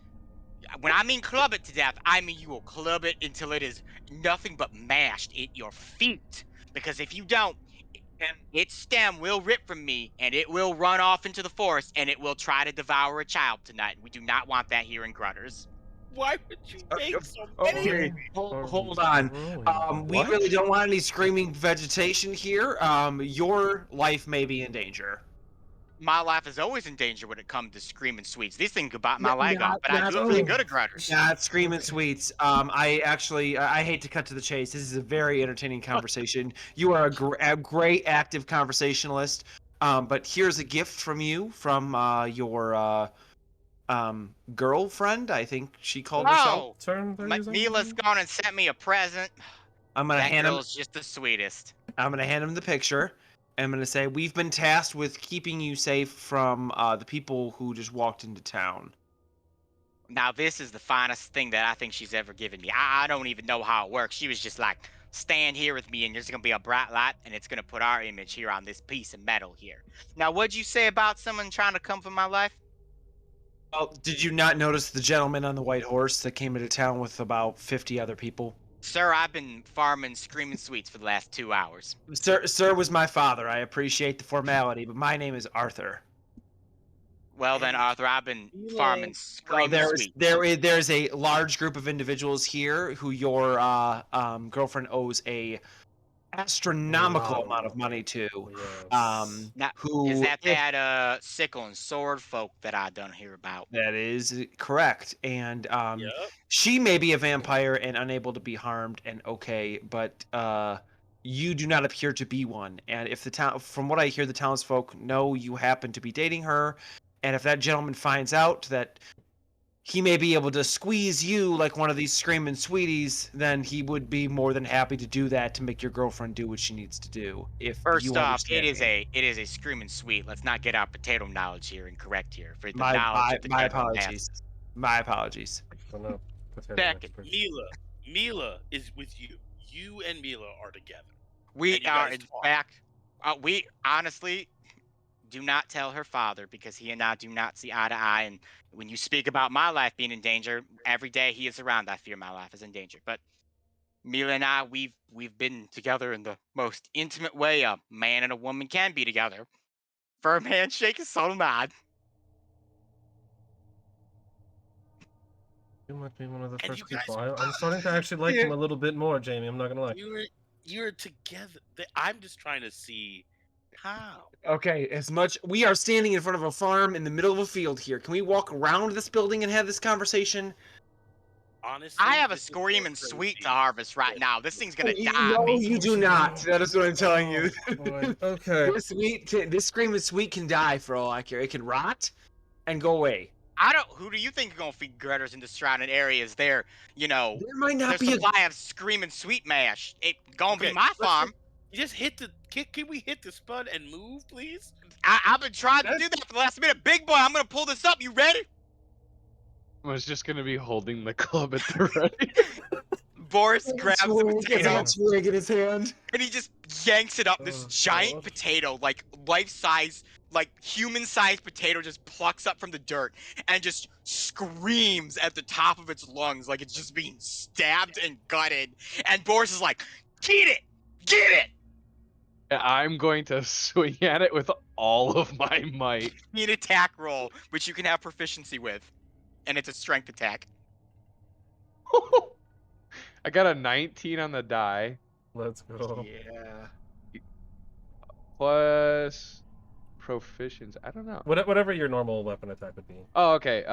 [SPEAKER 4] when I mean club it to death, I mean you will club it until it is nothing but mashed at your feet. Because if you don't, its stem will rip from me, and it will run off into the forest, and it will try to devour a child tonight. We do not want that here in Grutters.
[SPEAKER 3] Why would you make so
[SPEAKER 6] Okay, hold on. We
[SPEAKER 1] What?
[SPEAKER 6] really don't want any screaming vegetation here. Your life may be in danger.
[SPEAKER 4] My life is always in danger when it comes to screaming sweets. These things could bite my leg
[SPEAKER 6] Not-
[SPEAKER 4] off, but I
[SPEAKER 6] not
[SPEAKER 4] do it really
[SPEAKER 6] only-
[SPEAKER 4] good at Grutters.
[SPEAKER 6] Not screaming sweets. I hate to cut to the chase. This is a very entertaining conversation. You are a great active conversationalist. But here's a gift from you, from your girlfriend. I think she called herself.
[SPEAKER 4] Oh, Mila's gone and sent me a present.
[SPEAKER 6] I'm gonna
[SPEAKER 4] That
[SPEAKER 6] hand him.
[SPEAKER 4] girl's just the sweetest.
[SPEAKER 6] I'm gonna hand him the picture. I'm gonna say we've been tasked with keeping you safe from the people who just walked into town.
[SPEAKER 4] Now, this is the finest thing that I think she's ever given me. I don't even know how it works. She was just like, stand here with me, and there's going to be a bright light, and it's going to put our image here on this piece of metal here. Now, what'd you say about someone trying to come for my life?
[SPEAKER 6] Well, did you not notice the gentleman on the white horse that came into town with about 50 other people?
[SPEAKER 4] Sir, I've been farming screaming sweets for the last 2 hours.
[SPEAKER 6] Sir was my father. I appreciate the formality, but my name is Arthur.
[SPEAKER 4] Well then, Arthur, I've been farming
[SPEAKER 6] Well,
[SPEAKER 4] screaming sweets.
[SPEAKER 6] there's a large group of individuals here who your girlfriend owes a astronomical
[SPEAKER 2] Wow.
[SPEAKER 6] amount of money too.
[SPEAKER 2] Yes.
[SPEAKER 4] Now,
[SPEAKER 6] Who
[SPEAKER 4] is that
[SPEAKER 6] if-
[SPEAKER 4] that sickle and sword folk that I don't hear about?
[SPEAKER 6] That is correct. And
[SPEAKER 3] Yep.
[SPEAKER 6] she may be a vampire and unable to be harmed and okay, but you do not appear to be one. And if the town, from what I hear, the townsfolk know you happen to be dating her, and if that gentleman finds out that he may be able to squeeze you like one of these screaming sweeties, then he would be more than happy to do that to make your girlfriend do what she needs to do. If
[SPEAKER 4] First
[SPEAKER 6] you
[SPEAKER 4] off,
[SPEAKER 6] understand me.
[SPEAKER 4] it is a screaming sweet. Let's not get our potato knowledge here incorrect here. For the
[SPEAKER 6] my
[SPEAKER 4] knowledge
[SPEAKER 6] my,
[SPEAKER 4] of the
[SPEAKER 6] my
[SPEAKER 4] general
[SPEAKER 6] apologies.
[SPEAKER 4] masses.
[SPEAKER 6] My apologies.
[SPEAKER 2] I'm not potato
[SPEAKER 4] Second,
[SPEAKER 2] expert.
[SPEAKER 3] Mila is with you. You and Mila are together.
[SPEAKER 4] We
[SPEAKER 3] And you
[SPEAKER 4] are
[SPEAKER 3] guys
[SPEAKER 4] in
[SPEAKER 3] talk.
[SPEAKER 4] fact, we honestly do not tell her father because he and I do not see eye to eye. And when you speak about my life being in danger, every day he is around, I fear my life is in danger. But Mila and I, we've been together in the most intimate way a man and a woman can be together. Firm handshake, a subtle nod.
[SPEAKER 2] You might be one of the
[SPEAKER 3] And
[SPEAKER 2] first
[SPEAKER 3] you guys
[SPEAKER 2] people. I'm starting to actually like him a little bit more, Jamie. I'm not gonna lie.
[SPEAKER 3] You're together. I'm just trying to see how.
[SPEAKER 6] Okay, as much we are standing in front of a farm in the middle of a field here. Can we walk around this building and have this conversation?
[SPEAKER 3] Honestly,
[SPEAKER 4] I have a
[SPEAKER 3] this is more
[SPEAKER 4] screaming sweet to
[SPEAKER 3] crazy
[SPEAKER 4] harvest right
[SPEAKER 3] than
[SPEAKER 4] now. This thing's gonna die
[SPEAKER 6] No,
[SPEAKER 4] me.
[SPEAKER 6] you do not. That is what I'm telling you.
[SPEAKER 2] Oh, boy. Okay.
[SPEAKER 6] This screaming sweet can die for all I care. It can rot and go away.
[SPEAKER 4] Who do you think are gonna feed Grutters in the surrounding areas? There, you know,
[SPEAKER 6] There might
[SPEAKER 4] their
[SPEAKER 6] not be a
[SPEAKER 4] supply of screaming sweet mash. It gonna be
[SPEAKER 3] Okay,
[SPEAKER 4] my
[SPEAKER 3] let's
[SPEAKER 4] farm.
[SPEAKER 3] just hit the. Can we hit the spud and move, please?
[SPEAKER 4] I've been trying to do that for the last minute. Big boy, I'm gonna pull this up. You ready?
[SPEAKER 1] I was just gonna be holding the club at the ready.
[SPEAKER 4] Boris grabs the potato
[SPEAKER 6] Gets a twig in his hand.
[SPEAKER 4] and he just yanks it up. This
[SPEAKER 2] Oh,
[SPEAKER 4] giant
[SPEAKER 2] God.
[SPEAKER 4] potato, like life-size, like human-sized potato, just plucks up from the dirt and just screams at the top of its lungs like it's just being stabbed and gutted. And Boris is like, "Get it! Get it!"
[SPEAKER 1] I'm going to swing at it with all of my might.
[SPEAKER 4] Need an attack roll, which you can have proficiency with, and it's a strength attack.
[SPEAKER 1] I got a 19 on the die,
[SPEAKER 2] Let's go.
[SPEAKER 6] Yeah.
[SPEAKER 1] plus proficiency. I don't know.
[SPEAKER 2] Whatever your normal weapon attack would be.
[SPEAKER 1] Oh, okay.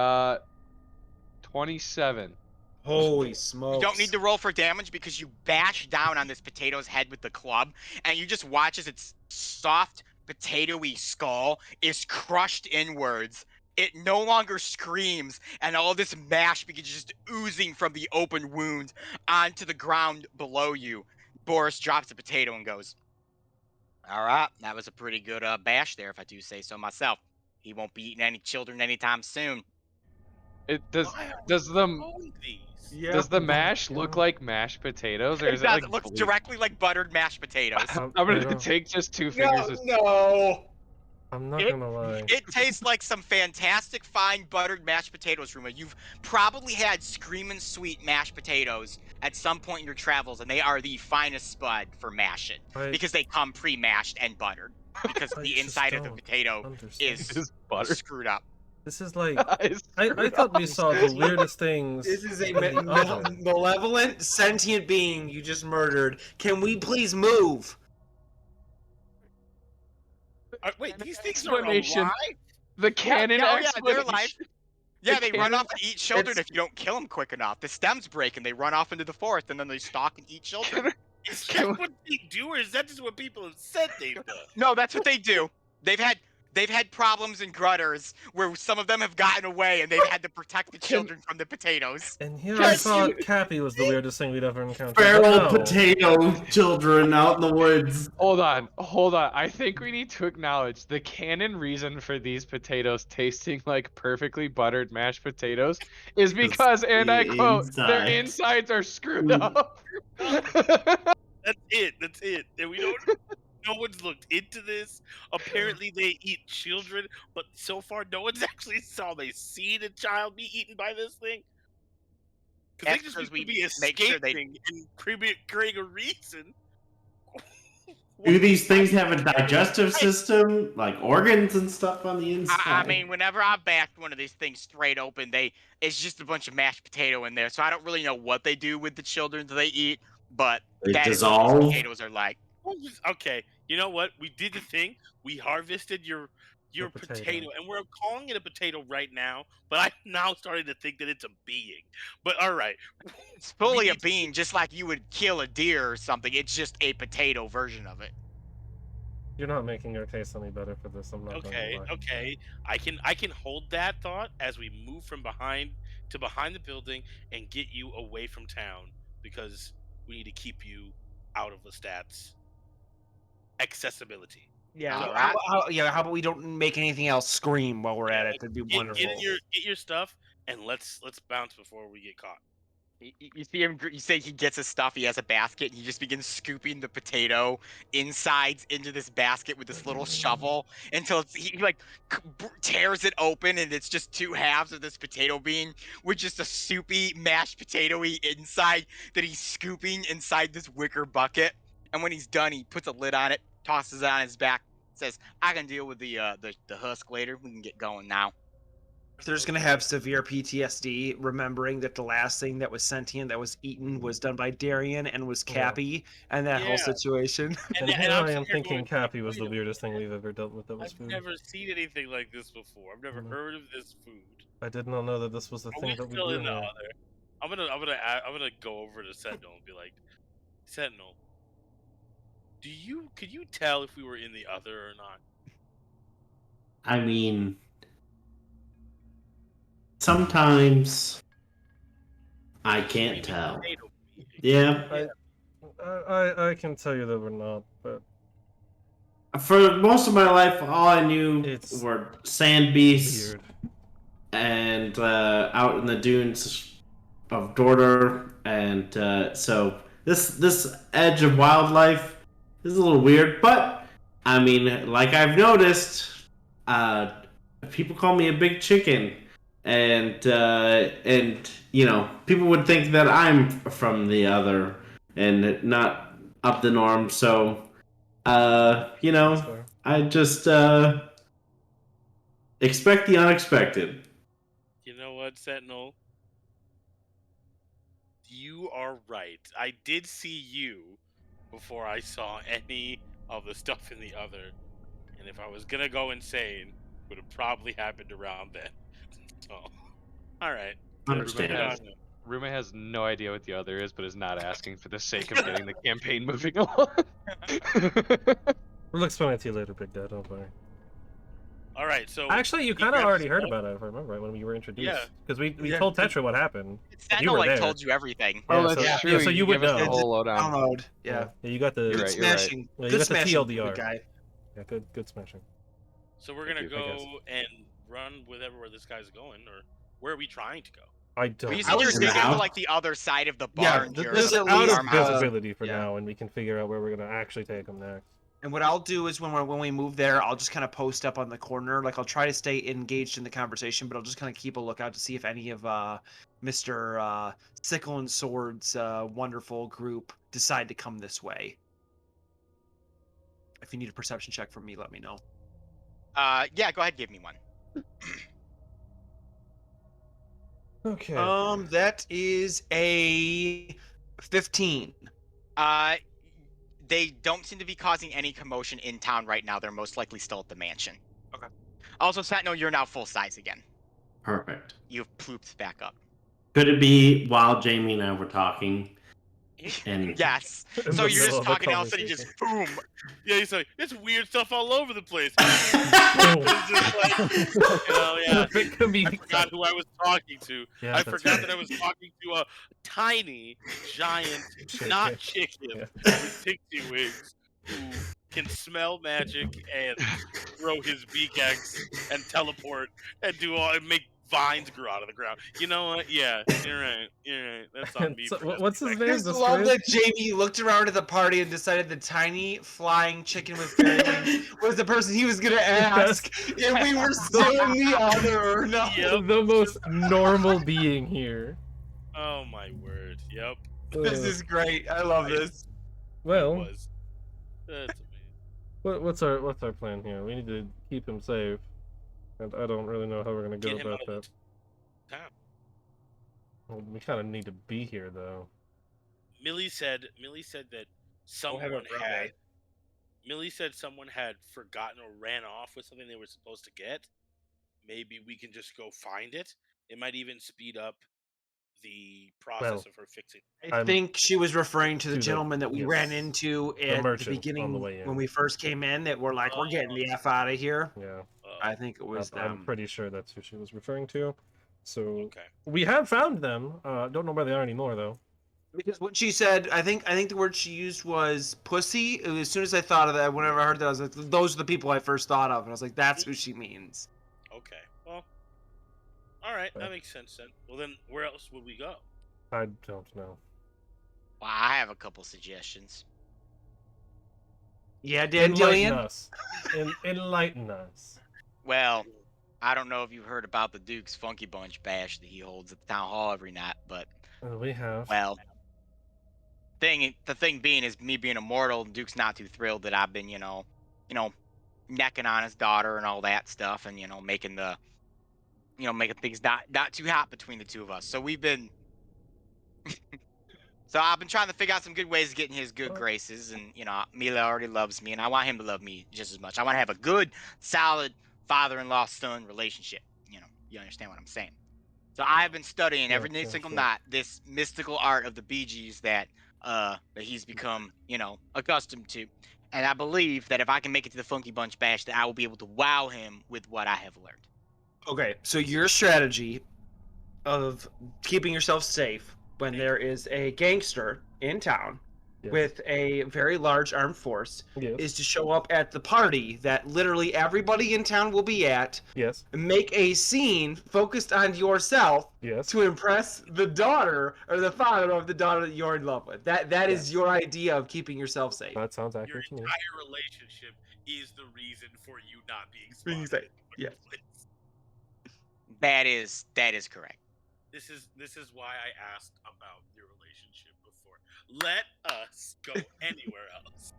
[SPEAKER 1] 27.
[SPEAKER 6] Holy smokes.
[SPEAKER 4] You don't need to roll for damage because you bash down on this potato's head with the club, and you just watch as its soft, potatoey skull is crushed inwards. It no longer screams, and all this mash begins just oozing from the open wound onto the ground below you. Boris drops the potato and goes, "All right, that was a pretty good bash there, if I do say so myself. He won't be eating any children anytime soon."
[SPEAKER 1] It does.
[SPEAKER 3] Why are
[SPEAKER 1] Does
[SPEAKER 3] we
[SPEAKER 1] the
[SPEAKER 3] rolling these?
[SPEAKER 6] Yeah.
[SPEAKER 1] does the mash look like mashed potatoes, or is it like?
[SPEAKER 4] It looks
[SPEAKER 1] bleak?
[SPEAKER 4] directly like buttered mashed potatoes.
[SPEAKER 1] I'm
[SPEAKER 2] You
[SPEAKER 1] gonna
[SPEAKER 2] know,
[SPEAKER 1] take just 2 fingers.
[SPEAKER 6] No.
[SPEAKER 2] I'm not
[SPEAKER 4] It-
[SPEAKER 2] gonna lie.
[SPEAKER 4] It tastes like some fantastic fine buttered mashed potatoes, Ruma. You've probably had screaming sweet mashed potatoes at some point in your travels, and they are the finest spud for mashing because they come pre-mashed and buttered. Because
[SPEAKER 2] I
[SPEAKER 4] the
[SPEAKER 2] just
[SPEAKER 4] inside of the
[SPEAKER 2] don't
[SPEAKER 4] potato
[SPEAKER 2] understand.
[SPEAKER 4] is
[SPEAKER 1] Is butter.
[SPEAKER 4] screwed up.
[SPEAKER 2] This is like
[SPEAKER 1] It's
[SPEAKER 2] I
[SPEAKER 1] screwed
[SPEAKER 2] thought we
[SPEAKER 1] up.
[SPEAKER 2] saw the weirdest things.
[SPEAKER 6] This is a
[SPEAKER 2] in the oven.
[SPEAKER 6] malevolent, sentient being you just murdered. Can we please move?
[SPEAKER 3] Wait, these things are
[SPEAKER 1] Explanation.
[SPEAKER 3] alive?
[SPEAKER 1] The canon
[SPEAKER 4] they're
[SPEAKER 1] explanation.
[SPEAKER 4] alive. Yeah,
[SPEAKER 1] The
[SPEAKER 4] they run
[SPEAKER 1] cannon-
[SPEAKER 4] off and eat children if you don't kill them quick enough. The stems break and they run off into the forest, and then they stalk and eat children.
[SPEAKER 3] Is
[SPEAKER 1] Can
[SPEAKER 3] that what they do, or is that just what people have said they've done?
[SPEAKER 4] No, that's what they do. They've had problems in Grutters where some of them have gotten away, and they've had to protect the children from the potatoes.
[SPEAKER 2] And here
[SPEAKER 1] Yes,
[SPEAKER 2] I thought Cappy was the weirdest thing we'd ever encountered. but
[SPEAKER 5] Feral
[SPEAKER 2] no.
[SPEAKER 5] potato children out in the woods.
[SPEAKER 1] Hold on. I think we need to acknowledge the canon reason for these potatoes tasting like perfectly buttered mashed potatoes is because, and I
[SPEAKER 5] the
[SPEAKER 1] quote, their
[SPEAKER 5] insides.
[SPEAKER 1] insides are screwed up.
[SPEAKER 3] That's it. And we don't. No one's looked into this. Apparently, they eat children, but so far, no one's actually saw they seen a child be eaten by this thing. Because they
[SPEAKER 4] That's
[SPEAKER 3] just
[SPEAKER 4] 'cause
[SPEAKER 3] need to
[SPEAKER 4] we
[SPEAKER 3] be
[SPEAKER 4] make sure they-
[SPEAKER 3] escaping and creating a reason.
[SPEAKER 5] Do these things have a digestive system, like organs and stuff on the inside?
[SPEAKER 4] I mean, whenever I've backed one of these things straight open, it's just a bunch of mashed potato in there. So I don't really know what they do with the children that they eat, but
[SPEAKER 5] They
[SPEAKER 4] that is what
[SPEAKER 5] dissolve?
[SPEAKER 4] these potatoes are like.
[SPEAKER 3] Okay, you know what? We did the thing. We harvested your
[SPEAKER 2] potato.
[SPEAKER 3] and we're calling it a potato right now. But I'm now starting to think that it's a being. But all right,
[SPEAKER 4] It's
[SPEAKER 3] we
[SPEAKER 4] fully a
[SPEAKER 3] need to
[SPEAKER 4] bean, just like you would kill a deer or something. It's just a potato version of it.
[SPEAKER 2] You're not making your case any better for this. I'm not going to
[SPEAKER 3] Okay,
[SPEAKER 2] lie.
[SPEAKER 3] okay. I can hold that thought as we move from behind the building and get you away from town because we need to keep you out of the stats. Accessibility.
[SPEAKER 6] Yeah.
[SPEAKER 4] All
[SPEAKER 3] So
[SPEAKER 4] right.
[SPEAKER 6] How about we don't make anything else scream while we're at it? That'd be wonderful.
[SPEAKER 3] get your stuff and let's bounce before we get caught.
[SPEAKER 4] You see him. You say he gets his stuff. He has a basket. And he just begins scooping the potato insides into this basket with this little shovel until he like tears it open, and it's just two halves of this potato bean with just a soupy mashed potatoy inside that he's scooping inside this wicker bucket. And when he's done, he puts a lid on it, tosses it on his back, says, "I can deal with the husk later. We can get going now."
[SPEAKER 6] They're just gonna have severe PTSD, remembering that the last thing that was sentient that was eaten was done by Darian and was
[SPEAKER 2] Yeah.
[SPEAKER 6] Cappy, and that whole
[SPEAKER 3] Yeah.
[SPEAKER 6] situation.
[SPEAKER 2] And
[SPEAKER 3] and
[SPEAKER 2] here
[SPEAKER 3] I'm
[SPEAKER 2] I
[SPEAKER 3] sitting
[SPEAKER 2] am
[SPEAKER 3] here
[SPEAKER 2] thinking
[SPEAKER 3] going,
[SPEAKER 2] Cappy was
[SPEAKER 3] "Wait
[SPEAKER 2] the
[SPEAKER 3] a
[SPEAKER 2] weirdest thing we've ever dealt with that was
[SPEAKER 3] I've
[SPEAKER 2] food.
[SPEAKER 3] never seen anything like this before. I've never
[SPEAKER 2] Mhm.
[SPEAKER 3] heard of this food."
[SPEAKER 2] I did not know that this was the
[SPEAKER 3] Are
[SPEAKER 2] thing
[SPEAKER 3] we
[SPEAKER 2] that we
[SPEAKER 3] still
[SPEAKER 2] do
[SPEAKER 3] in the
[SPEAKER 2] here.
[SPEAKER 3] other? I'm gonna go over to Sentinel and be like, Sentinel, could you tell if we were in the other or not?
[SPEAKER 5] I mean, sometimes I can't
[SPEAKER 3] Maybe
[SPEAKER 5] tell.
[SPEAKER 3] potato being.
[SPEAKER 5] Yeah.
[SPEAKER 2] I can tell you that we're not, but
[SPEAKER 5] For most of my life, all I knew
[SPEAKER 2] It's
[SPEAKER 5] were sand beasts
[SPEAKER 2] weird.
[SPEAKER 5] and out in the dunes of Dorder, and so this edge of wildlife is a little weird. But I mean, like I've noticed, people call me a big chicken, and you know, people would think that I'm from the other and not up the norm. So you
[SPEAKER 2] That's
[SPEAKER 5] know,
[SPEAKER 2] fair.
[SPEAKER 5] I just expect the unexpected.
[SPEAKER 3] You know what, Sentinel? You are right. I did see you before I saw any of the stuff in the other. And if I was gonna go insane, it would have probably happened around then. So, alright.
[SPEAKER 5] Understand.
[SPEAKER 1] Ruma has no idea what the other is, but is not asking for the sake of getting the campaign moving along.
[SPEAKER 2] We'll explain it to you later, Big Dad. Don't worry.
[SPEAKER 3] Alright, so
[SPEAKER 2] Actually, you
[SPEAKER 3] he
[SPEAKER 2] kind of
[SPEAKER 3] grabs
[SPEAKER 2] already
[SPEAKER 3] his
[SPEAKER 2] heard
[SPEAKER 3] stuff.
[SPEAKER 2] about it, if I remember right, when we were introduced.
[SPEAKER 3] Yeah.
[SPEAKER 2] Because we
[SPEAKER 6] Yeah.
[SPEAKER 2] told Tetra what happened.
[SPEAKER 4] Sentinel
[SPEAKER 2] were
[SPEAKER 4] like
[SPEAKER 2] there.
[SPEAKER 4] told you everything.
[SPEAKER 1] Oh,
[SPEAKER 2] Yeah,
[SPEAKER 1] that's
[SPEAKER 2] so-
[SPEAKER 1] true.
[SPEAKER 2] yeah, so you would
[SPEAKER 1] gave us
[SPEAKER 2] know.
[SPEAKER 1] the whole lowdown.
[SPEAKER 6] Download. Yeah.
[SPEAKER 2] You got the
[SPEAKER 1] You're
[SPEAKER 6] Good
[SPEAKER 1] right, you're right.
[SPEAKER 6] smashing.
[SPEAKER 2] Yeah, you
[SPEAKER 6] Good
[SPEAKER 2] got the
[SPEAKER 6] smashing,
[SPEAKER 2] TLDR.
[SPEAKER 6] good guy.
[SPEAKER 2] Yeah, good smashing.
[SPEAKER 3] So we're
[SPEAKER 1] Thank
[SPEAKER 3] gonna
[SPEAKER 1] you, I guess.
[SPEAKER 3] go and run with everywhere this guy's going, or where are we trying to go?
[SPEAKER 2] I don't.
[SPEAKER 4] Well, you
[SPEAKER 6] I
[SPEAKER 4] said you're
[SPEAKER 6] was
[SPEAKER 5] in the
[SPEAKER 4] digging to
[SPEAKER 5] house.
[SPEAKER 4] like the other side of the
[SPEAKER 6] Yeah,
[SPEAKER 4] barn here.
[SPEAKER 2] This is
[SPEAKER 6] at
[SPEAKER 2] out
[SPEAKER 6] least,
[SPEAKER 2] of
[SPEAKER 4] farmhouse.
[SPEAKER 2] visibility for
[SPEAKER 6] yeah.
[SPEAKER 2] now, and we can figure out where we're gonna actually take them next.
[SPEAKER 6] And what I'll do is when we move there, I'll just kind of post up on the corner. Like I'll try to stay engaged in the conversation, but I'll just kind of keep a lookout to see if any of Mr. Sickle and Sword's wonderful group decide to come this way. If you need a perception check from me, let me know.
[SPEAKER 4] Yeah, go ahead, give me one.
[SPEAKER 2] Okay.
[SPEAKER 6] That is a 15.
[SPEAKER 4] They don't seem to be causing any commotion in town right now. They're most likely still at the mansion.
[SPEAKER 6] Okay.
[SPEAKER 4] Also, Sentinel, you're now full size again.
[SPEAKER 5] Perfect.
[SPEAKER 4] You've plooped back up.
[SPEAKER 5] Could it be while Jamie and I were talking? And
[SPEAKER 4] Yes.
[SPEAKER 2] In
[SPEAKER 4] So
[SPEAKER 2] the
[SPEAKER 4] you're
[SPEAKER 2] middle
[SPEAKER 4] just
[SPEAKER 2] of the
[SPEAKER 4] talking, and all of a sudden you just boom.
[SPEAKER 3] Yeah, he's like, it's weird stuff all over the place.
[SPEAKER 2] Boom.
[SPEAKER 3] It's just like, you know, yeah.
[SPEAKER 2] Perfect comedic
[SPEAKER 3] I forgot who I was talking to.
[SPEAKER 2] Yeah,
[SPEAKER 3] I
[SPEAKER 2] that's
[SPEAKER 3] forgot
[SPEAKER 2] right.
[SPEAKER 3] that I was talking to a tiny, giant,
[SPEAKER 2] Chicken.
[SPEAKER 3] not chicken,
[SPEAKER 2] Yeah.
[SPEAKER 3] with pixie wings, who can smell magic and throw his beak eggs and teleport and do all and make vines grow out of the ground. You know what? Yeah, you're right. You're right. That's on me.
[SPEAKER 2] So,
[SPEAKER 3] for
[SPEAKER 2] what's his
[SPEAKER 3] asking
[SPEAKER 2] name?
[SPEAKER 6] I just
[SPEAKER 2] The
[SPEAKER 6] love
[SPEAKER 2] Squid?
[SPEAKER 6] that Jamie looked around at the party and decided the tiny flying chicken with fairy wings was the person he was gonna ask if we were still in the other or not.
[SPEAKER 3] Yep.
[SPEAKER 2] The most normal being here.
[SPEAKER 3] Oh my word. Yep.
[SPEAKER 6] This is great. I love this.
[SPEAKER 2] Well,
[SPEAKER 3] Was. That's amazing.
[SPEAKER 2] what's our plan here? We need to keep him safe, and I don't really know how we're gonna go
[SPEAKER 3] Get him
[SPEAKER 2] about
[SPEAKER 3] out of
[SPEAKER 2] that.
[SPEAKER 3] the town.
[SPEAKER 2] Well, we kind of need to be here, though.
[SPEAKER 3] Millie said that
[SPEAKER 6] have a
[SPEAKER 3] someone
[SPEAKER 6] runway.
[SPEAKER 3] Millie said someone had forgotten or ran off with something they were supposed to get. Maybe we can just go find it. It might even speed up the process of her fixing.
[SPEAKER 6] I think she was referring to the
[SPEAKER 2] to the-
[SPEAKER 6] gentleman that we ran
[SPEAKER 2] yes,
[SPEAKER 6] into
[SPEAKER 2] the
[SPEAKER 6] at the
[SPEAKER 2] merchant on
[SPEAKER 6] beginning
[SPEAKER 2] the way in.
[SPEAKER 6] when we first came in. That we're like, we're getting the F out of here.
[SPEAKER 2] Yeah,
[SPEAKER 6] I think it was
[SPEAKER 2] I'm
[SPEAKER 6] them.
[SPEAKER 2] pretty sure that's who she was referring to. So
[SPEAKER 3] Okay.
[SPEAKER 2] we have found them. Don't know where they are anymore though.
[SPEAKER 6] Because what she said, I think the word she used was pussy. As soon as I thought of that, whenever I heard that, I was like, those are the people I first thought of, and I was like, that's who she means.
[SPEAKER 3] Okay. Well. All right. That
[SPEAKER 2] Okay.
[SPEAKER 3] makes sense then. Well, then where else would we go?
[SPEAKER 2] I don't know.
[SPEAKER 4] Well, I have a couple suggestions.
[SPEAKER 6] Yeah,
[SPEAKER 2] Enlighten
[SPEAKER 6] Dandelion.
[SPEAKER 2] us. Enlighten us.
[SPEAKER 4] Well, I don't know if you've heard about the Duke's Funky Bunch bash that he holds at the town hall every night, but
[SPEAKER 2] We have.
[SPEAKER 4] well, the thing being is me being immortal, Duke's not too thrilled that I've been, necking on his daughter and all that stuff, and making things not too hot between the two of us. So we've been. So I've been trying to figure out some good ways of getting his good graces, and Mila already loves me, and I want him to love me just as much. I want to have a good, solid father-in-law son relationship. You understand what I'm saying? So I've been studying every single
[SPEAKER 2] sure.
[SPEAKER 4] night this mystical art of the Bee Gees that he's become accustomed to, and I believe that if I can make it to the Funky Bunch Bash, that I will be able to wow him with what I have learned.
[SPEAKER 6] Okay, so your strategy of keeping yourself safe when there is a gangster in town
[SPEAKER 2] Yes.
[SPEAKER 6] with a very large armed force
[SPEAKER 2] Yes.
[SPEAKER 6] is to show up at the party that literally everybody in town will be at,
[SPEAKER 2] Yes.
[SPEAKER 6] make a scene focused on yourself
[SPEAKER 2] Yes.
[SPEAKER 6] to impress the daughter or the father of the daughter that you're in love with. That is your idea of keeping yourself safe.
[SPEAKER 2] That sounds
[SPEAKER 3] Your
[SPEAKER 2] accurate to me.
[SPEAKER 3] entire relationship is the reason for you not being
[SPEAKER 6] Being
[SPEAKER 3] spotted.
[SPEAKER 6] safe, yes.
[SPEAKER 4] That is correct.
[SPEAKER 3] This is why I asked about your relationship before. Let us go anywhere else.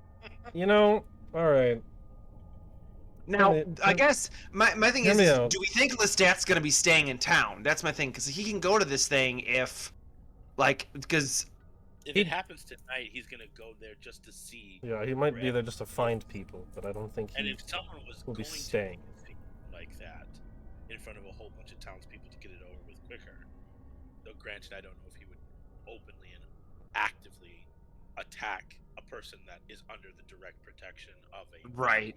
[SPEAKER 2] All right.
[SPEAKER 6] Now,
[SPEAKER 2] Hear me-
[SPEAKER 6] I guess my thing
[SPEAKER 2] hear
[SPEAKER 6] is,
[SPEAKER 2] me out.
[SPEAKER 6] do we think Lestat's going to be staying in town? That's my thing, because he can go to this thing if, because...
[SPEAKER 3] If it happens tonight, he's gonna go there just to see.
[SPEAKER 2] Yeah, he might be there just to find people, but I don't think
[SPEAKER 3] And
[SPEAKER 2] he
[SPEAKER 3] if someone was
[SPEAKER 2] will
[SPEAKER 3] going
[SPEAKER 2] be staying.
[SPEAKER 3] to do like that in front of a whole bunch of townspeople to get it over with quicker, though granted, I don't know if he would openly and actively attack a person that is under the direct protection of a
[SPEAKER 6] Right.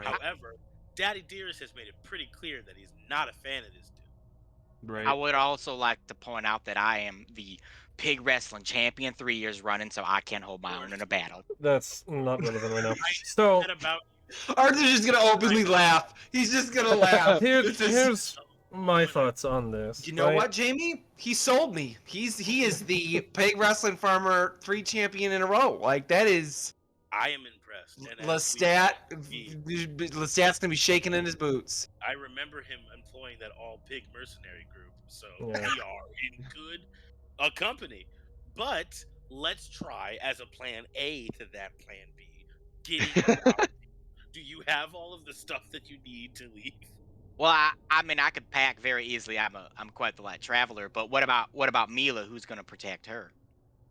[SPEAKER 3] However, Daddy Dearest has made it pretty clear that he's not a fan of this dude.
[SPEAKER 6] Right.
[SPEAKER 4] I would also like to point out that I am the pig wrestling champion 3 years running, so I can't hold my own in a battle.
[SPEAKER 2] That's not relevant right now.
[SPEAKER 3] I
[SPEAKER 2] So
[SPEAKER 3] said about
[SPEAKER 6] Arthur's just going to openly laugh. He's just going to laugh.
[SPEAKER 2] here's my thoughts on this.
[SPEAKER 6] You know
[SPEAKER 2] right?
[SPEAKER 6] what, Jamie? He sold me. He is the pig wrestling farmer 3 champion in a row. Like, that is...
[SPEAKER 3] I am impressed. And as
[SPEAKER 6] Lestat's gonna be shaking in his boots.
[SPEAKER 3] I remember him employing that all pig mercenary group, so
[SPEAKER 2] Yeah.
[SPEAKER 3] we are in good company. But let's try as a plan A to that plan B. Getting out. Do you have all of the stuff that you need to leave?
[SPEAKER 4] Well, I mean, I could pack very easily. I'm quite the light traveler. But what about Mila? Who's going to protect her?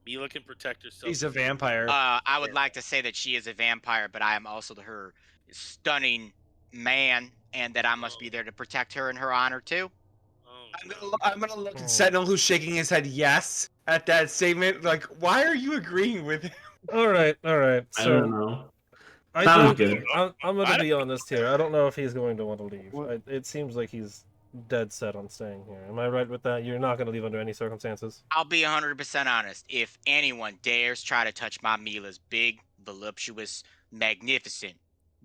[SPEAKER 3] Mila can protect herself.
[SPEAKER 6] He's a vampire.
[SPEAKER 4] I would like to say that she is a vampire, but I am also her stunning man, and that I must be there to protect her in her honor too.
[SPEAKER 6] I'm gonna look at Sentinel, who's shaking his head yes at that statement. Like, why are you agreeing with him?
[SPEAKER 2] All right.
[SPEAKER 5] I
[SPEAKER 2] So
[SPEAKER 5] don't know.
[SPEAKER 2] I
[SPEAKER 5] Sounds
[SPEAKER 2] don't.
[SPEAKER 5] good.
[SPEAKER 2] I'm going to be honest here. I don't know if he's going to want to leave. It seems like he's dead set on staying here. Am I right with that? You're not going to leave under any circumstances.
[SPEAKER 4] I'll be 100% honest. If anyone dares try to touch my Mila's big, voluptuous, magnificent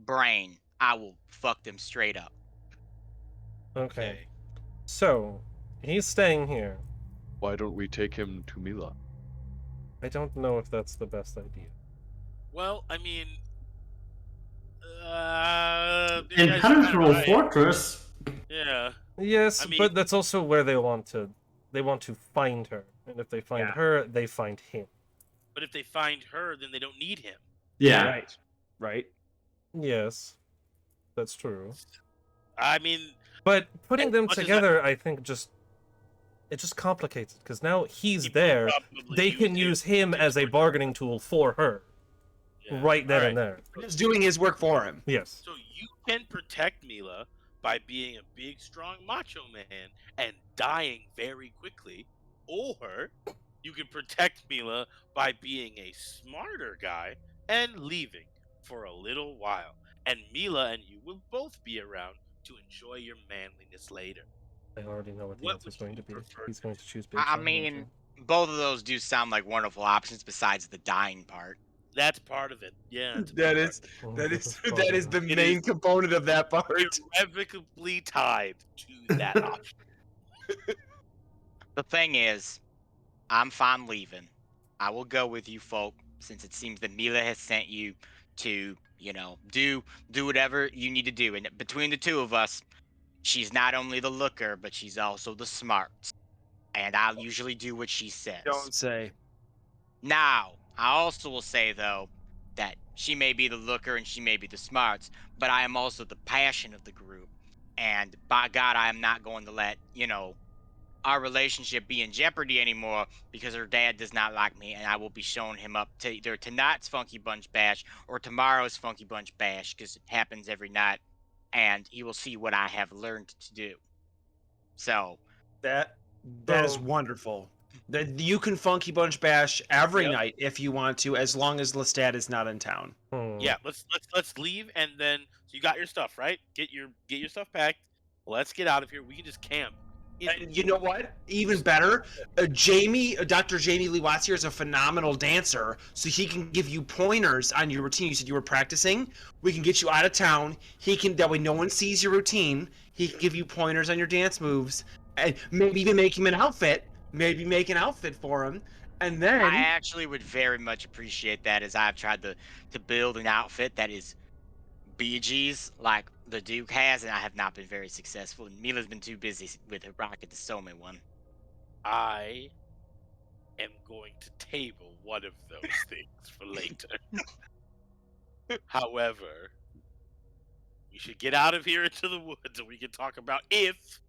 [SPEAKER 4] brain, I will fuck them straight up.
[SPEAKER 2] Okay. So he's staying here.
[SPEAKER 1] Why don't we take him to Mila?
[SPEAKER 2] I don't know if that's the best idea.
[SPEAKER 3] Well, I mean,
[SPEAKER 5] Impenetrable fortress.
[SPEAKER 3] Yeah.
[SPEAKER 2] Yes,
[SPEAKER 3] I mean-
[SPEAKER 2] but that's also where they want to find her. And if they find her, they find him.
[SPEAKER 3] But if they find her, then they don't need him.
[SPEAKER 5] Yeah.
[SPEAKER 6] Right.
[SPEAKER 2] Yes. That's true.
[SPEAKER 3] I mean,
[SPEAKER 2] But putting
[SPEAKER 3] As
[SPEAKER 2] them
[SPEAKER 3] much as
[SPEAKER 2] together, I think it just complicates it because now he's there.
[SPEAKER 3] probably
[SPEAKER 2] They can use him as a bargaining tool for her.
[SPEAKER 3] Yeah.
[SPEAKER 2] right then
[SPEAKER 3] All
[SPEAKER 2] and there.
[SPEAKER 6] Just doing his work for him.
[SPEAKER 2] Yes.
[SPEAKER 3] So you can protect Mila by being a big, strong macho man and dying very quickly, or you can protect Mila by being a smarter guy and leaving for a little while. And Mila and you will both be around to enjoy your manliness later.
[SPEAKER 2] I already know what the
[SPEAKER 3] What
[SPEAKER 2] answer is
[SPEAKER 3] would
[SPEAKER 2] going to
[SPEAKER 3] you
[SPEAKER 2] be.
[SPEAKER 3] prefer
[SPEAKER 2] He's
[SPEAKER 3] to
[SPEAKER 2] going
[SPEAKER 3] do?
[SPEAKER 2] to choose big.
[SPEAKER 4] I
[SPEAKER 2] strong
[SPEAKER 4] mean,
[SPEAKER 2] macho.
[SPEAKER 4] both of those do sound like wonderful options besides the dying part.
[SPEAKER 3] That's part of it. Yeah, that's a big
[SPEAKER 6] That
[SPEAKER 3] part.
[SPEAKER 6] is
[SPEAKER 2] Oh,
[SPEAKER 6] that
[SPEAKER 2] this
[SPEAKER 6] is
[SPEAKER 2] part
[SPEAKER 6] that
[SPEAKER 2] of
[SPEAKER 6] is
[SPEAKER 2] it.
[SPEAKER 6] the
[SPEAKER 3] It
[SPEAKER 6] main
[SPEAKER 3] is
[SPEAKER 6] component of that part.
[SPEAKER 3] irrevocably tied to that option.
[SPEAKER 4] The thing is, I'm fine leaving. I will go with you folk since it seems that Mila has sent you to, do whatever you need to do. And between the two of us, she's not only the looker, but she's also the smarts. And I'll usually do what she says.
[SPEAKER 6] Don't say.
[SPEAKER 4] Now, I also will say though that she may be the looker and she may be the smarts, but I am also the passion of the group. And by God, I am not going to let, our relationship be in jeopardy anymore because her dad does not like me, and I will be showing him up to either tonight's Funky Bunch Bash or tomorrow's Funky Bunch Bash because it happens every night, and he will see what I have learned to do. So
[SPEAKER 6] That is
[SPEAKER 2] So-
[SPEAKER 6] wonderful. That you can Funky Bunch Bash every
[SPEAKER 3] Yep.
[SPEAKER 6] night if you want to, as long as Lestat is not in town.
[SPEAKER 3] Yeah, let's leave and then so you got your stuff, right? Get your stuff packed. Let's get out of here. We can just camp.
[SPEAKER 6] You know what? Even better, Dr. Jamie Lee Watts here is a phenomenal dancer, so he can give you pointers on your routine. You said you were practicing. We can get you out of town. That way no one sees your routine. He can give you pointers on your dance moves, and maybe even make him an outfit. Maybe make an outfit for him, and then
[SPEAKER 4] I actually would very much appreciate that, as I've tried to build an outfit that is BG's like the Duke has, and I have not been very successful. And Mila's been too busy with her Rocket to sew me one.
[SPEAKER 3] I am going to table one of those things for later. However, we should get out of here into the woods and we can talk about if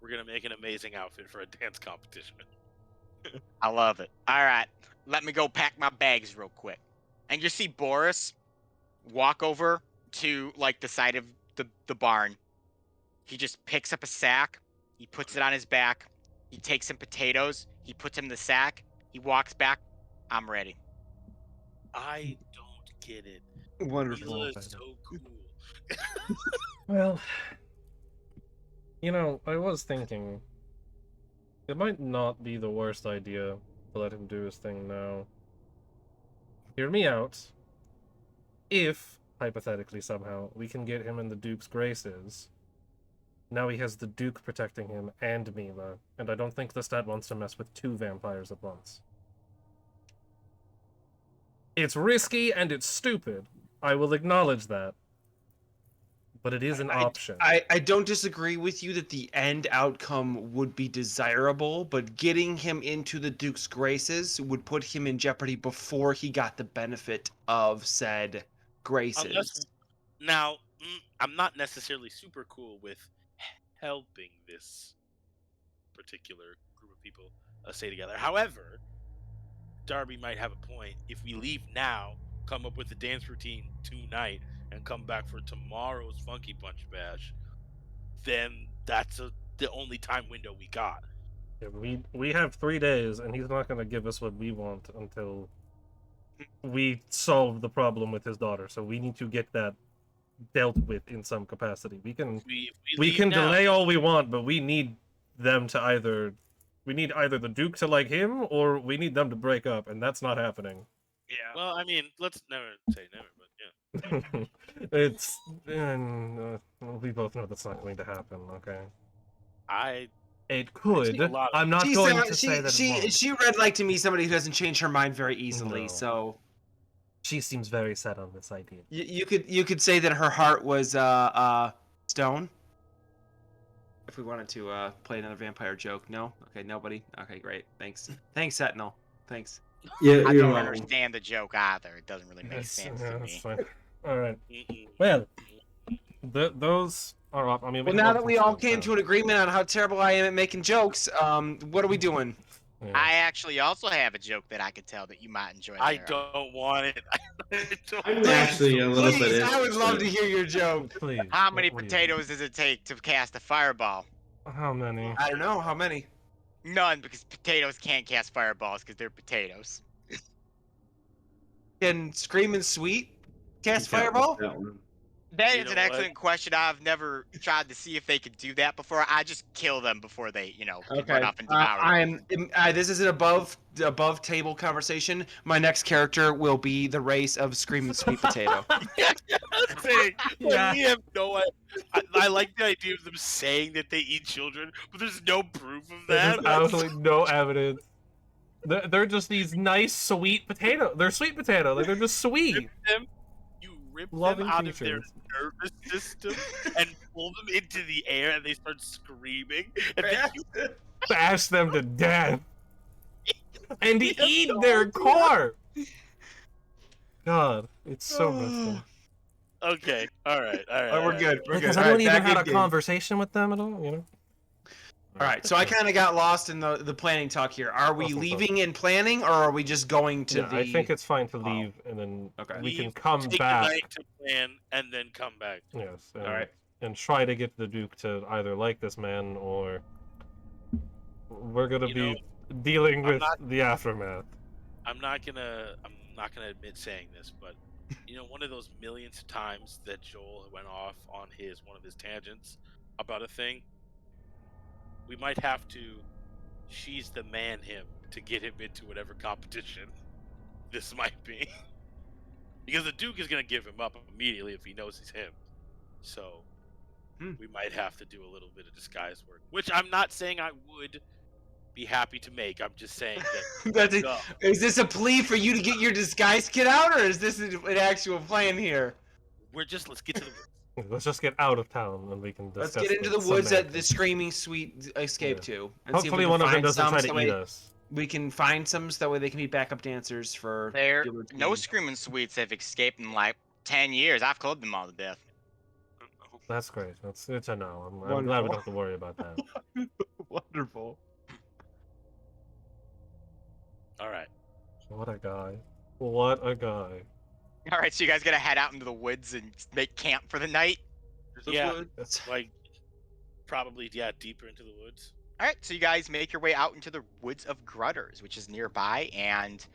[SPEAKER 3] we're gonna make an amazing outfit for a dance competition.
[SPEAKER 4] I love it. All right, let me go pack my bags real quick. And you see Boris walk over to like the side of the barn. He just picks up a sack. He puts it on his back. He takes some potatoes. He puts them in the sack. He walks back. I'm ready.
[SPEAKER 3] I don't get it.
[SPEAKER 6] wonderful.
[SPEAKER 3] Mila is so cool.
[SPEAKER 2] Well, I was thinking it might not be the worst idea to let him do his thing now. Hear me out. If, hypothetically somehow, we can get him in the Duke's graces, now he has the Duke protecting him and Mila, and I don't think the stat wants to mess with two vampires at once. It's risky and it's stupid. I will acknowledge that. But it is an option.
[SPEAKER 6] I don't disagree with you that the end outcome would be desirable, but getting him into the Duke's graces would put him in jeopardy before he got the benefit of said graces.
[SPEAKER 3] Now, I'm not necessarily super cool with helping this particular group of people stay together. However, Darby might have a point. If we leave now, come up with a dance routine tonight, and come back for tomorrow's Funky Punch Bash, then that's the only time window we got.
[SPEAKER 2] Yeah, we have 3 days, and he's not going to give us what we want until we solve the problem with his daughter. So we need to get that dealt with in some capacity. We can
[SPEAKER 3] If
[SPEAKER 2] we
[SPEAKER 3] leave
[SPEAKER 2] can
[SPEAKER 3] now,
[SPEAKER 2] delay all we want, but we need them to we need either the Duke to like him, or we need them to break up, and that's not happening.
[SPEAKER 6] Yeah.
[SPEAKER 3] Well, I mean, let's never say never, but yeah.
[SPEAKER 2] It's we both know that's not going to happen. Okay, it could.
[SPEAKER 3] a lot of-
[SPEAKER 2] I'm not
[SPEAKER 6] She's,
[SPEAKER 2] going
[SPEAKER 6] uh,
[SPEAKER 2] to
[SPEAKER 6] she,
[SPEAKER 2] say that.
[SPEAKER 6] she,
[SPEAKER 2] it won't.
[SPEAKER 6] she read like to me somebody who doesn't change her mind very easily.
[SPEAKER 2] No.
[SPEAKER 6] So
[SPEAKER 2] She seems very set on this idea.
[SPEAKER 6] you could say that her heart was stone. If we wanted to play another vampire joke, no? Okay, nobody. Okay, great. Thanks, Sentinel. Thanks.
[SPEAKER 5] Yeah,
[SPEAKER 4] I
[SPEAKER 5] you're
[SPEAKER 4] don't
[SPEAKER 5] wrong.
[SPEAKER 4] understand the joke either. It doesn't really make
[SPEAKER 2] Yes,
[SPEAKER 4] sense
[SPEAKER 2] yeah,
[SPEAKER 4] to
[SPEAKER 2] that's
[SPEAKER 4] me.
[SPEAKER 2] fine. All right.
[SPEAKER 3] Mm-mm.
[SPEAKER 2] Well, those are up. I mean,
[SPEAKER 6] Well, now that we all came to an agreement on how terrible I am at making jokes, what are we doing?
[SPEAKER 2] Yeah.
[SPEAKER 4] I actually also have a joke that I could tell that you might enjoy.
[SPEAKER 3] I
[SPEAKER 4] there.
[SPEAKER 3] don't want it. I don't
[SPEAKER 5] I'm
[SPEAKER 3] want it.
[SPEAKER 5] actually a little
[SPEAKER 6] Please,
[SPEAKER 5] bit.
[SPEAKER 6] I would love to
[SPEAKER 5] interested.
[SPEAKER 6] hear your joke.
[SPEAKER 2] Please.
[SPEAKER 4] How many
[SPEAKER 2] what do you-
[SPEAKER 4] potatoes does it take to cast a fireball?
[SPEAKER 2] How many?
[SPEAKER 6] I don't know how many.
[SPEAKER 4] None, because potatoes can't cast fireballs because they're potatoes.
[SPEAKER 6] Can Screaming Sweet cast
[SPEAKER 5] Yeah,
[SPEAKER 6] fireball?
[SPEAKER 5] that one.
[SPEAKER 4] That
[SPEAKER 3] You
[SPEAKER 4] is
[SPEAKER 3] know
[SPEAKER 4] an
[SPEAKER 3] what?
[SPEAKER 4] excellent question. I've never tried to see if they could do that before. I just kill them before they, can
[SPEAKER 6] Okay.
[SPEAKER 4] run off and devour them.
[SPEAKER 6] This is an above table conversation. My next character will be the race of Screaming Sweet Potato.
[SPEAKER 3] Saying,
[SPEAKER 2] Yeah.
[SPEAKER 3] we have no idea. I like the idea of them saying that they eat children, but there's no proof of
[SPEAKER 2] There's
[SPEAKER 3] that.
[SPEAKER 2] absolutely no evidence. They're just these nice, sweet potato. They're sweet potato. Like, they're just sweet.
[SPEAKER 3] You rip
[SPEAKER 2] Loving
[SPEAKER 3] them out of their
[SPEAKER 2] creatures.
[SPEAKER 3] nervous system and pull them into the air, and they start screaming. And then you
[SPEAKER 2] Bash them to death. And
[SPEAKER 3] We have
[SPEAKER 2] eat
[SPEAKER 3] no
[SPEAKER 2] their
[SPEAKER 3] idea.
[SPEAKER 2] core. God, it's so messed up.
[SPEAKER 3] Okay, all right.
[SPEAKER 6] We're good. We're good.
[SPEAKER 2] Because
[SPEAKER 6] All
[SPEAKER 2] anyone
[SPEAKER 6] right,
[SPEAKER 2] even
[SPEAKER 6] back
[SPEAKER 2] had
[SPEAKER 6] in
[SPEAKER 2] a
[SPEAKER 6] game.
[SPEAKER 2] conversation with them at all, you know?
[SPEAKER 6] All right, so I kind of got lost in the planning talk here. Are we
[SPEAKER 2] Awesome
[SPEAKER 6] leaving and planning, or are we just going to
[SPEAKER 2] Yeah,
[SPEAKER 6] the?
[SPEAKER 2] I think it's fine to
[SPEAKER 6] Oh,
[SPEAKER 2] leave, and then
[SPEAKER 6] okay.
[SPEAKER 2] we can
[SPEAKER 3] Leave,
[SPEAKER 2] come
[SPEAKER 3] take
[SPEAKER 2] back.
[SPEAKER 3] the night to plan, and then come back.
[SPEAKER 2] Yes. And,
[SPEAKER 6] All right.
[SPEAKER 2] and try to get the Duke to either like this man or we're gonna
[SPEAKER 3] You
[SPEAKER 2] be
[SPEAKER 3] know,
[SPEAKER 2] dealing
[SPEAKER 3] I'm
[SPEAKER 2] with
[SPEAKER 3] not-
[SPEAKER 2] the aftermath.
[SPEAKER 3] I'm not gonna admit saying this, but one of those millions of times that Joel went off on one of his tangents about a thing, we might have to she's the man him to get him into whatever competition this might be. Because the Duke is gonna give him up immediately if he knows he's him. So we might have to do a little bit of disguise work. Which I'm not saying I would be happy to make. I'm just saying that
[SPEAKER 6] That's it.
[SPEAKER 3] no.
[SPEAKER 6] Is this a plea for you to get your disguise kit out, or is this an actual plan here?
[SPEAKER 3] Let's get to the woods.
[SPEAKER 2] Let's just get out of town and we can discuss.
[SPEAKER 6] Let's get into the woods that the Screaming Sweet escape
[SPEAKER 2] Yeah.
[SPEAKER 6] to. And see if we
[SPEAKER 2] Hopefully
[SPEAKER 6] can
[SPEAKER 2] one of them
[SPEAKER 6] find
[SPEAKER 2] doesn't
[SPEAKER 6] some
[SPEAKER 2] try
[SPEAKER 6] so
[SPEAKER 2] to
[SPEAKER 6] that
[SPEAKER 2] eat
[SPEAKER 6] way-
[SPEAKER 2] us.
[SPEAKER 6] We can find some so that way they can be backup dancers for
[SPEAKER 4] There,
[SPEAKER 6] the other
[SPEAKER 4] no
[SPEAKER 6] team.
[SPEAKER 4] Screaming Sweets have escaped in like 10 years. I've clubbed them all to death.
[SPEAKER 2] That's great. It's a no. I'm glad we don't have to worry about that.
[SPEAKER 6] Wonderful.
[SPEAKER 3] All right.
[SPEAKER 2] What a guy. What a guy.
[SPEAKER 4] All right, so you guys gonna head out into the woods and make camp for the night?
[SPEAKER 3] Yeah. Like probably deeper into the woods.
[SPEAKER 4] All right, so you guys make your way out into the woods of Grutters, which is nearby, and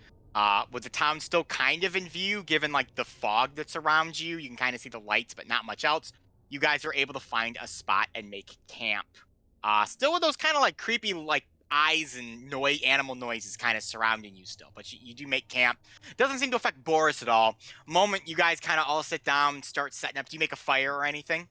[SPEAKER 4] with the town still kind of in view, given like the fog that's around you, you can kind of see the lights, but not much else. You guys are able to find a spot and make camp. Still with those kind of like creepy like eyes and animal noises kind of surrounding you still, but you do make camp. Doesn't seem to affect Boris at all. Moment you guys kind of all sit down, start setting up. Do you make a fire or anything?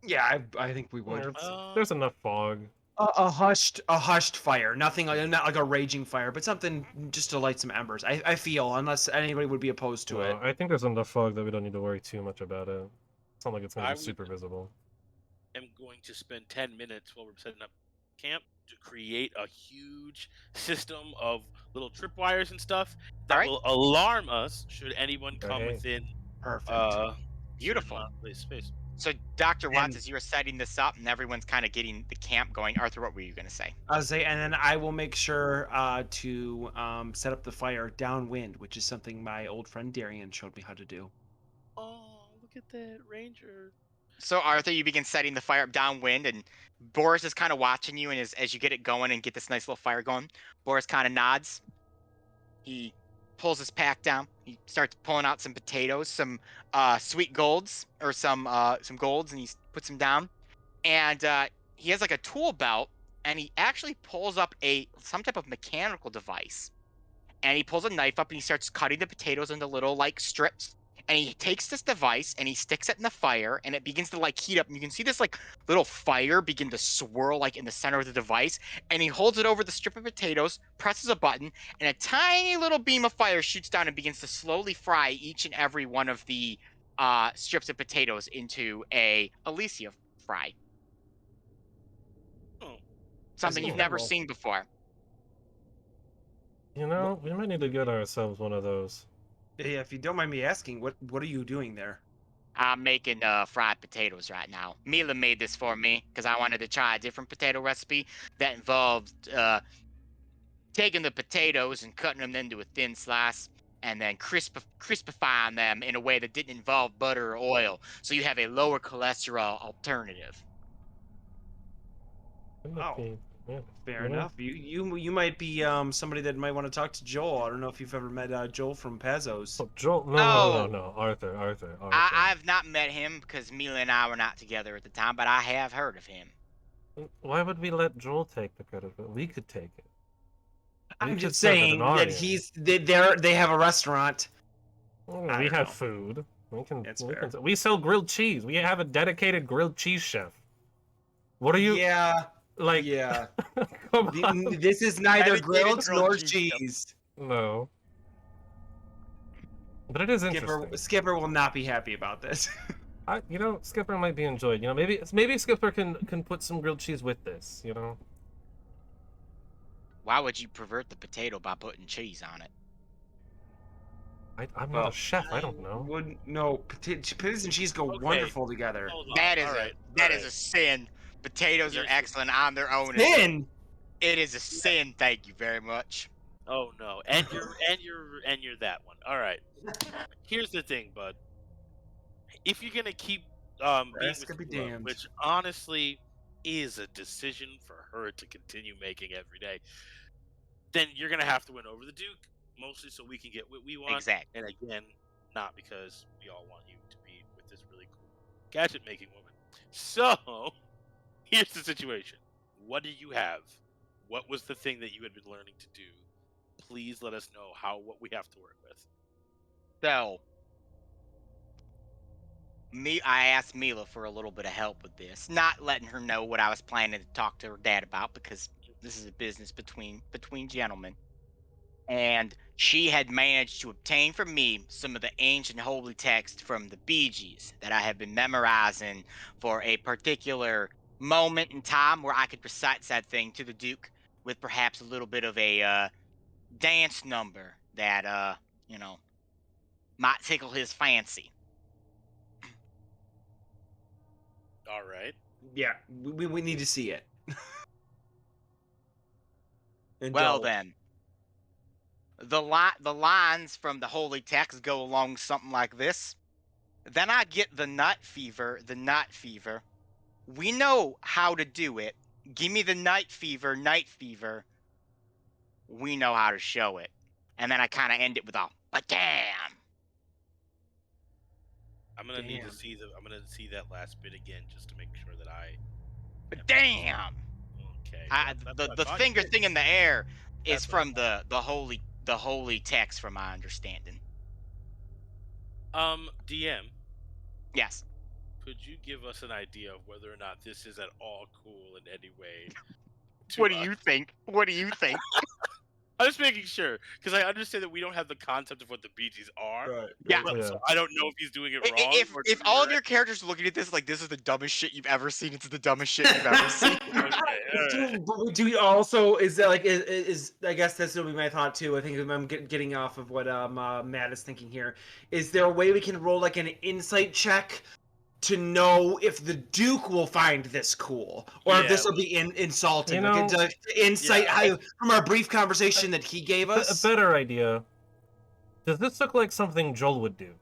[SPEAKER 6] Yeah, I think we would.
[SPEAKER 2] There's enough fog.
[SPEAKER 6] A hushed fire. Nothing like not like a raging fire, but something just to light some embers. I feel, unless anybody would be opposed to it.
[SPEAKER 2] I think there's enough fog that we don't need to worry too much about it. It's not like it's gonna
[SPEAKER 3] I
[SPEAKER 2] be
[SPEAKER 3] would-
[SPEAKER 2] super visible.
[SPEAKER 3] I'm going to spend 10 minutes while we're setting up camp to create a huge system of little tripwires and stuff that
[SPEAKER 4] Alright.
[SPEAKER 3] will alarm us should anyone come
[SPEAKER 2] Okay.
[SPEAKER 3] within
[SPEAKER 6] Perfect.
[SPEAKER 4] Beautiful.
[SPEAKER 3] space.
[SPEAKER 4] So, Dr. Watts,
[SPEAKER 6] And-
[SPEAKER 4] as you are setting this up and everyone's kind of getting the camp going, Arthur, what were you going to say?
[SPEAKER 6] I'll say, and then I will make sure to set up the fire downwind, which is something my old friend Darian showed me how to do.
[SPEAKER 3] Oh, look at that ranger.
[SPEAKER 4] So, Arthur, you begin setting the fire up downwind, and Boris is kind of watching you, and as you get it going and get this nice little fire going, Boris kind of nods. He pulls his pack down. He starts pulling out some potatoes, some sweet golds, or some golds, and he puts them down. And he has like a tool belt, and he actually pulls up some type of mechanical device. And he pulls a knife up and he starts cutting the potatoes into little like strips. And he takes this device and he sticks it in the fire, and it begins to like heat up. And you can see this like little fire begin to swirl like in the center of the device. And he holds it over the strip of potatoes, presses a button, and a tiny little beam of fire shoots down and begins to slowly fry each and every one of the strips of potatoes into a Elyssia fry.
[SPEAKER 3] Oh.
[SPEAKER 4] Something you've never
[SPEAKER 2] incredible.
[SPEAKER 4] seen before.
[SPEAKER 2] You know, we might need to get ourselves one of those.
[SPEAKER 6] Yeah, if you don't mind me asking, what are you doing there?
[SPEAKER 4] I'm making fried potatoes right now. Mila made this for me because I wanted to try a different potato recipe that involved taking the potatoes and cutting them into a thin slice, and then crispifying them in a way that didn't involve butter or oil, so you have a lower cholesterol alternative.
[SPEAKER 2] Wouldn't that
[SPEAKER 6] Oh.
[SPEAKER 2] be- yeah,
[SPEAKER 6] Fair
[SPEAKER 2] you know?
[SPEAKER 6] enough. You might be somebody that might want to talk to Joel. I don't know if you've ever met Joel from Pezos.
[SPEAKER 2] Oh, Joel? No,
[SPEAKER 4] Oh.
[SPEAKER 2] no. Arthur.
[SPEAKER 4] I've not met him because Mila and I were not together at the time, but I have heard of him.
[SPEAKER 2] Why would we let Joel take the credit? We could take it. We
[SPEAKER 6] I'm
[SPEAKER 2] could
[SPEAKER 6] just
[SPEAKER 2] serve it
[SPEAKER 6] saying
[SPEAKER 2] in our
[SPEAKER 6] that
[SPEAKER 2] end.
[SPEAKER 6] they have a restaurant.
[SPEAKER 2] Well,
[SPEAKER 6] I
[SPEAKER 2] we
[SPEAKER 6] don't
[SPEAKER 2] have
[SPEAKER 6] know.
[SPEAKER 2] food.
[SPEAKER 6] That's
[SPEAKER 2] we
[SPEAKER 6] fair.
[SPEAKER 2] we sell grilled cheese. We have a dedicated grilled cheese chef. What are you
[SPEAKER 6] Yeah,
[SPEAKER 2] like?
[SPEAKER 6] yeah.
[SPEAKER 2] Come on.
[SPEAKER 6] This is neither
[SPEAKER 4] Dedicated
[SPEAKER 6] grilled
[SPEAKER 4] grilled
[SPEAKER 6] nor
[SPEAKER 4] cheese.
[SPEAKER 6] cheese.
[SPEAKER 2] No. But it is interesting.
[SPEAKER 6] Skipper will not be happy about this.
[SPEAKER 2] Skipper might be enjoyed. Maybe Skipper can put some grilled cheese with this.
[SPEAKER 4] Why would you pervert the potato by putting cheese on it?
[SPEAKER 2] I'm
[SPEAKER 6] Well,
[SPEAKER 2] not a chef. I don't know.
[SPEAKER 6] No, potatoes and cheese go
[SPEAKER 3] Okay.
[SPEAKER 6] wonderful together.
[SPEAKER 3] Hold on.
[SPEAKER 4] That is
[SPEAKER 3] Alright,
[SPEAKER 4] that is
[SPEAKER 3] alright.
[SPEAKER 4] a sin. Potatoes are
[SPEAKER 3] Here's-
[SPEAKER 4] excellent on their own.
[SPEAKER 6] Sin.
[SPEAKER 4] It is a sin. Thank you very much.
[SPEAKER 3] Oh no, and you're that one. All right. Here's the thing, bud. If you're gonna keep being
[SPEAKER 6] Rest
[SPEAKER 3] with
[SPEAKER 6] could be
[SPEAKER 3] Mila,
[SPEAKER 6] damned.
[SPEAKER 3] which honestly is a decision for her to continue making every day, then you're gonna have to win over the Duke, mostly so we can get what we want.
[SPEAKER 4] Exactly.
[SPEAKER 3] And again, not because we all want you to be with this really cool gadget-making woman. So, here's the situation. What do you have? What was the thing that you had been learning to do? Please let us know what we have to work with.
[SPEAKER 4] So, I asked Mila for a little bit of help with this, not letting her know what I was planning to talk to her dad about because this is a business between gentlemen. And she had managed to obtain from me some of the ancient holy text from the Bee Gees that I have been memorizing for a particular moment in time where I could recite said thing to the Duke with perhaps a little bit of a dance number that might tickle his fancy.
[SPEAKER 3] All right.
[SPEAKER 6] Yeah, we need to see it. And
[SPEAKER 4] Well
[SPEAKER 6] Joel.
[SPEAKER 4] then, the lines from the holy text go along something like this. Then I get the night fever. We know how to do it. Give me the night fever. We know how to show it. And then I kind of end it with a but damn.
[SPEAKER 3] I'm gonna need to
[SPEAKER 6] Damn.
[SPEAKER 3] see I'm gonna see that last bit again just to make sure that I.
[SPEAKER 4] But damn.
[SPEAKER 3] Okay.
[SPEAKER 4] The
[SPEAKER 3] That's what I thought
[SPEAKER 4] finger
[SPEAKER 3] you did.
[SPEAKER 4] thing in the air is
[SPEAKER 3] That's what I
[SPEAKER 4] from the holy text, from my understanding.
[SPEAKER 3] DM,
[SPEAKER 4] Yes.
[SPEAKER 3] could you give us an idea of whether or not this is at all cool in any way?
[SPEAKER 4] What do you think?
[SPEAKER 3] I'm just making sure because I understand that we don't have the concept of what the Bee Gees are.
[SPEAKER 6] Right.
[SPEAKER 4] Yeah.
[SPEAKER 3] But, so I don't know if he's doing it wrong.
[SPEAKER 4] If
[SPEAKER 3] or
[SPEAKER 4] if
[SPEAKER 3] doing
[SPEAKER 4] all
[SPEAKER 3] it
[SPEAKER 4] of your characters are looking at this like this is the dumbest shit you've ever seen, it's the dumbest shit you've ever seen.
[SPEAKER 3] right. Okay, all right.
[SPEAKER 6] But do we also is that like is I guess that's gonna be my thought too. I think I'm getting off of what Matt is thinking here. Is there a way we can roll like an insight check to know if the Duke will find this cool, or if
[SPEAKER 3] Yeah,
[SPEAKER 6] this will be insulting?
[SPEAKER 2] You
[SPEAKER 6] Like,
[SPEAKER 2] know-
[SPEAKER 6] insight
[SPEAKER 3] Yeah.
[SPEAKER 6] from our brief conversation that he gave
[SPEAKER 2] A
[SPEAKER 6] us.
[SPEAKER 2] better idea. Does this look like something Joel would do?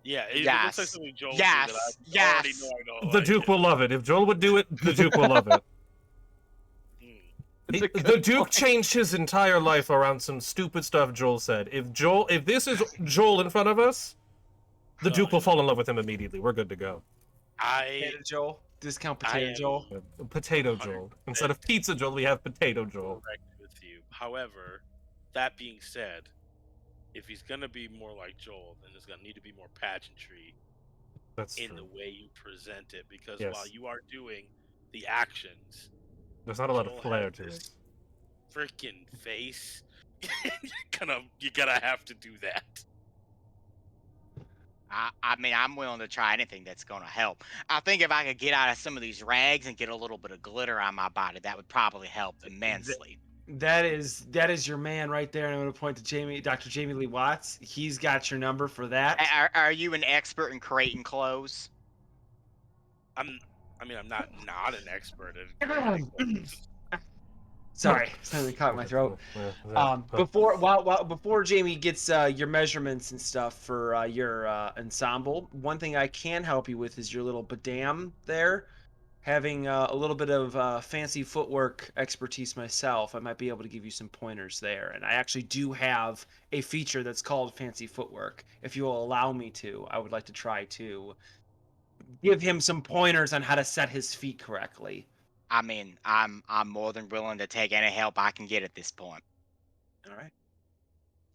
[SPEAKER 3] Yeah, it looks
[SPEAKER 4] Yes.
[SPEAKER 3] like something Joel
[SPEAKER 4] Yes.
[SPEAKER 3] did that I
[SPEAKER 4] Yes.
[SPEAKER 3] already know I know.
[SPEAKER 2] The Duke will love it. If Joel would do it, the Duke will love it.
[SPEAKER 1] It's a good
[SPEAKER 2] The Duke
[SPEAKER 1] point.
[SPEAKER 2] changed his entire life around some stupid stuff Joel said. If this is Joel in front of us, the Duke will fall in love with him immediately. We're good to go.
[SPEAKER 6] Potato Joel, discount Potato
[SPEAKER 3] am-
[SPEAKER 6] Joel.
[SPEAKER 2] Potato Joel. Instead of pizza Joel, we have Potato Joel.
[SPEAKER 3] correct with you. However, that being said, if he's gonna be more like Joel, then there's gonna need to be more pageantry
[SPEAKER 2] That's
[SPEAKER 3] in
[SPEAKER 2] true.
[SPEAKER 3] the way you present it. Because
[SPEAKER 2] Yes.
[SPEAKER 3] while you are doing the actions,
[SPEAKER 2] There's not a lot
[SPEAKER 3] Joel
[SPEAKER 2] of flair
[SPEAKER 3] has
[SPEAKER 2] to
[SPEAKER 3] this
[SPEAKER 2] it.
[SPEAKER 3] freaking face. you gotta have to do that.
[SPEAKER 4] I mean, I'm willing to try anything that's going to help. I think if I could get out of some of these rags and get a little bit of glitter on my body, that would probably help immensely.
[SPEAKER 6] That is your man right there, and I'm going to point to Dr. Jamie Lee Watts. He's got your number for that.
[SPEAKER 4] Are you an expert in creating clothes?
[SPEAKER 3] I'm not an expert at it.
[SPEAKER 6] Sorry, something caught in my throat.
[SPEAKER 2] Yeah.
[SPEAKER 6] Before Jamie gets your measurements and stuff for your ensemble, one thing I can help you with is your little badam there. Having a little bit of fancy footwork expertise myself, I might be able to give you some pointers there. And I actually do have a feature that's called fancy footwork. If you will allow me to, I would like to try to give him some pointers on how to set his feet correctly.
[SPEAKER 4] I mean, I'm more than willing to take any help I can get at this point.
[SPEAKER 6] All right.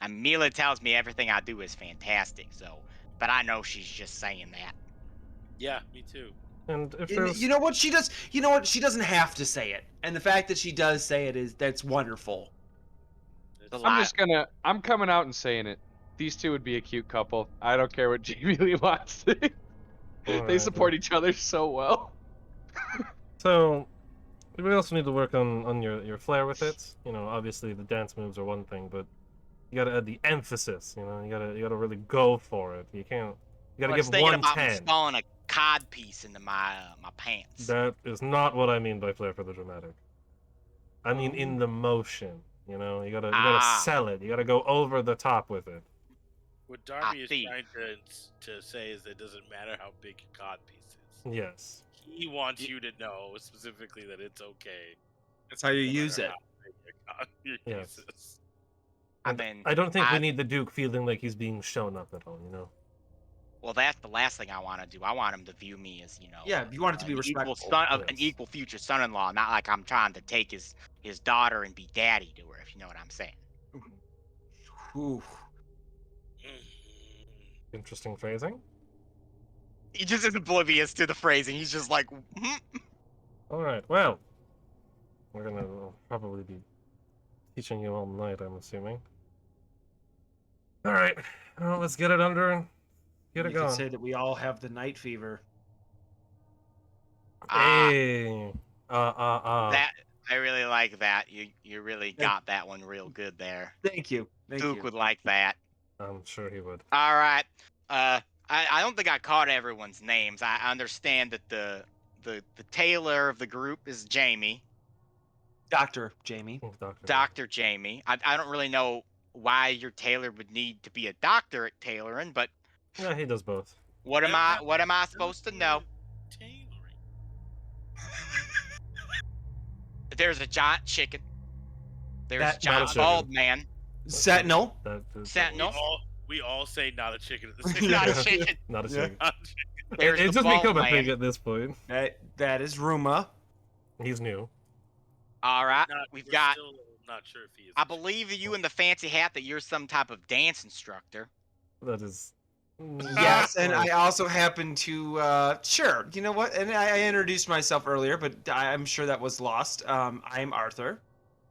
[SPEAKER 4] And Mila tells me everything I do is fantastic, so but I know she's just saying that.
[SPEAKER 3] Yeah, me too.
[SPEAKER 2] And if
[SPEAKER 6] You
[SPEAKER 2] there's
[SPEAKER 6] know what she does? You know what? She doesn't have to say it, and the fact that she does say it that's wonderful.
[SPEAKER 1] I'm coming out and saying it. These two would be a cute couple. I don't care what Jamie Lee wants. They
[SPEAKER 2] Alright,
[SPEAKER 1] support each other so well.
[SPEAKER 2] So we also need to work on your flair with it. You know, obviously the dance moves are one thing, but you gotta add the emphasis. You know, you gotta really go for it. You can't. You gotta
[SPEAKER 4] I was
[SPEAKER 2] give
[SPEAKER 4] thinking about
[SPEAKER 2] 110.
[SPEAKER 4] installing a cod piece into my my pants.
[SPEAKER 2] That is not what I mean by flair for the dramatic. I mean in the motion. You know, you gotta sell it. You gotta go over the top with it.
[SPEAKER 3] What Darby is
[SPEAKER 4] see.
[SPEAKER 3] trying to say is it doesn't matter how big your cod piece is.
[SPEAKER 2] Yes.
[SPEAKER 3] He wants you to know specifically that it's okay.
[SPEAKER 6] That's how you
[SPEAKER 3] no
[SPEAKER 6] use
[SPEAKER 3] matter
[SPEAKER 6] it.
[SPEAKER 3] how big your
[SPEAKER 2] Yes.
[SPEAKER 3] piece is.
[SPEAKER 4] I
[SPEAKER 2] And
[SPEAKER 4] mean,
[SPEAKER 2] I don't think we
[SPEAKER 4] I-
[SPEAKER 2] need the Duke feeling like he's being shown up at all. You know.
[SPEAKER 4] Well, that's the last thing I want to do. I want him to view me as,
[SPEAKER 6] Yeah, you want it to be
[SPEAKER 4] an equal
[SPEAKER 6] respectful.
[SPEAKER 4] son of an
[SPEAKER 2] Yes.
[SPEAKER 4] equal future son-in-law, not like I'm trying to take his daughter and be daddy to her, if you know what I'm saying.
[SPEAKER 6] Ooh.
[SPEAKER 2] Interesting phrasing.
[SPEAKER 4] He just is oblivious to the phrasing. He's just like,
[SPEAKER 2] All right. Well, we're gonna probably be teaching you all night. I'm assuming. All right. Well, let's get it under and get it
[SPEAKER 6] You could
[SPEAKER 2] going.
[SPEAKER 6] say that we all have the night fever.
[SPEAKER 2] Hey.
[SPEAKER 4] that I really like that. You really
[SPEAKER 6] Yeah.
[SPEAKER 4] got that one real good there.
[SPEAKER 6] Thank you.
[SPEAKER 4] Duke
[SPEAKER 6] you.
[SPEAKER 4] would like that.
[SPEAKER 2] I'm sure he would.
[SPEAKER 4] All right. I don't think I caught everyone's names. I understand that the tailor of the group is Jamie,
[SPEAKER 6] Dr. Jamie.
[SPEAKER 2] Doctor.
[SPEAKER 4] Dr. Jamie. I don't really know why your tailor would need to be a doctor at tailoring, but
[SPEAKER 2] Yeah, he does both.
[SPEAKER 4] what am I supposed to know?
[SPEAKER 3] Tailoring.
[SPEAKER 4] There's a giant chicken. There's a
[SPEAKER 6] Not a
[SPEAKER 4] giant
[SPEAKER 2] chicken.
[SPEAKER 4] bald man.
[SPEAKER 6] Sentinel.
[SPEAKER 4] Sentinel.
[SPEAKER 3] We all say not a chicken at the same
[SPEAKER 4] Not a
[SPEAKER 3] time.
[SPEAKER 4] chicken.
[SPEAKER 2] Not a
[SPEAKER 6] Yeah.
[SPEAKER 2] chicken.
[SPEAKER 3] Not a chicken.
[SPEAKER 4] There's
[SPEAKER 2] It's
[SPEAKER 4] the
[SPEAKER 2] just become
[SPEAKER 4] bald
[SPEAKER 2] a
[SPEAKER 4] man.
[SPEAKER 2] thing at this point.
[SPEAKER 6] That is Ruma.
[SPEAKER 2] He's new.
[SPEAKER 4] All right. We've
[SPEAKER 3] We're
[SPEAKER 4] got.
[SPEAKER 3] still not sure if he is.
[SPEAKER 4] I believe that you in the fancy hat that you're some type of dance instructor.
[SPEAKER 2] That is.
[SPEAKER 6] Yes, and I also happen to, sure, you know what? And I introduced myself earlier, but I'm sure that was lost. I'm Arthur.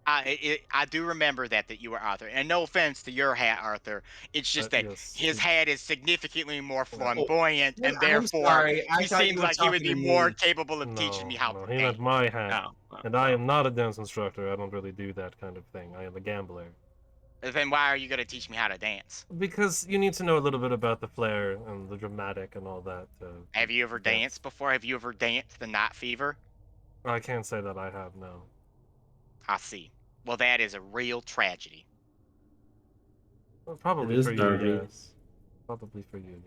[SPEAKER 4] I do remember that you were Arthur. And no offense to your hat, Arthur. It's just that
[SPEAKER 2] yes.
[SPEAKER 4] his hat is significantly more flamboyant, and
[SPEAKER 6] I'm
[SPEAKER 4] therefore
[SPEAKER 6] sorry, I
[SPEAKER 4] he
[SPEAKER 6] thought you
[SPEAKER 4] seems
[SPEAKER 6] were
[SPEAKER 4] like he would be
[SPEAKER 6] talking to
[SPEAKER 4] more
[SPEAKER 6] me.
[SPEAKER 4] capable of teaching me how
[SPEAKER 2] No,
[SPEAKER 4] to
[SPEAKER 2] he
[SPEAKER 4] dance.
[SPEAKER 2] meant my hat.
[SPEAKER 6] No.
[SPEAKER 2] And I am not a dance instructor. I don't really do that kind of thing. I am a gambler.
[SPEAKER 4] Then why are you going to teach me how to dance?
[SPEAKER 2] Because you need to know a little bit about the flair and the dramatic and all that.
[SPEAKER 4] Have you ever
[SPEAKER 2] dance.
[SPEAKER 4] danced before? Have you ever danced the Night Fever?
[SPEAKER 2] I can't say that I have, no.
[SPEAKER 4] I see. Well, that is a real tragedy.
[SPEAKER 2] Well, probably
[SPEAKER 5] It is
[SPEAKER 2] for you,
[SPEAKER 5] Darby.
[SPEAKER 2] yes. Probably for you.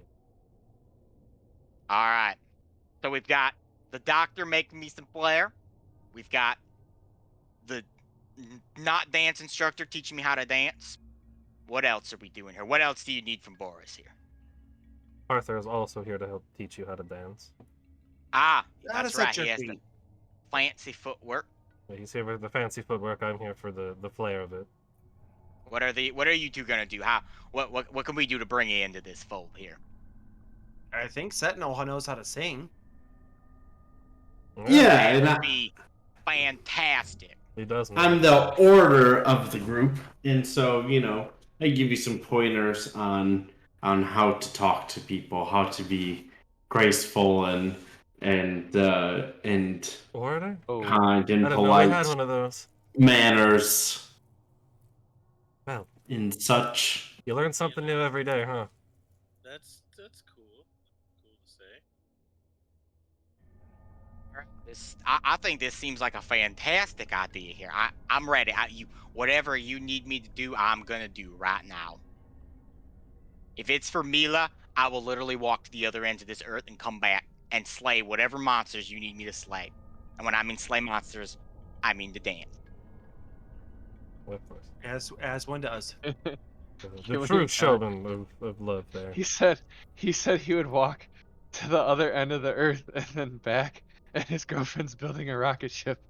[SPEAKER 4] All right. So we've got the doctor making me some flair. We've got the not dance instructor teaching me how to dance. What else are we doing here? What else do you need from Boris here?
[SPEAKER 2] Arthur is also here to help teach you how to dance.
[SPEAKER 4] Ah,
[SPEAKER 6] How to
[SPEAKER 4] that's
[SPEAKER 6] set
[SPEAKER 4] right.
[SPEAKER 6] your
[SPEAKER 4] He has the
[SPEAKER 6] feet.
[SPEAKER 4] fancy footwork.
[SPEAKER 2] He's here for the fancy footwork. I'm here for the flair of it.
[SPEAKER 4] What are you two gonna do? What can we do to bring you into this fold here?
[SPEAKER 6] I think Sentinel knows how to sing.
[SPEAKER 5] Yeah,
[SPEAKER 4] That
[SPEAKER 5] and
[SPEAKER 4] would be fantastic.
[SPEAKER 2] He does know.
[SPEAKER 5] I'm the order of the group, and so I give you some pointers on how to talk to people, how to be graceful and
[SPEAKER 2] Order?
[SPEAKER 1] Oh,
[SPEAKER 5] kind and
[SPEAKER 2] I didn't know we had
[SPEAKER 5] polite
[SPEAKER 2] one of those.
[SPEAKER 5] manners
[SPEAKER 2] Well,
[SPEAKER 5] and such.
[SPEAKER 2] you learn something new every day, huh?
[SPEAKER 3] That's cool. Cool to say.
[SPEAKER 4] Alright, I think this seems like a fantastic idea here. I'm ready. Whatever you need me to do, I'm gonna do right now. If it's for Mila, I will literally walk to the other end of this earth and come back and slay whatever monsters you need me to slay. And when I mean slay monsters, I mean to dance.
[SPEAKER 2] Of course.
[SPEAKER 6] As one does.
[SPEAKER 2] The true showman of love there.
[SPEAKER 1] He said he would walk to the other end of the earth and then back, and his girlfriend's building a rocket ship.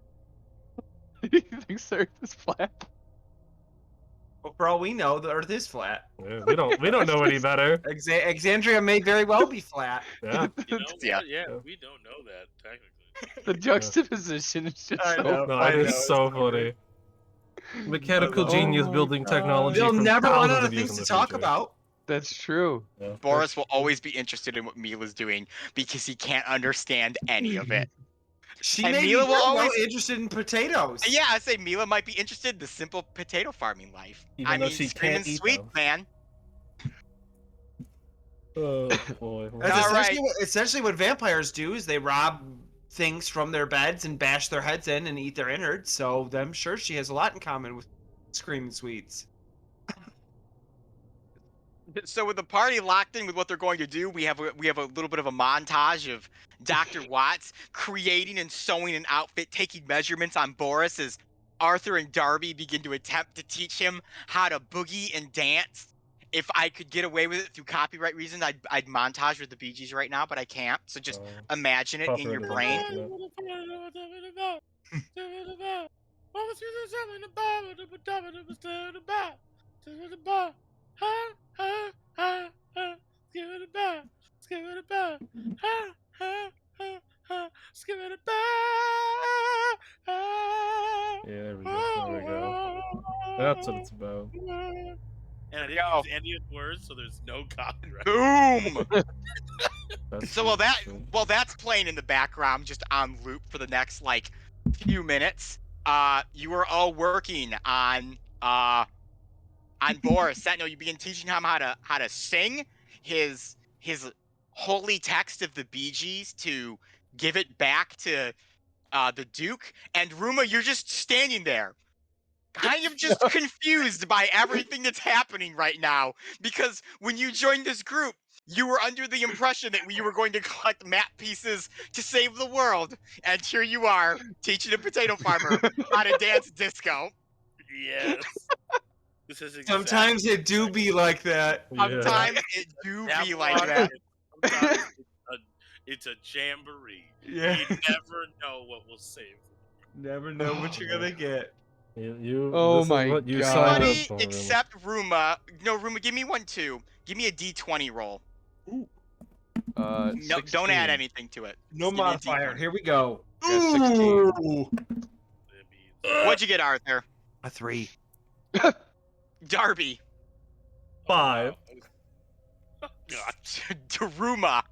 [SPEAKER 1] He thinks the earth is flat.
[SPEAKER 6] Well, for all we know, the Earth is flat.
[SPEAKER 2] Yeah, we don't know any better.
[SPEAKER 6] Exandria may very well be flat.
[SPEAKER 2] Yeah.
[SPEAKER 3] You know
[SPEAKER 4] Yeah.
[SPEAKER 3] what? Yeah, we don't know that technically.
[SPEAKER 1] The juxtaposition is just
[SPEAKER 6] I
[SPEAKER 1] so
[SPEAKER 6] know.
[SPEAKER 2] No,
[SPEAKER 6] I
[SPEAKER 2] it
[SPEAKER 6] know,
[SPEAKER 2] is
[SPEAKER 6] it's
[SPEAKER 2] so
[SPEAKER 6] so
[SPEAKER 2] funny. Mechanical
[SPEAKER 1] Oh
[SPEAKER 2] genius
[SPEAKER 1] my
[SPEAKER 2] building
[SPEAKER 1] God.
[SPEAKER 2] technology.
[SPEAKER 6] They'll
[SPEAKER 2] from
[SPEAKER 6] never run
[SPEAKER 2] thousands
[SPEAKER 6] out
[SPEAKER 2] of
[SPEAKER 6] of
[SPEAKER 2] years
[SPEAKER 6] things
[SPEAKER 2] in
[SPEAKER 6] to
[SPEAKER 2] the
[SPEAKER 6] talk
[SPEAKER 2] future.
[SPEAKER 6] about.
[SPEAKER 1] That's true.
[SPEAKER 2] Yeah.
[SPEAKER 4] Boris will always be interested in what Mila's doing because he can't understand any of it.
[SPEAKER 6] She
[SPEAKER 4] And
[SPEAKER 6] may
[SPEAKER 4] Mila
[SPEAKER 6] be
[SPEAKER 4] will
[SPEAKER 6] very well
[SPEAKER 4] always-
[SPEAKER 6] interested in potatoes.
[SPEAKER 4] Yeah, I say Mila might be interested in the simple potato farming life.
[SPEAKER 2] Even though she
[SPEAKER 4] screaming
[SPEAKER 2] can't eat
[SPEAKER 4] sweet,
[SPEAKER 2] them.
[SPEAKER 4] man.
[SPEAKER 2] Oh boy.
[SPEAKER 6] That's
[SPEAKER 4] All
[SPEAKER 6] essentially,
[SPEAKER 4] right.
[SPEAKER 6] essentially what vampires do is they rob things from their beds and bash their heads in and eat their innards. So I'm sure she has a lot in common with Screaming Sweets.
[SPEAKER 4] So with the party locked in with what they're going to do, we have a little bit of a montage of Dr. Watts creating and sewing an outfit, taking measurements on Boris as Arthur and Darby begin to attempt to teach him how to boogie and dance. If I could get away with it through copyright reasons, I'd montage with the Bee Gees right now, but I can't. So just imagine it in your brain.
[SPEAKER 2] Yeah, there we go. There we go. That's what it's about.
[SPEAKER 3] And I didn't use any of the words, so there's no copyright.
[SPEAKER 4] Boom!
[SPEAKER 2] That's
[SPEAKER 4] So while that's playing in the background, just on loop for the next like few minutes, you are all working on Boris. Sentinel, you begin teaching him how to sing his holy text of the Bee Gees to give it back to the Duke. And Ruma, you're just standing there, kind of just confused by everything that's happening right now, because when you joined this group, you were under the impression that you were going to collect map pieces to save the world, and here you are teaching a potato farmer how to dance disco.
[SPEAKER 3] Yes. This is exactly
[SPEAKER 6] Sometimes it do be like that.
[SPEAKER 4] Sometimes it do
[SPEAKER 3] That
[SPEAKER 4] be like
[SPEAKER 3] one,
[SPEAKER 4] that.
[SPEAKER 3] Sometimes it's a jamboree.
[SPEAKER 6] Yeah.
[SPEAKER 3] You never know what will save.
[SPEAKER 6] Never know what you're gonna get.
[SPEAKER 1] Oh
[SPEAKER 2] this is
[SPEAKER 1] my
[SPEAKER 2] what you
[SPEAKER 1] God.
[SPEAKER 2] signed up
[SPEAKER 4] Everybody
[SPEAKER 2] for,
[SPEAKER 4] except Ruma. No, Ruma, give me one too. Give me a D20 roll. No, don't
[SPEAKER 1] 16.
[SPEAKER 4] add anything to it.
[SPEAKER 6] No
[SPEAKER 4] Just give me a
[SPEAKER 6] modifier.
[SPEAKER 4] D20.
[SPEAKER 6] Here we go.
[SPEAKER 1] Yeah, 16.
[SPEAKER 6] Ooh.
[SPEAKER 4] What'd you get, Arthur?
[SPEAKER 6] A 3.
[SPEAKER 4] Darby.
[SPEAKER 2] 5.
[SPEAKER 3] God.
[SPEAKER 4] Daruma.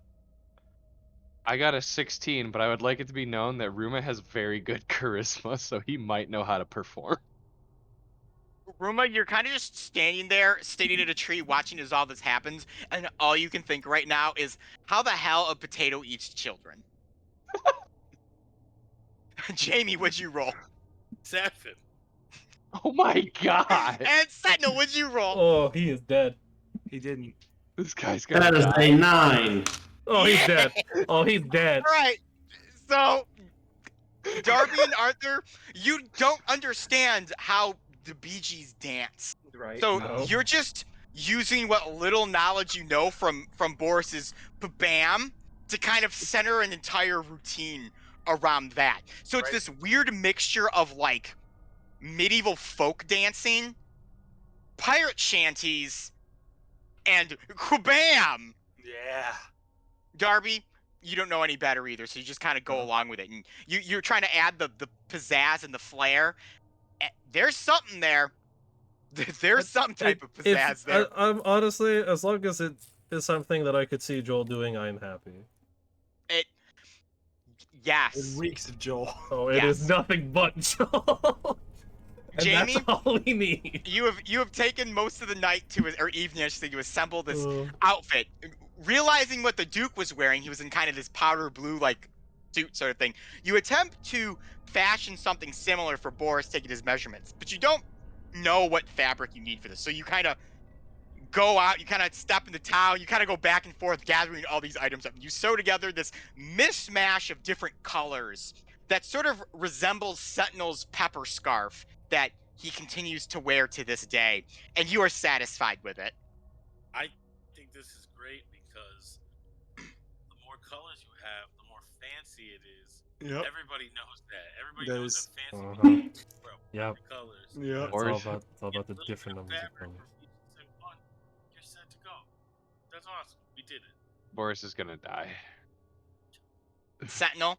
[SPEAKER 1] I got a 16, but I would like it to be known that Ruma has very good charisma, so he might know how to perform.
[SPEAKER 4] Ruma, you're kind of just standing there, staring at a tree, watching as all this happens, and all you can think right now is, how the hell a potato eats children? Jamie, what'd you roll?
[SPEAKER 3] 7.
[SPEAKER 1] Oh my God!
[SPEAKER 4] And Sentinel, what'd you roll?
[SPEAKER 2] Oh, he is dead.
[SPEAKER 6] He didn't.
[SPEAKER 1] This guy's gonna
[SPEAKER 5] That is
[SPEAKER 1] die.
[SPEAKER 5] a 9.
[SPEAKER 2] Oh, he's dead. Oh, he's dead.
[SPEAKER 4] All right. So, Darby and Arthur, you don't understand how the Bee Gees dance.
[SPEAKER 6] Right.
[SPEAKER 4] So
[SPEAKER 2] No.
[SPEAKER 4] you're just using what little knowledge you know from Boris's bam to kind of center an entire routine around that. So it's
[SPEAKER 6] Right.
[SPEAKER 4] this weird mixture of like medieval folk dancing, pirate shanties, and kabam.
[SPEAKER 6] Yeah.
[SPEAKER 4] Darby, you don't know any better either, so you just kind of go along with it, and you're trying to add the pizzazz and the flair. There's something there. There's some type of pizzazz there.
[SPEAKER 2] I'm honestly, as long as it is something that I could see Joel doing, I'm happy.
[SPEAKER 4] Yes.
[SPEAKER 6] It reeks of Joel.
[SPEAKER 2] Oh, it is
[SPEAKER 4] Yes.
[SPEAKER 2] nothing but Joel. And
[SPEAKER 4] Jamie?
[SPEAKER 2] that's all we need.
[SPEAKER 4] You have taken most of the night or evening, I should say, to assemble this
[SPEAKER 2] Uh,
[SPEAKER 4] outfit. Realizing what the Duke was wearing, he was in kind of this powder blue, like suit sort of thing. You attempt to fashion something similar for Boris, taking his measurements, but you don't know what fabric you need for this. So you kind of go out, you kind of step in the town, you kind of go back and forth gathering all these items up. You sew together this mishmash of different colors that sort of resembles Sentinel's pepper scarf that he continues to wear to this day, and you are satisfied with it.
[SPEAKER 3] I think this is great because the more colors you have, the more fancy it is.
[SPEAKER 6] Yep.
[SPEAKER 3] Everybody knows that. Everybody
[SPEAKER 6] That
[SPEAKER 3] knows
[SPEAKER 6] is-
[SPEAKER 3] that fancy
[SPEAKER 2] Uh-huh.
[SPEAKER 3] bro,
[SPEAKER 2] Yep.
[SPEAKER 3] colors.
[SPEAKER 6] Yep.
[SPEAKER 2] It's
[SPEAKER 1] Boris.
[SPEAKER 2] all about the
[SPEAKER 3] Little
[SPEAKER 2] different
[SPEAKER 3] bit of
[SPEAKER 2] numbers of
[SPEAKER 3] fabric
[SPEAKER 2] colors.
[SPEAKER 3] for each and one. You're set to go. That's awesome. We did it.
[SPEAKER 1] Boris is gonna die.
[SPEAKER 4] Sentinel,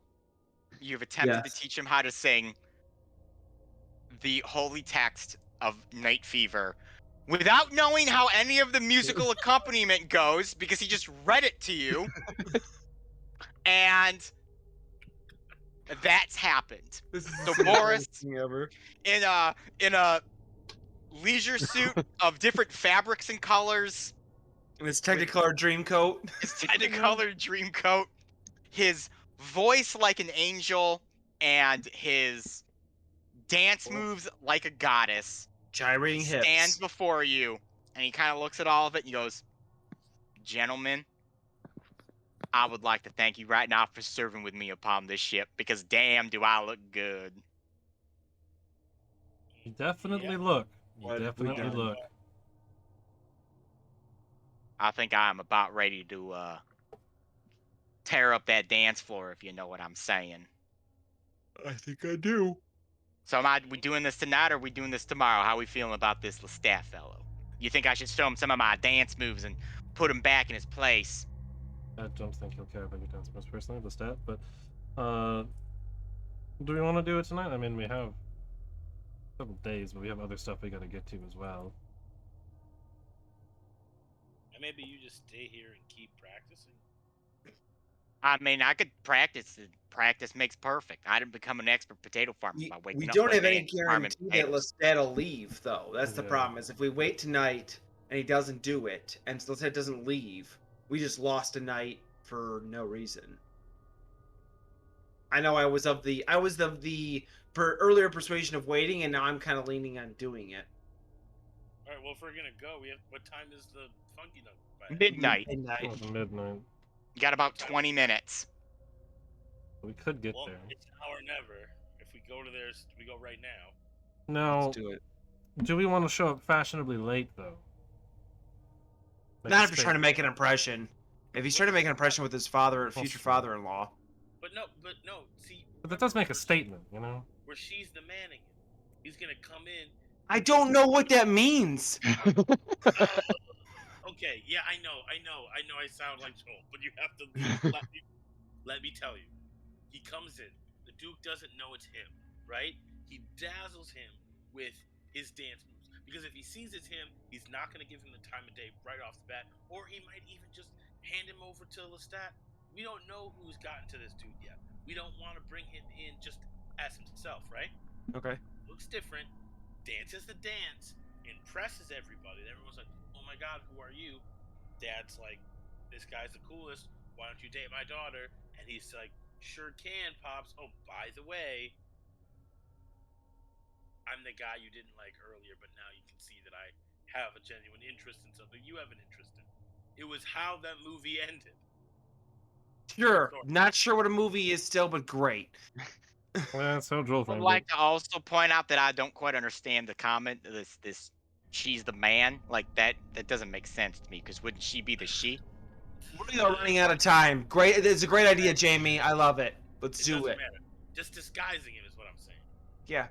[SPEAKER 4] you've attempted to
[SPEAKER 5] Yes.
[SPEAKER 4] teach him how to sing the holy text of Night Fever without knowing how any of the musical accompaniment goes because he just read it to you. And that's happened.
[SPEAKER 6] This is
[SPEAKER 4] So
[SPEAKER 6] the
[SPEAKER 4] Boris-
[SPEAKER 6] best thing ever.
[SPEAKER 4] In a leisure suit of different fabrics and colors,
[SPEAKER 6] And his Technicolor dream coat.
[SPEAKER 4] his Technicolor dream coat, his voice like an angel, and his dance moves like a goddess.
[SPEAKER 6] Gyrating
[SPEAKER 4] He
[SPEAKER 6] hips.
[SPEAKER 4] stands before you, and he kind of looks at all of it and he goes, "Gentlemen, I would like to thank you right now for serving with me upon this ship, because damn do I look good."
[SPEAKER 2] You definitely
[SPEAKER 3] Yeah.
[SPEAKER 2] look. You
[SPEAKER 6] What have we
[SPEAKER 2] definitely
[SPEAKER 6] done?
[SPEAKER 2] look.
[SPEAKER 4] I think I am about ready to tear up that dance floor, if you know what I'm saying.
[SPEAKER 6] I think I do.
[SPEAKER 4] So we doing this tonight, or are we doing this tomorrow? How we feeling about this Lestat fellow? You think I should show him some of my dance moves and put him back in his place?
[SPEAKER 2] I don't think he'll care about your dance moves personally, the stat, but do we want to do it tonight? I mean, we have a couple days, but we have other stuff we gotta get to as well.
[SPEAKER 3] And maybe you just stay here and keep practicing.
[SPEAKER 4] I mean, I could practice. Practice makes perfect. I didn't become an expert potato farmer by waking
[SPEAKER 6] We
[SPEAKER 4] up
[SPEAKER 6] don't
[SPEAKER 4] one
[SPEAKER 6] have
[SPEAKER 4] day
[SPEAKER 6] any
[SPEAKER 4] and farming
[SPEAKER 6] guarantee that
[SPEAKER 4] potatoes.
[SPEAKER 6] Lestat will leave, though. That's the
[SPEAKER 2] Yeah.
[SPEAKER 6] problem. Is if we wait tonight and he doesn't do it, and Lestat doesn't leave, we just lost a night for no reason. I know I was of the earlier persuasion of waiting, and now I'm kind of leaning on doing it.
[SPEAKER 3] All right. Well, if we're gonna go, what time is the funky nut?
[SPEAKER 4] Midnight.
[SPEAKER 6] Midnight.
[SPEAKER 2] Oh, midnight.
[SPEAKER 4] You got about 20 minutes.
[SPEAKER 2] We could get
[SPEAKER 3] Well,
[SPEAKER 2] there.
[SPEAKER 3] it's now or never. If we go to theirs, we go right now.
[SPEAKER 2] Now,
[SPEAKER 6] Let's do it.
[SPEAKER 2] do we want to show up fashionably late though? Make
[SPEAKER 6] Not
[SPEAKER 2] a
[SPEAKER 6] if he's trying to make an impression. If he's trying to make an impression with his father,
[SPEAKER 2] That's
[SPEAKER 6] future
[SPEAKER 2] true.
[SPEAKER 6] father-in-law.
[SPEAKER 3] But no. See,
[SPEAKER 2] But that does make a statement, you know.
[SPEAKER 3] where she's the manning. He's gonna come in.
[SPEAKER 6] I don't know what that means.
[SPEAKER 3] Okay, yeah, I know. I sound like Joel, but you have to let me tell you. He comes in. The Duke doesn't know it's him, right? He dazzles him with his dance moves because if he sees it's him, he's not going to give him the time of day right off the bat, or he might even just hand him over to Lestat. We don't know who's gotten to this dude yet. We don't want to bring him in just as himself, right?
[SPEAKER 6] Okay.
[SPEAKER 3] Looks different, dances the dance, impresses everybody. And everyone's like, "Oh my God, who are you?" Dad's like, "This guy's the coolest. Why don't you date my daughter?" And he's like, "Sure can, Pops. Oh, by the way, I'm the guy you didn't like earlier, but now you can see that I have a genuine interest in something you have an interest in." It was how that movie ended.
[SPEAKER 6] Sure. Not sure what a movie is still, but great.
[SPEAKER 2] Well, that's how Joel
[SPEAKER 4] I'd
[SPEAKER 2] framed it.
[SPEAKER 4] like to also point out that I don't quite understand the comment. This she's the man, like that doesn't make sense to me, because wouldn't she be the she?
[SPEAKER 6] We are running out of time. Great. It's a great idea, Jamie. I love it. Let's
[SPEAKER 3] It
[SPEAKER 6] do
[SPEAKER 3] doesn't
[SPEAKER 6] it.
[SPEAKER 3] matter. Just disguising him is what I'm saying.
[SPEAKER 6] Yeah.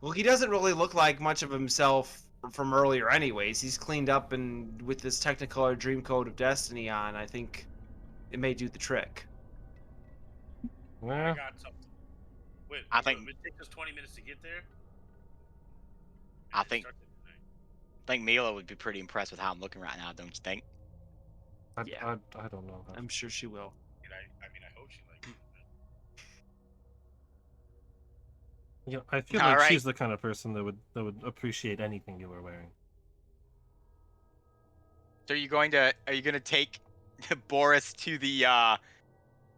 [SPEAKER 6] Well, he doesn't really look like much of himself from earlier anyways. He's cleaned up, and with this Technicolor Dream Code of Destiny on, I think it may do the trick.
[SPEAKER 3] I
[SPEAKER 2] Yeah.
[SPEAKER 3] got something. Wait,
[SPEAKER 4] I think-
[SPEAKER 3] it takes us 20 minutes to get there.
[SPEAKER 4] I
[SPEAKER 3] And it
[SPEAKER 4] think-
[SPEAKER 3] starts at midnight.
[SPEAKER 4] I think Mila would be pretty impressed with how I'm looking right now, don't you think?
[SPEAKER 6] Yeah.
[SPEAKER 2] I don't know.
[SPEAKER 6] I'm sure she will.
[SPEAKER 3] And I mean, I hope she likes it.
[SPEAKER 2] Yeah, I feel
[SPEAKER 4] All
[SPEAKER 2] like
[SPEAKER 4] right.
[SPEAKER 2] she's the kind of person that would appreciate anything you were wearing.
[SPEAKER 4] So are you going to take Boris to the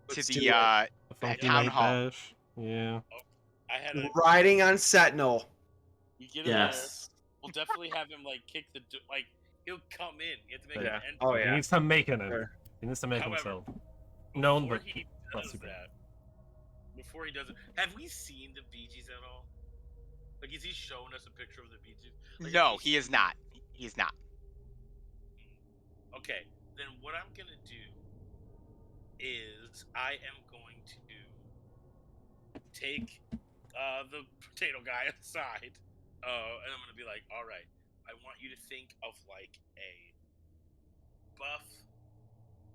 [SPEAKER 4] to
[SPEAKER 6] Let's
[SPEAKER 4] the
[SPEAKER 6] do it.
[SPEAKER 2] A funky
[SPEAKER 4] town
[SPEAKER 2] night
[SPEAKER 4] hall.
[SPEAKER 2] bash. Yeah.
[SPEAKER 3] I had a.
[SPEAKER 6] Riding on Sentinel.
[SPEAKER 3] You get him
[SPEAKER 5] Yes.
[SPEAKER 3] there. We'll definitely have him like kick the like. He'll come in. You have to make
[SPEAKER 2] Yeah.
[SPEAKER 3] an entrance.
[SPEAKER 6] Oh
[SPEAKER 2] He
[SPEAKER 6] yeah.
[SPEAKER 2] needs to make it.
[SPEAKER 6] Sure.
[SPEAKER 2] He needs to make
[SPEAKER 3] However,
[SPEAKER 2] himself known,
[SPEAKER 3] Before
[SPEAKER 2] but
[SPEAKER 3] he
[SPEAKER 2] not
[SPEAKER 3] does
[SPEAKER 2] super.
[SPEAKER 3] that, before he does it, have we seen the Bee Gees at all? Like, is he showing us a picture of the Bee Gees? Like,
[SPEAKER 4] No,
[SPEAKER 3] have we
[SPEAKER 4] he is not. He is not.
[SPEAKER 3] Okay, then what I'm gonna do is I am going to take the potato guy aside, and I'm gonna be like, all right, I want you to think of like a buff,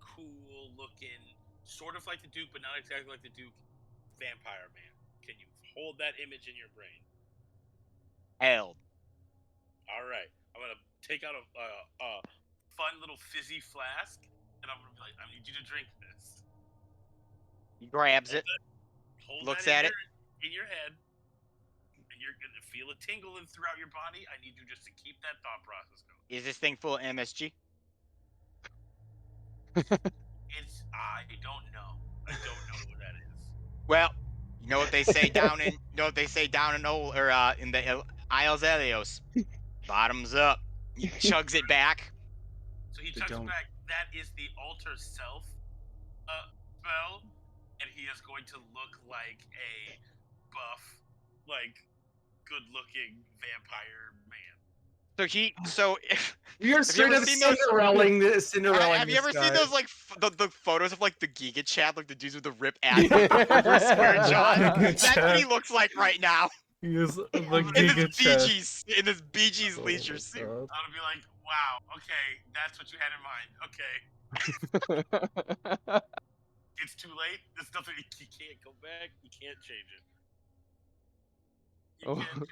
[SPEAKER 3] cool looking, sort of like the Duke, but not exactly like the Duke, vampire man. Can you hold that image in your brain?
[SPEAKER 4] Held.
[SPEAKER 3] All right, I'm gonna take out a fun little fizzy flask, and I'm gonna be like, I need you to drink this.
[SPEAKER 4] He grabs it.
[SPEAKER 3] Hold
[SPEAKER 4] Looks
[SPEAKER 3] that
[SPEAKER 4] at it.
[SPEAKER 3] in your head, and you're gonna feel it tingling throughout your body. I need you just to keep that thought process going.
[SPEAKER 4] Is this thing full of MSG?
[SPEAKER 3] I don't know. I don't know what that is.
[SPEAKER 4] Well, you know what they say down in in the Isles Elios. Bottoms up. He chugs it back.
[SPEAKER 3] So he
[SPEAKER 6] They
[SPEAKER 3] chucks
[SPEAKER 6] don't.
[SPEAKER 3] back. That is the alter self spell, and he is going to look like a buff, like good-looking vampire man.
[SPEAKER 4] So
[SPEAKER 6] You're
[SPEAKER 4] Have you
[SPEAKER 6] straight
[SPEAKER 4] ever
[SPEAKER 6] up
[SPEAKER 4] seen those-
[SPEAKER 6] Cinderelling this. Cinderelling.
[SPEAKER 4] have you ever
[SPEAKER 6] this
[SPEAKER 4] seen
[SPEAKER 6] guy.
[SPEAKER 4] those like the photos of like the Giga Chad, like the dudes with the rip ass over square jaw?
[SPEAKER 2] Giga
[SPEAKER 4] That's what he
[SPEAKER 2] Chad.
[SPEAKER 4] looks like right now
[SPEAKER 2] He is the
[SPEAKER 4] in
[SPEAKER 2] Giga
[SPEAKER 4] this
[SPEAKER 2] Chad.
[SPEAKER 4] in this Bee Gees
[SPEAKER 2] Oh
[SPEAKER 4] leisure
[SPEAKER 2] my
[SPEAKER 4] suit.
[SPEAKER 2] God.
[SPEAKER 3] I'm gonna be like, wow, okay, that's what you had in mind. Okay, it's too late. There's nothing. You can't go back. You can't change it. You
[SPEAKER 1] Oh.
[SPEAKER 3] can't change it.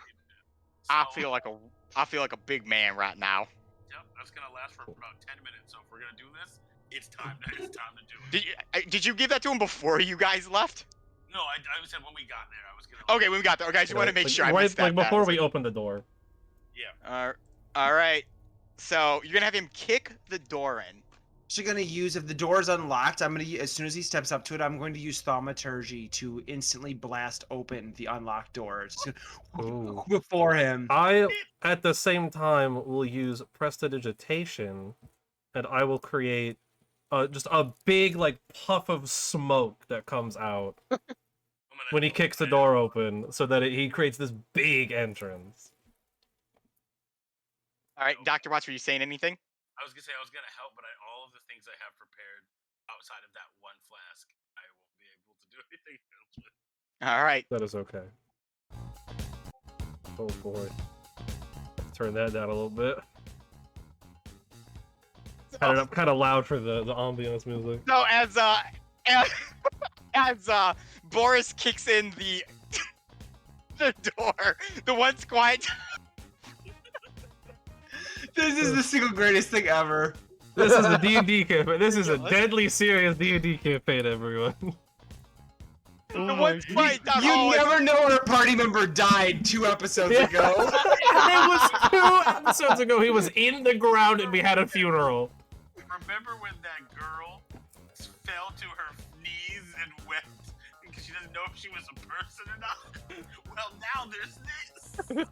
[SPEAKER 4] I
[SPEAKER 3] So,
[SPEAKER 4] feel like a big man right now.
[SPEAKER 3] Yep, that's gonna last for about 10 minutes. So if we're gonna do this, it's time to do it.
[SPEAKER 4] Did you give that to him before you guys left?
[SPEAKER 3] No, I said when we got there, I was gonna.
[SPEAKER 4] Okay, we got there. Okay, I just want to make
[SPEAKER 2] Like,
[SPEAKER 4] sure I
[SPEAKER 2] right,
[SPEAKER 4] missed that.
[SPEAKER 2] like before
[SPEAKER 4] fast.
[SPEAKER 2] we open the door.
[SPEAKER 3] Yeah.
[SPEAKER 4] All right. So you're gonna have him kick the door in.
[SPEAKER 6] Actually gonna use, if the door is unlocked, I'm gonna, as soon as he steps up to it, I'm going to use thaumaturgy to instantly blast open the unlocked door. Just
[SPEAKER 2] Ooh.
[SPEAKER 6] before him.
[SPEAKER 2] I, at the same time, will use prestidigitation, and I will create just a big, like, puff of smoke that comes out when he kicks the door open, so that he creates this big entrance.
[SPEAKER 4] All right, Dr. Watts, were you saying anything?
[SPEAKER 3] I was gonna say I was gonna help, but all of the things I have prepared outside of that one flask, I won't be able to do anything else with.
[SPEAKER 4] All right.
[SPEAKER 2] That is okay. Oh boy. Turn that down a little bit. Had it up kind of loud for the ambiance music.
[SPEAKER 4] So as Boris kicks in the the door, the once quiet.
[SPEAKER 6] This is the single greatest thing ever.
[SPEAKER 2] This is a D&D campaign. This is a deadly serious D&D campaign, everyone.
[SPEAKER 4] The once quiet down
[SPEAKER 6] You
[SPEAKER 4] hall.
[SPEAKER 6] never know when a party member died 2 episodes
[SPEAKER 2] Yeah.
[SPEAKER 6] ago.
[SPEAKER 2] It was 2 episodes ago. He was in the ground and we had a funeral.
[SPEAKER 3] Remember when that girl fell to her knees and wept because she doesn't know if she was a person or not? Well, now there's this.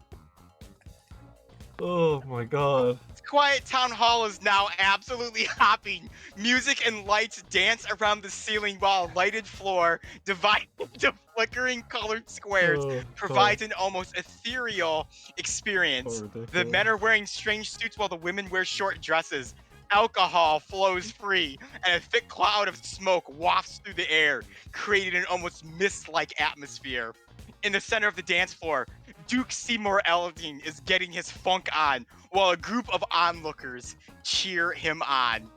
[SPEAKER 2] Oh my god.
[SPEAKER 4] Quiet Town Hall is now absolutely hopping. Music and lights dance around the ceiling while a lighted floor, divided into flickering colored squares,
[SPEAKER 2] Oh,
[SPEAKER 4] provides an almost ethereal experience.
[SPEAKER 2] so
[SPEAKER 4] The
[SPEAKER 2] ridiculous.
[SPEAKER 4] men are wearing strange suits while the women wear short dresses. Alcohol flows free, and a thick cloud of smoke wafts through the air, creating an almost mist-like atmosphere. In the center of the dance floor, Duke Seymour Elding is getting his funk on, while a group of onlookers cheer him on.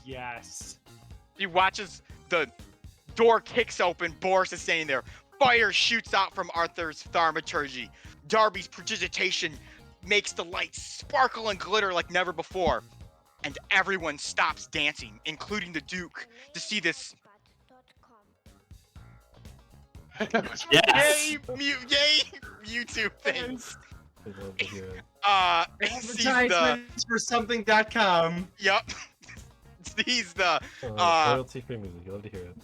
[SPEAKER 6] Yes.
[SPEAKER 4] He watches the door kicks open. Boris is standing there. Fire shoots out from Arthur's thaumaturgy. Darby's prestidigitation makes the lights sparkle and glitter like never before. And everyone stops dancing, including the Duke, to see this.
[SPEAKER 5] Yes.
[SPEAKER 4] Yay, YouTube things.
[SPEAKER 2] I love it, yeah.
[SPEAKER 4] Sees the.
[SPEAKER 6] Advertisements for something.com.
[SPEAKER 4] Yup. sees the
[SPEAKER 2] royalty-free music. You love to hear it.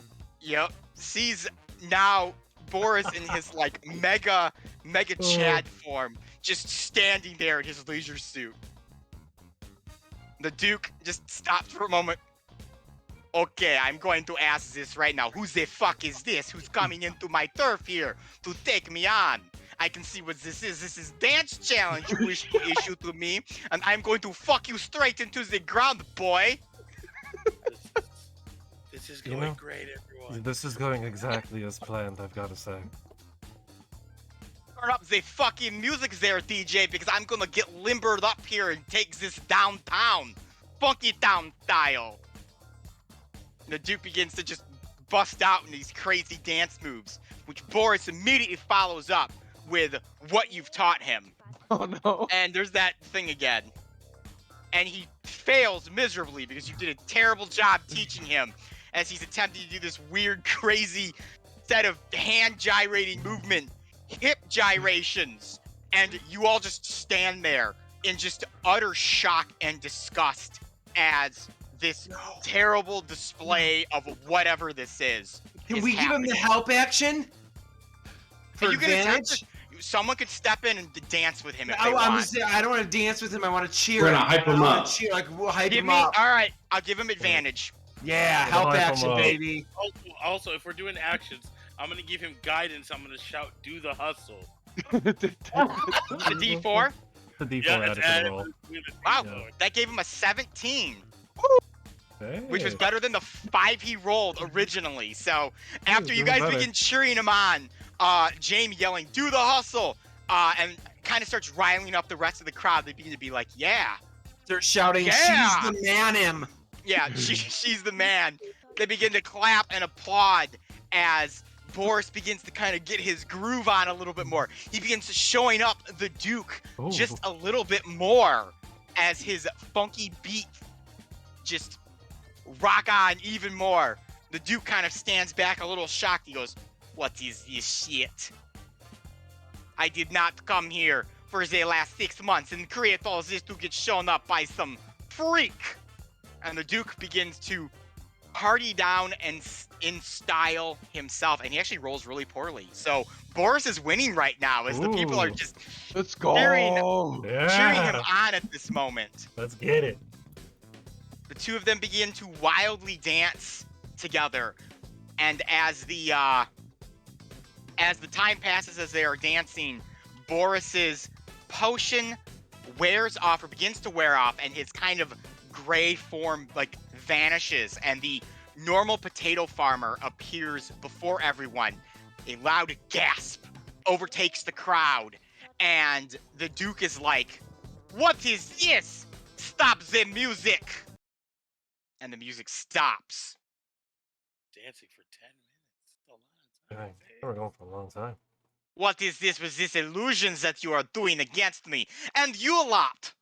[SPEAKER 4] Yep. Sees now Boris in his like mega Chad form, just standing there in his leisure suit. The Duke just stops for a moment. Okay, I'm going to ask this right now. Who the fuck is this? Who's coming into my turf here to take me on? I can see what this is. This is dance challenge you wish to issue to me, and I'm going to fuck you straight into the ground, boy.
[SPEAKER 3] This is going great, everyone.
[SPEAKER 2] This is going exactly as planned, I've got to say.
[SPEAKER 4] Turn up the fucking music there, DJ, because I'm gonna get limbered up here and take this downtown. Funky town style. The Duke begins to just bust out in these crazy dance moves, which Boris immediately follows up with what you've taught him.
[SPEAKER 1] Oh no.
[SPEAKER 4] And there's that thing again. And he fails miserably because you did a terrible job teaching him as he's attempting to do this weird, crazy set of hand gyrating movement, hip gyrations. And you all just stand there in just utter shock and disgust as this terrible display of whatever this is.
[SPEAKER 6] Can we give him the help action? For
[SPEAKER 4] You can attempt
[SPEAKER 6] advantage?
[SPEAKER 4] someone could step in and dance with him if they
[SPEAKER 6] I'm
[SPEAKER 4] want.
[SPEAKER 6] gonna say, I don't want to dance with him. I want to cheer.
[SPEAKER 5] We're gonna hype him
[SPEAKER 6] I wanna
[SPEAKER 5] up.
[SPEAKER 6] Cheer, like we'll hype
[SPEAKER 4] Give
[SPEAKER 6] him
[SPEAKER 4] me,
[SPEAKER 6] up.
[SPEAKER 4] all right, I'll give him advantage.
[SPEAKER 6] Yeah,
[SPEAKER 2] We'll
[SPEAKER 6] help
[SPEAKER 2] hype him
[SPEAKER 6] action,
[SPEAKER 2] up.
[SPEAKER 6] baby.
[SPEAKER 3] Also, if we're doing actions, I'm gonna give him guidance. I'm gonna shout, "Do the hustle."
[SPEAKER 4] The D4?
[SPEAKER 2] The D4
[SPEAKER 3] Yeah,
[SPEAKER 2] added
[SPEAKER 3] that's
[SPEAKER 2] to the
[SPEAKER 3] added
[SPEAKER 2] roll.
[SPEAKER 3] to the
[SPEAKER 4] Wow,
[SPEAKER 3] D4.
[SPEAKER 4] that gave him a 17, which was
[SPEAKER 2] Hey.
[SPEAKER 4] better than the 5 he rolled originally. So after you
[SPEAKER 2] doing
[SPEAKER 4] guys
[SPEAKER 2] better.
[SPEAKER 4] begin cheering him on, Jamie yelling, "Do the hustle!" And kind of starts riling up the rest of the crowd. They begin to be like, "Yeah,
[SPEAKER 6] They're shouting,
[SPEAKER 4] Yeah!
[SPEAKER 6] "She's the man, him."
[SPEAKER 4] yeah, she's the man." They begin to clap and applaud as Boris begins to kind of get his groove on a little bit more. He begins showing up the Duke
[SPEAKER 2] Ooh.
[SPEAKER 4] just a little bit more as his funky beat just rock on even more. The Duke kind of stands back a little shocked. He goes, "What is this shit? I did not come here for the last 6 months and create all this to get shown up by some freak." And the Duke begins to party down and in style himself, and he actually rolls really poorly. So Boris is winning right now as the people are
[SPEAKER 2] Ooh.
[SPEAKER 4] just
[SPEAKER 1] Let's go.
[SPEAKER 4] cheering him
[SPEAKER 2] Yeah.
[SPEAKER 4] on at this moment.
[SPEAKER 2] Let's get it.
[SPEAKER 4] The two of them begin to wildly dance together, and as the time passes as they are dancing, Boris's potion wears off or begins to wear off, and his kind of gray form like vanishes, and the normal potato farmer appears before everyone. A loud gasp overtakes the crowd, and the Duke is like, "What is this? Stop the music!" And the music stops.
[SPEAKER 3] Dancing for 10 minutes. That's a lot of time.
[SPEAKER 2] Dang, we're going for a long time.
[SPEAKER 4] "What is this with these illusions that you are doing against me? And you lot!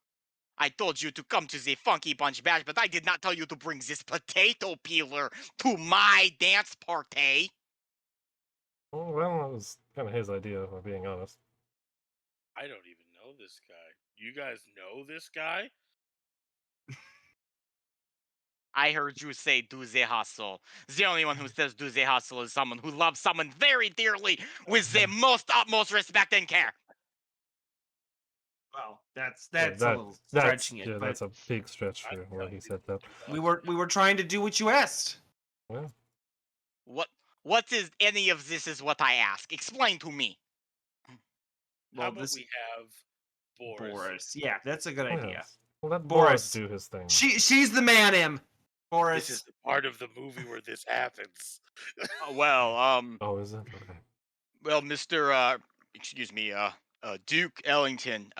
[SPEAKER 4] I told you to come to the Funky Bunch Bash, but I did not tell you to bring this potato peeler to my dance party."
[SPEAKER 2] Well, it was kind of his idea, if I'm being honest.
[SPEAKER 3] I don't even know this guy. You guys know this guy?
[SPEAKER 4] I heard you say "do the hustle." The only one who says "do the hustle" is someone who loves someone very dearly with the most utmost respect and care.
[SPEAKER 6] Well, that's
[SPEAKER 2] Yeah,
[SPEAKER 6] a little stretching it,
[SPEAKER 2] yeah,
[SPEAKER 6] but
[SPEAKER 2] that's a big stretch for where he said that.
[SPEAKER 6] we were trying to do what you asked.
[SPEAKER 2] Yeah.
[SPEAKER 4] What is any of this is what I ask? Explain to me.
[SPEAKER 3] How
[SPEAKER 6] Well,
[SPEAKER 3] about
[SPEAKER 6] this
[SPEAKER 3] we have Boris?
[SPEAKER 6] Boris. Yeah, that's a good
[SPEAKER 2] Yeah.
[SPEAKER 6] idea.
[SPEAKER 2] Well, let
[SPEAKER 6] Boris.
[SPEAKER 2] Boris do his thing.
[SPEAKER 6] She's the man, him. Boris.
[SPEAKER 3] This is the part of the movie where this happens.
[SPEAKER 2] Oh, is it? Okay.
[SPEAKER 4] Well, Mr. Excuse me, Duke Ellington,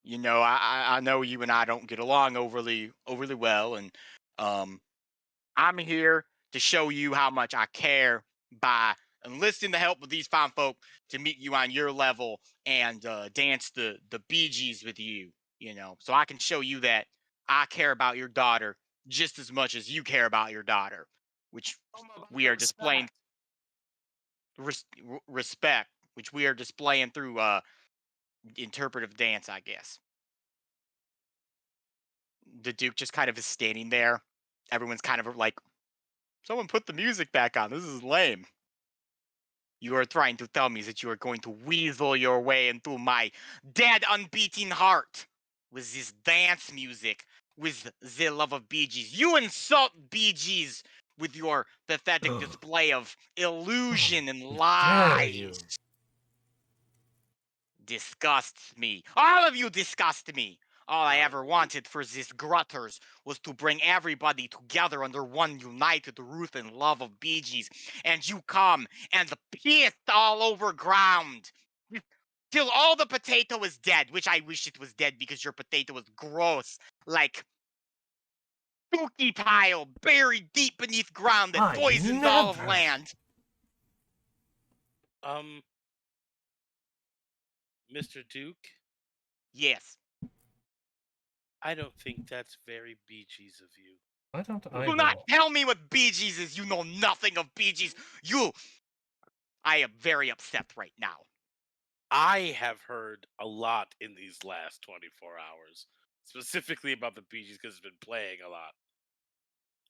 [SPEAKER 4] you know, I know you and I don't get along overly well, and I'm here to show you how much I care by enlisting the help of these fine folk to meet you on your level and dance the Bee Gees with you, you know, so I can show you that I care about your daughter just as much as you care about your daughter, which we are displaying respect, which we are displaying through interpretive dance, I guess. The Duke just kind of is standing there, everyone's kind of like, someone put the music back on. This is lame. You are trying to tell me that you are going to weasel your way into my dead, unbeating heart with this dance music, with the love of Bee Gees. You insult Bee Gees with your pathetic display of illusion and
[SPEAKER 2] Dare you.
[SPEAKER 4] lies. Disgusts me. All of you disgust me. All I ever wanted for this Grutters was to bring everybody together under one united roof and love of Bee Gees. And you come and piss all over ground. Till all the potato is dead, which I wish it was dead because your potato is gross. Like spooky pile buried deep beneath ground that
[SPEAKER 2] I
[SPEAKER 4] poisons all of
[SPEAKER 2] never.
[SPEAKER 4] land.
[SPEAKER 3] Mr. Duke,
[SPEAKER 4] Yes.
[SPEAKER 3] I don't think that's very Bee Gees of you.
[SPEAKER 2] Why don't I
[SPEAKER 4] Do
[SPEAKER 2] know?
[SPEAKER 4] not tell me what Bee Gees is. You know nothing of Bee Gees. I am very upset right now.
[SPEAKER 3] I have heard a lot in these last 24 hours, specifically about the Bee Gees because it's been playing a lot.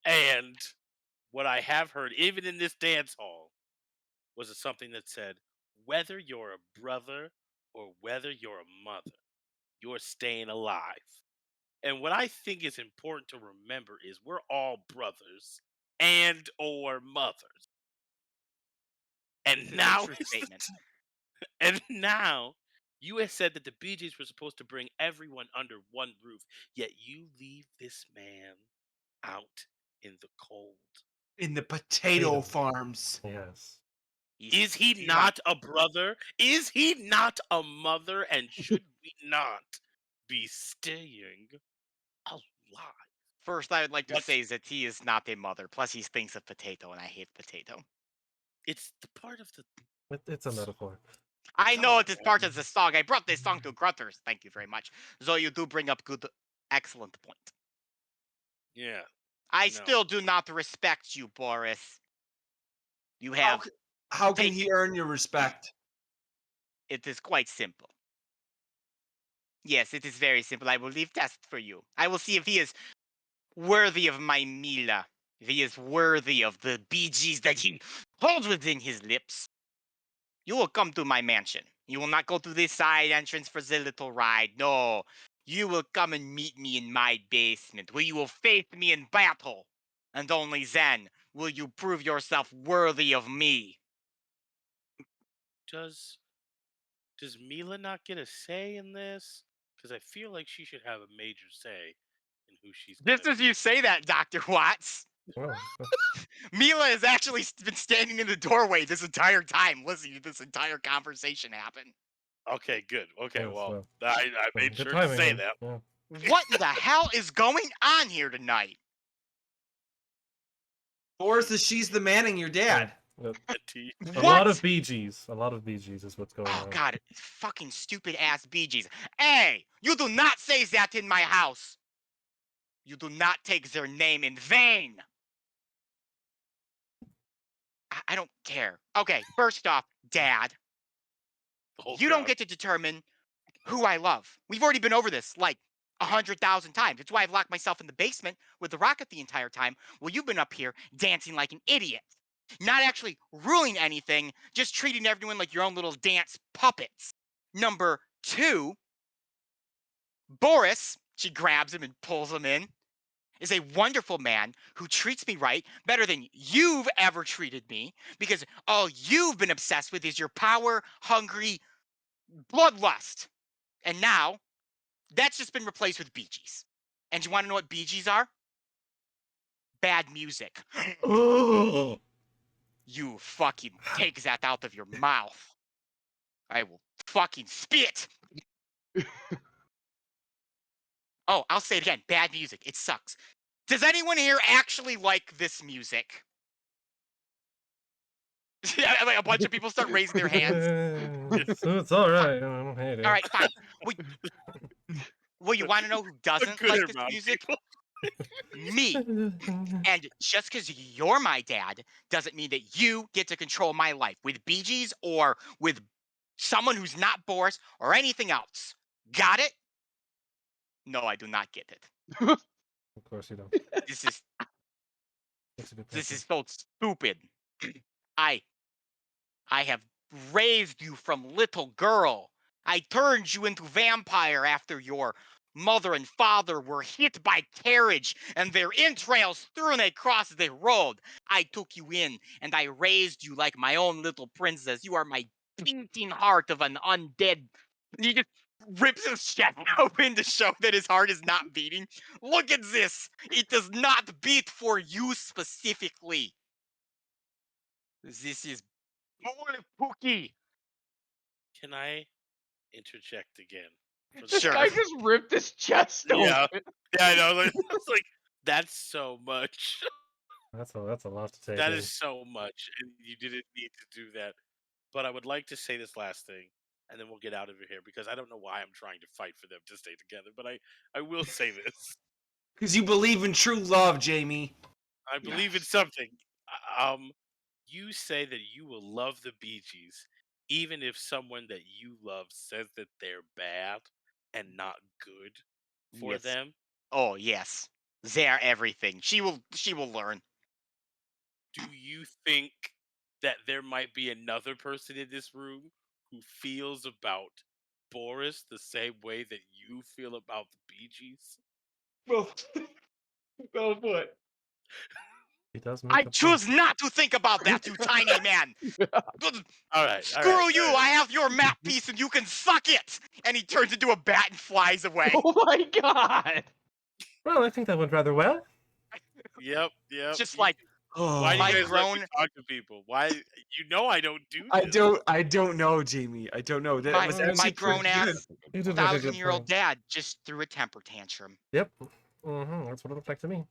[SPEAKER 3] And what I have heard, even in this dance hall, was something that said, whether you're a brother or whether you're a mother, you're staying alive. And what I think is important to remember is we're all brothers and or mothers. And
[SPEAKER 4] This is a
[SPEAKER 3] now
[SPEAKER 4] true
[SPEAKER 3] is the
[SPEAKER 4] statement.
[SPEAKER 3] And now you have said that the Bee Gees were supposed to bring everyone under one roof, yet you leave this man out in the cold.
[SPEAKER 6] In the potato farms.
[SPEAKER 2] Yes.
[SPEAKER 3] Is he not a brother? Is he not a mother? And should we not be staying alive?
[SPEAKER 4] First, I would like to
[SPEAKER 3] What?
[SPEAKER 4] say that he is not a mother. Plus, he stinks of potato, and I hate potato.
[SPEAKER 3] It's the part of the.
[SPEAKER 2] It's a metaphor.
[SPEAKER 4] I
[SPEAKER 3] Come
[SPEAKER 4] know
[SPEAKER 3] on,
[SPEAKER 4] it is
[SPEAKER 3] man.
[SPEAKER 4] part of the song. I brought this song to Grutters. Thank you very much. So you do bring up excellent point.
[SPEAKER 3] Yeah.
[SPEAKER 4] I
[SPEAKER 3] No.
[SPEAKER 4] still do not respect you, Boris. You have.
[SPEAKER 6] How can
[SPEAKER 4] Take
[SPEAKER 6] he
[SPEAKER 4] it.
[SPEAKER 6] earn your respect?
[SPEAKER 4] It is quite simple. Yes, it is very simple. I will leave test for you. I will see if he is worthy of my Mila. If he is worthy of the Bee Gees that he holds within his lips. You will come to my mansion. You will not go through this side entrance for the little ride. No. You will come and meet me in my basement, where you will face me in battle. And only then will you prove yourself worthy of me.
[SPEAKER 3] Does Mila not get a say in this? Because I feel like she should have a major say in who she's.
[SPEAKER 4] Just
[SPEAKER 3] gonna
[SPEAKER 4] as you say that, Dr. Watts,
[SPEAKER 2] Oh,
[SPEAKER 4] Mila has actually been standing in the doorway this entire time, listening to this entire conversation happen.
[SPEAKER 3] Okay, good. Okay,
[SPEAKER 2] Yes,
[SPEAKER 3] well,
[SPEAKER 2] well,
[SPEAKER 3] I made
[SPEAKER 2] good
[SPEAKER 3] sure
[SPEAKER 2] timing
[SPEAKER 3] to say
[SPEAKER 2] then.
[SPEAKER 3] that.
[SPEAKER 2] Yeah.
[SPEAKER 4] What in the hell is going on here tonight?
[SPEAKER 6] Boris is she's the Manning, your dad.
[SPEAKER 2] Yep. A
[SPEAKER 4] What?
[SPEAKER 2] lot of Bee Gees. A lot of Bee Gees is what's going
[SPEAKER 4] Oh
[SPEAKER 2] on.
[SPEAKER 4] God, fucking stupid ass Bee Gees. Hey, you do not say that in my house. You do not take their name in vain. I don't care. Okay, first off, Dad,
[SPEAKER 3] Oh,
[SPEAKER 4] you don't
[SPEAKER 3] God.
[SPEAKER 4] get to determine who I love. We've already been over this like 100,000 times. It's why I've locked myself in the basement with the rocket the entire time. Well, you've been up here dancing like an idiot. Not actually ruling anything, just treating everyone like your own little dance puppets. Number two, Boris, she grabs him and pulls him in, is a wonderful man who treats me right better than you've ever treated me because all you've been obsessed with is your power hungry bloodlust. And now that's just been replaced with Bee Gees. And you want to know what Bee Gees are? Bad music.
[SPEAKER 2] Oh.
[SPEAKER 4] You fucking take that out of your mouth. I will fucking spit. Oh, I'll say it again. Bad music. It sucks. Does anyone here actually like this music? Like a bunch of people start raising their hands.
[SPEAKER 2] So it's all right. I don't hate it.
[SPEAKER 4] All right, fine. Well, you want to know who doesn't
[SPEAKER 3] good
[SPEAKER 4] like this
[SPEAKER 3] amount of
[SPEAKER 4] music?
[SPEAKER 3] people.
[SPEAKER 4] Me. And just because you're my dad doesn't mean that you get to control my life with Bee Gees or with someone who's not Boris or anything else. Got it? No, I do not get it.
[SPEAKER 2] Of course you don't.
[SPEAKER 4] This is
[SPEAKER 2] That's a good
[SPEAKER 4] This
[SPEAKER 2] question.
[SPEAKER 4] is so stupid. I I have raised you from little girl. I turned you into vampire after your mother and father were hit by carriage and their entrails thrown across the road. I took you in and I raised you like my own little princess. You are my beating heart of an undead. He just rips his chest open to show that his heart is not beating. Look at this. It does not beat for you specifically. This is Pookie.
[SPEAKER 3] Can I interject again? For the
[SPEAKER 1] This
[SPEAKER 4] Sure.
[SPEAKER 1] guy
[SPEAKER 3] last-
[SPEAKER 1] just ripped his chest
[SPEAKER 3] Yeah.
[SPEAKER 1] open.
[SPEAKER 3] Yeah, I know. Like, I was like, that's so much.
[SPEAKER 2] That's a lot to take
[SPEAKER 3] That
[SPEAKER 2] in.
[SPEAKER 3] is so much, and you didn't need to do that. But I would like to say this last thing, and then we'll get out of here because I don't know why I'm trying to fight for them to stay together. But I will say this:
[SPEAKER 6] Because you believe in true love, Jamie.
[SPEAKER 3] I believe in something. You say that you will love the Bee Gees, even if someone that you love says that they're bad and not good for
[SPEAKER 4] Yes.
[SPEAKER 3] them.
[SPEAKER 4] Oh yes. They're everything. She will learn.
[SPEAKER 3] Do you think that there might be another person in this room who feels about Boris the same way that you feel about the Bee Gees?
[SPEAKER 1] Well, well put.
[SPEAKER 2] He does make
[SPEAKER 4] I
[SPEAKER 2] a point.
[SPEAKER 4] choose not to think about that, you tiny man.
[SPEAKER 3] All right,
[SPEAKER 4] Screw you! I have your map piece and you can suck it! And he turns into a bat and flies away.
[SPEAKER 1] Oh my god!
[SPEAKER 2] Well, I think that went rather well.
[SPEAKER 3] Yep.
[SPEAKER 4] Just
[SPEAKER 3] You-
[SPEAKER 4] like,
[SPEAKER 3] why do
[SPEAKER 4] my
[SPEAKER 3] you guys let me
[SPEAKER 4] grown-
[SPEAKER 3] talk to people? Why? You know I don't do
[SPEAKER 6] I
[SPEAKER 3] this.
[SPEAKER 6] don't know, Jamie. I don't know. That
[SPEAKER 4] my,
[SPEAKER 6] was
[SPEAKER 4] my
[SPEAKER 6] actually
[SPEAKER 4] grown
[SPEAKER 6] pretty good.
[SPEAKER 4] ass
[SPEAKER 2] You did make a good
[SPEAKER 4] 1,000-year-old
[SPEAKER 2] point.
[SPEAKER 4] dad just threw a temper tantrum.
[SPEAKER 2] Yep. That's what it looked like to me.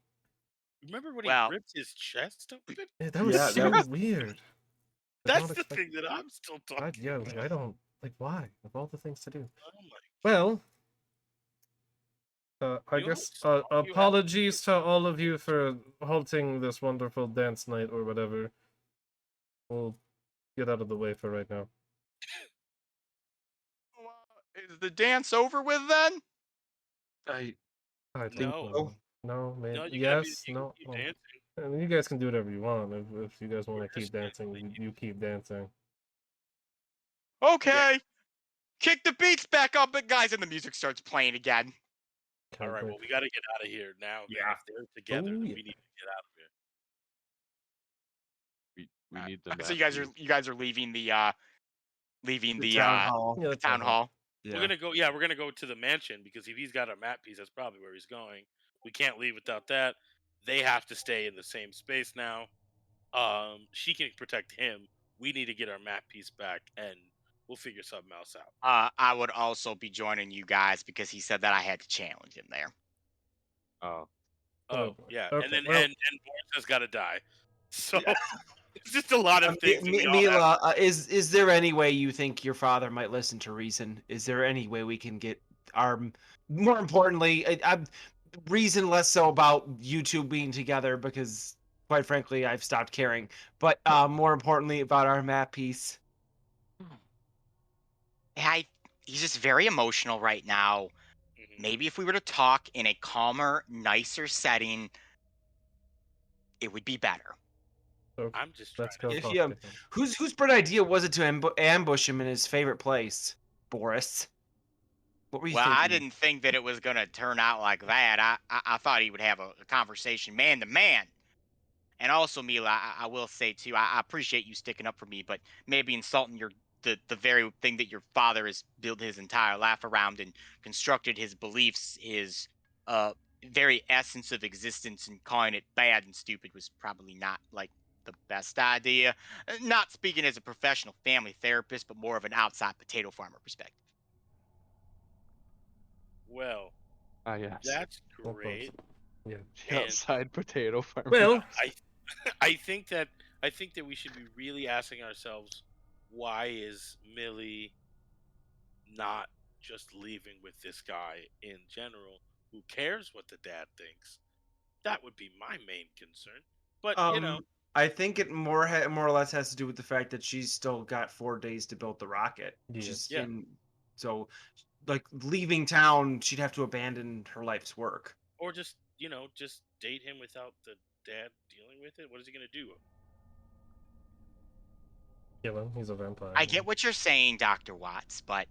[SPEAKER 3] Remember when
[SPEAKER 4] Well-
[SPEAKER 3] he ripped his chest open?
[SPEAKER 2] Yeah, that was
[SPEAKER 6] Yeah,
[SPEAKER 2] so
[SPEAKER 6] that
[SPEAKER 2] weird. I
[SPEAKER 3] That's
[SPEAKER 2] don't
[SPEAKER 3] the
[SPEAKER 2] expect-
[SPEAKER 3] thing that I'm still talking
[SPEAKER 2] Yeah,
[SPEAKER 3] about.
[SPEAKER 2] like, I don't like why of all the things to do.
[SPEAKER 3] Oh my
[SPEAKER 2] Well, I
[SPEAKER 3] You
[SPEAKER 2] guess
[SPEAKER 3] have- you have-
[SPEAKER 2] apologies to all of you for halting this wonderful dance night or whatever. We'll get out of the way for right now.
[SPEAKER 4] Is the dance over with then?
[SPEAKER 6] I
[SPEAKER 2] I think
[SPEAKER 3] No.
[SPEAKER 2] no, man.
[SPEAKER 3] No, you gotta be-
[SPEAKER 2] Yes,
[SPEAKER 3] you can
[SPEAKER 2] no.
[SPEAKER 3] keep
[SPEAKER 2] Oh.
[SPEAKER 3] dancing.
[SPEAKER 2] I mean, you guys can do whatever you want. If you guys want to
[SPEAKER 3] We're
[SPEAKER 2] keep dancing,
[SPEAKER 3] respectfully-
[SPEAKER 2] you keep dancing.
[SPEAKER 4] Okay. Kick the beats back up, but guys, and the music starts playing again.
[SPEAKER 3] All right,
[SPEAKER 2] Kinda
[SPEAKER 3] well, we got to get out of here now. Then.
[SPEAKER 6] Yeah.
[SPEAKER 3] If they're together,
[SPEAKER 2] Oh,
[SPEAKER 3] then
[SPEAKER 2] yeah.
[SPEAKER 3] we need to get out of here.
[SPEAKER 1] We need the
[SPEAKER 4] So
[SPEAKER 1] map
[SPEAKER 4] you guys are leaving the
[SPEAKER 6] town hall.
[SPEAKER 2] Yeah, that's
[SPEAKER 4] town
[SPEAKER 2] all.
[SPEAKER 4] hall.
[SPEAKER 6] Yeah.
[SPEAKER 3] We're gonna go. Yeah, we're gonna go to the mansion because if he's got a map piece, that's probably where he's going. We can't leave without that. They have to stay in the same space now. She can protect him. We need to get our map piece back, and we'll figure something else out.
[SPEAKER 4] I would also be joining you guys because he said that I had to challenge him there.
[SPEAKER 1] Oh.
[SPEAKER 3] Oh
[SPEAKER 2] boy.
[SPEAKER 3] yeah,
[SPEAKER 2] Okay,
[SPEAKER 3] and then
[SPEAKER 2] well-
[SPEAKER 3] and Boris has got to die. So it's just a lot of things. that we all have-
[SPEAKER 6] Mila, is there any way you think your father might listen to reason? Is there any way we can get our, more importantly, I'm reason less so about you two being together because, quite frankly, I've stopped caring. But more importantly, about our map piece.
[SPEAKER 4] He's just very emotional right now.
[SPEAKER 3] Mhm.
[SPEAKER 4] Maybe if we were to talk in a calmer, nicer setting, it would be better.
[SPEAKER 2] So
[SPEAKER 3] I'm just trying
[SPEAKER 2] let's
[SPEAKER 3] to.
[SPEAKER 2] go
[SPEAKER 6] If
[SPEAKER 2] talk
[SPEAKER 6] you-
[SPEAKER 2] to him.
[SPEAKER 6] Whose bright idea was it to ambush him in his favorite place, Boris? What were you
[SPEAKER 4] Well,
[SPEAKER 6] thinking?
[SPEAKER 4] I didn't think that it was going to turn out like that. I thought he would have a conversation man to man. And also, Mila, I will say too, I appreciate you sticking up for me, but maybe insulting the very thing that your father has built his entire life around and constructed his beliefs, his very essence of existence, and calling it bad and stupid was probably not like the best idea. Not speaking as a professional family therapist, but more of an outside potato farmer perspective.
[SPEAKER 3] Well,
[SPEAKER 1] Yes.
[SPEAKER 3] that's
[SPEAKER 2] Well, close.
[SPEAKER 3] great.
[SPEAKER 2] Yeah.
[SPEAKER 1] The outside potato farmer.
[SPEAKER 2] Well,
[SPEAKER 3] I think that we should be really asking ourselves, why is Millie not just leaving with this guy in general? Who cares what the dad thinks? That would be my main concern. But you know,
[SPEAKER 6] I think it more or less has to do with the fact that she's still got 4 days to build the rocket.
[SPEAKER 2] Yeah.
[SPEAKER 6] She's
[SPEAKER 3] Yeah.
[SPEAKER 6] so like leaving town, she'd have to abandon her life's work.
[SPEAKER 3] or just date him without the dad dealing with it? What is he gonna do?
[SPEAKER 2] Kill him. He's a vampire.
[SPEAKER 4] I get what you're saying, Dr. Watts, but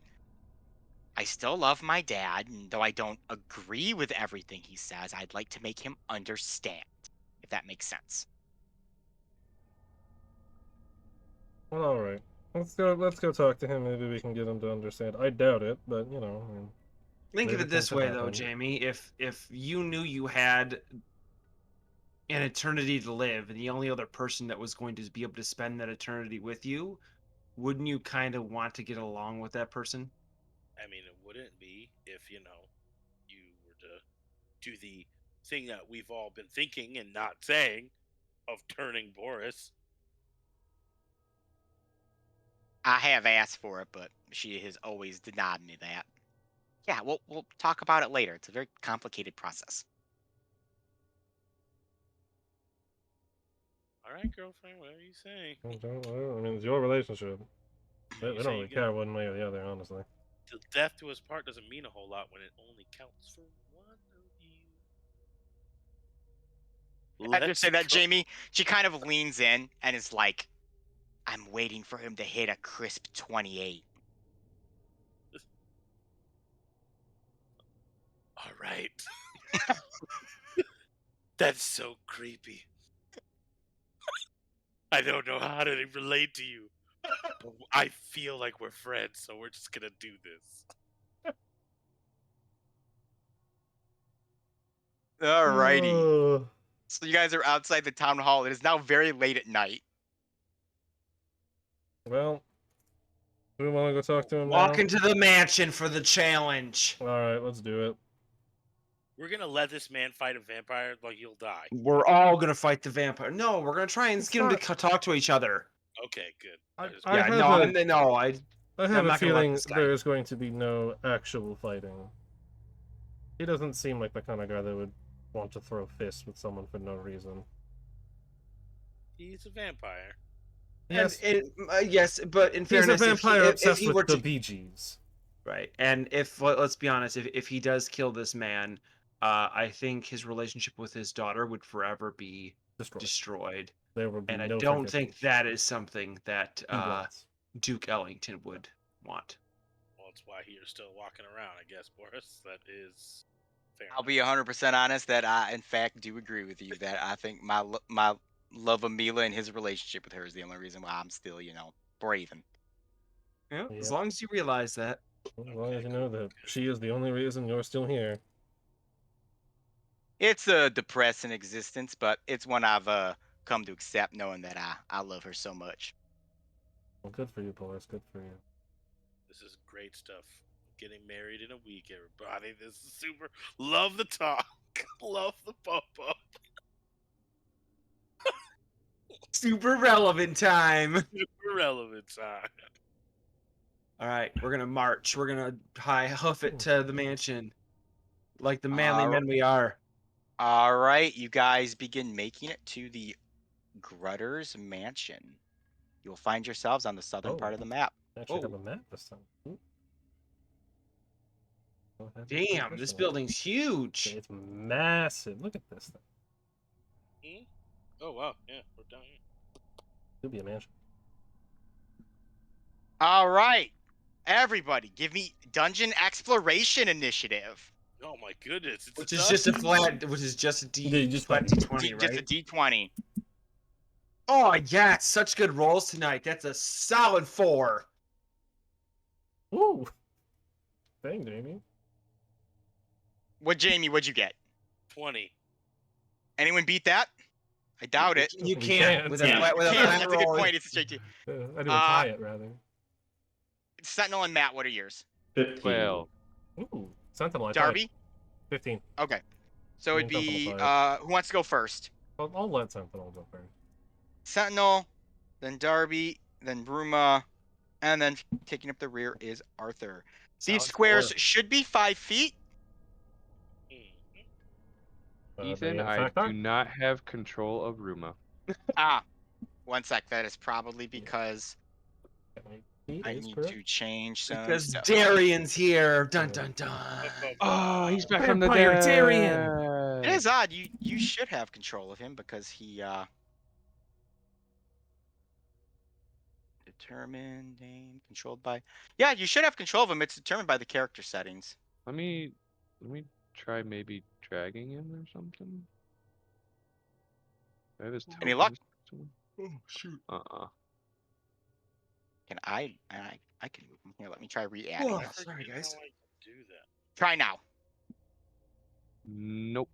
[SPEAKER 4] I still love my dad, and though I don't agree with everything he says, I'd like to make him understand, if that makes sense.
[SPEAKER 2] Well, all right. Let's go talk to him. Maybe we can get him to understand. I doubt it, but you know. I mean,
[SPEAKER 6] Think of
[SPEAKER 2] maybe
[SPEAKER 6] it this
[SPEAKER 2] things
[SPEAKER 6] way,
[SPEAKER 2] have
[SPEAKER 6] though,
[SPEAKER 2] happened.
[SPEAKER 6] Jamie. If you knew you had an eternity to live, and the only other person that was going to be able to spend that eternity with you, wouldn't you kind of want to get along with that person?
[SPEAKER 3] I mean, it wouldn't be if, you were to do the thing that we've all been thinking and not saying of turning Boris.
[SPEAKER 4] I have asked for it, but she has always denied me that. Yeah, we'll talk about it later. It's a very complicated process.
[SPEAKER 3] All right, girlfriend, whatever you say.
[SPEAKER 2] I mean, it's your relationship.
[SPEAKER 3] You
[SPEAKER 2] We
[SPEAKER 3] say
[SPEAKER 2] don't
[SPEAKER 3] you
[SPEAKER 2] really
[SPEAKER 3] get-
[SPEAKER 2] care one way or the other, honestly.
[SPEAKER 3] Till death to us part doesn't mean a whole lot when it only counts for one of you.
[SPEAKER 4] I just say that,
[SPEAKER 3] go.
[SPEAKER 4] Jamie. She kind of leans in and is like, I'm waiting for him to hit a crisp 28.
[SPEAKER 3] All right. That's so creepy. I don't know how to relate to you, but I feel like we're friends, so we're just gonna do this.
[SPEAKER 4] Alrighty. So you guys are outside the town hall. It is now very late at night.
[SPEAKER 2] Well, do we want to go talk to him
[SPEAKER 6] Walk
[SPEAKER 2] now?
[SPEAKER 6] into the mansion for the challenge.
[SPEAKER 2] All right, let's do it.
[SPEAKER 3] We're gonna let this man fight a vampire like he'll die.
[SPEAKER 6] We're all gonna fight the vampire. No, we're gonna try and
[SPEAKER 2] It's
[SPEAKER 6] get them to
[SPEAKER 2] not-
[SPEAKER 6] talk to each other.
[SPEAKER 3] Okay, good.
[SPEAKER 2] I
[SPEAKER 3] That is
[SPEAKER 2] have
[SPEAKER 6] Yeah, no,
[SPEAKER 2] a-
[SPEAKER 6] I
[SPEAKER 2] I have
[SPEAKER 6] I'm
[SPEAKER 2] a
[SPEAKER 6] not gonna let
[SPEAKER 2] feeling
[SPEAKER 6] this guy.
[SPEAKER 2] there is going to be no actual fighting. He doesn't seem like the kind of guy that would want to throw fists with someone for no reason.
[SPEAKER 3] He's a vampire.
[SPEAKER 2] Yes,
[SPEAKER 6] yes, but in
[SPEAKER 2] he's
[SPEAKER 6] fairness,
[SPEAKER 2] a vampire
[SPEAKER 6] if
[SPEAKER 2] obsessed
[SPEAKER 6] he were
[SPEAKER 2] with the
[SPEAKER 6] to,
[SPEAKER 2] Bee Gees.
[SPEAKER 6] right, and if let's be honest, if he does kill this man, I think his relationship with his daughter would forever be destroyed.
[SPEAKER 2] There will be
[SPEAKER 6] And I
[SPEAKER 2] no
[SPEAKER 6] don't
[SPEAKER 2] forgiveness.
[SPEAKER 6] think that is something that
[SPEAKER 2] He wants.
[SPEAKER 6] Duke Ellington would want.
[SPEAKER 3] Well, that's why you're still walking around, I guess, Boris. That is fair.
[SPEAKER 4] I'll be 100% honest that I, in fact, do agree with you that I think my love of Mila and his relationship with her is the only reason why I'm still, breathing.
[SPEAKER 6] Yeah,
[SPEAKER 2] Yep.
[SPEAKER 6] as long as you realize that.
[SPEAKER 2] As long as you know that she is the only reason you're still here.
[SPEAKER 4] It's a depressing existence, but it's one I've come to accept, knowing that I love her so much.
[SPEAKER 2] Well, good for you, Boris. Good for you.
[SPEAKER 3] This is great stuff. Getting married in a week, everybody. This is super. Love the talk. Love the pop up.
[SPEAKER 6] Super relevant time.
[SPEAKER 3] Super relevant time.
[SPEAKER 6] All right, we're gonna march. We're gonna hoof it to the mansion, like the manly men we are.
[SPEAKER 4] All right, you guys begin making it to the Grutter's mansion. You'll find yourselves on the southern part of the map.
[SPEAKER 2] Actually, have
[SPEAKER 6] Oh.
[SPEAKER 2] a map this time. Ooh. Don't have to
[SPEAKER 6] Damn,
[SPEAKER 2] push
[SPEAKER 6] this
[SPEAKER 2] it.
[SPEAKER 6] building's huge.
[SPEAKER 2] It's massive. Look at this thing.
[SPEAKER 3] Oh, wow. Yeah, we're down here.
[SPEAKER 2] Could be a mansion.
[SPEAKER 4] All right, everybody, give me Dungeon Exploration Initiative.
[SPEAKER 3] Oh, my goodness. It's
[SPEAKER 6] Which is just a
[SPEAKER 2] Yeah, you just
[SPEAKER 6] flat D20, right?
[SPEAKER 4] Just a D20.
[SPEAKER 6] Oh yeah, such good rolls tonight. That's a solid 4.
[SPEAKER 2] Ooh. Dang, Jamie.
[SPEAKER 4] Jamie, what'd you get?
[SPEAKER 3] 20.
[SPEAKER 4] Anyone beat that? I doubt it.
[SPEAKER 6] You
[SPEAKER 2] We
[SPEAKER 6] can't
[SPEAKER 2] can't.
[SPEAKER 6] with
[SPEAKER 5] Yeah.
[SPEAKER 6] a flat, with a
[SPEAKER 4] Can't,
[SPEAKER 6] flat
[SPEAKER 4] that's a good
[SPEAKER 6] roll.
[SPEAKER 4] point. It's a straight T.
[SPEAKER 2] I do a tie it, rather.
[SPEAKER 4] Sentinel and Matt, what are yours?
[SPEAKER 5] 15.
[SPEAKER 1] 12.
[SPEAKER 2] Ooh. Sentinel, I tied.
[SPEAKER 4] Darby?
[SPEAKER 2] 15.
[SPEAKER 4] Okay. So it'd
[SPEAKER 2] Me and
[SPEAKER 4] be,
[SPEAKER 2] Sentinel
[SPEAKER 4] who wants to go first?
[SPEAKER 2] I'll let Sentinel go first.
[SPEAKER 4] Sentinel, then Darby, then Bruma, and then taking up the rear is Arthur. These
[SPEAKER 6] Solid
[SPEAKER 4] squares
[SPEAKER 6] 4.
[SPEAKER 4] should be 5 feet.
[SPEAKER 3] Mhm.
[SPEAKER 1] Ethan,
[SPEAKER 2] they in
[SPEAKER 1] I
[SPEAKER 2] fact are.
[SPEAKER 1] do not have control of Ruma.
[SPEAKER 4] One sec. That is probably because I
[SPEAKER 2] Is
[SPEAKER 4] need
[SPEAKER 2] correct.
[SPEAKER 4] to change some
[SPEAKER 6] Because
[SPEAKER 4] stuff.
[SPEAKER 6] Darian's here. Dun dun dun.
[SPEAKER 1] Oh, he's back from the
[SPEAKER 2] Vampire
[SPEAKER 1] dead.
[SPEAKER 2] Darian!
[SPEAKER 4] It is odd. You should have control of him because he determined name controlled by. Yeah, you should have control of him. It's determined by the character settings.
[SPEAKER 1] Let me try maybe dragging him or something. I have his
[SPEAKER 4] Any
[SPEAKER 1] token.
[SPEAKER 4] luck?
[SPEAKER 6] Oh shoot.
[SPEAKER 4] Can I can move him here. Let me try re-adding
[SPEAKER 6] Oh,
[SPEAKER 4] him.
[SPEAKER 6] sorry guys.
[SPEAKER 3] How I can do that.
[SPEAKER 4] Try now.
[SPEAKER 1] Nope.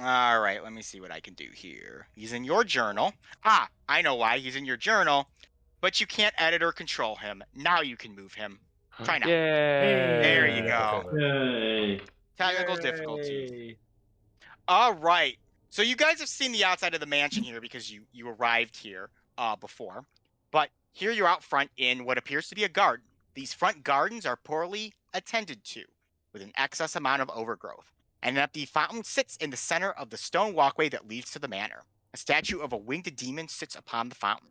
[SPEAKER 4] All right, let me see what I can do here. He's in your journal. Ah, I know why he's in your journal, but you can't edit or control him. Now you can move him. Try now.
[SPEAKER 1] Yay!
[SPEAKER 4] There you
[SPEAKER 2] Yeah,
[SPEAKER 4] go.
[SPEAKER 2] okay,
[SPEAKER 5] Yay.
[SPEAKER 4] Technical difficulties.
[SPEAKER 6] Yay.
[SPEAKER 4] All right. So you guys have seen the outside of the mansion here because you arrived here before. But here you're out front in what appears to be a garden. These front gardens are poorly attended to, with an excess amount of overgrowth. And that the fountain sits in the center of the stone walkway that leads to the manor. A statue of a winged demon sits upon the fountain.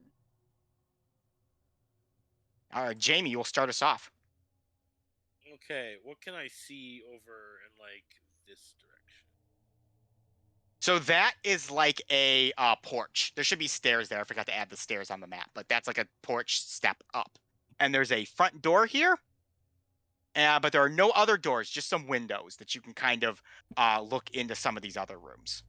[SPEAKER 4] All right, Jamie, you will start us off.
[SPEAKER 3] Okay, what can I see over in like this direction?
[SPEAKER 4] So that is like a porch. There should be stairs there. I forgot to add the stairs on the map, but that's like a porch step up. And there's a front door here, but there are no other doors, just some windows that you can kind of look into some of these other rooms.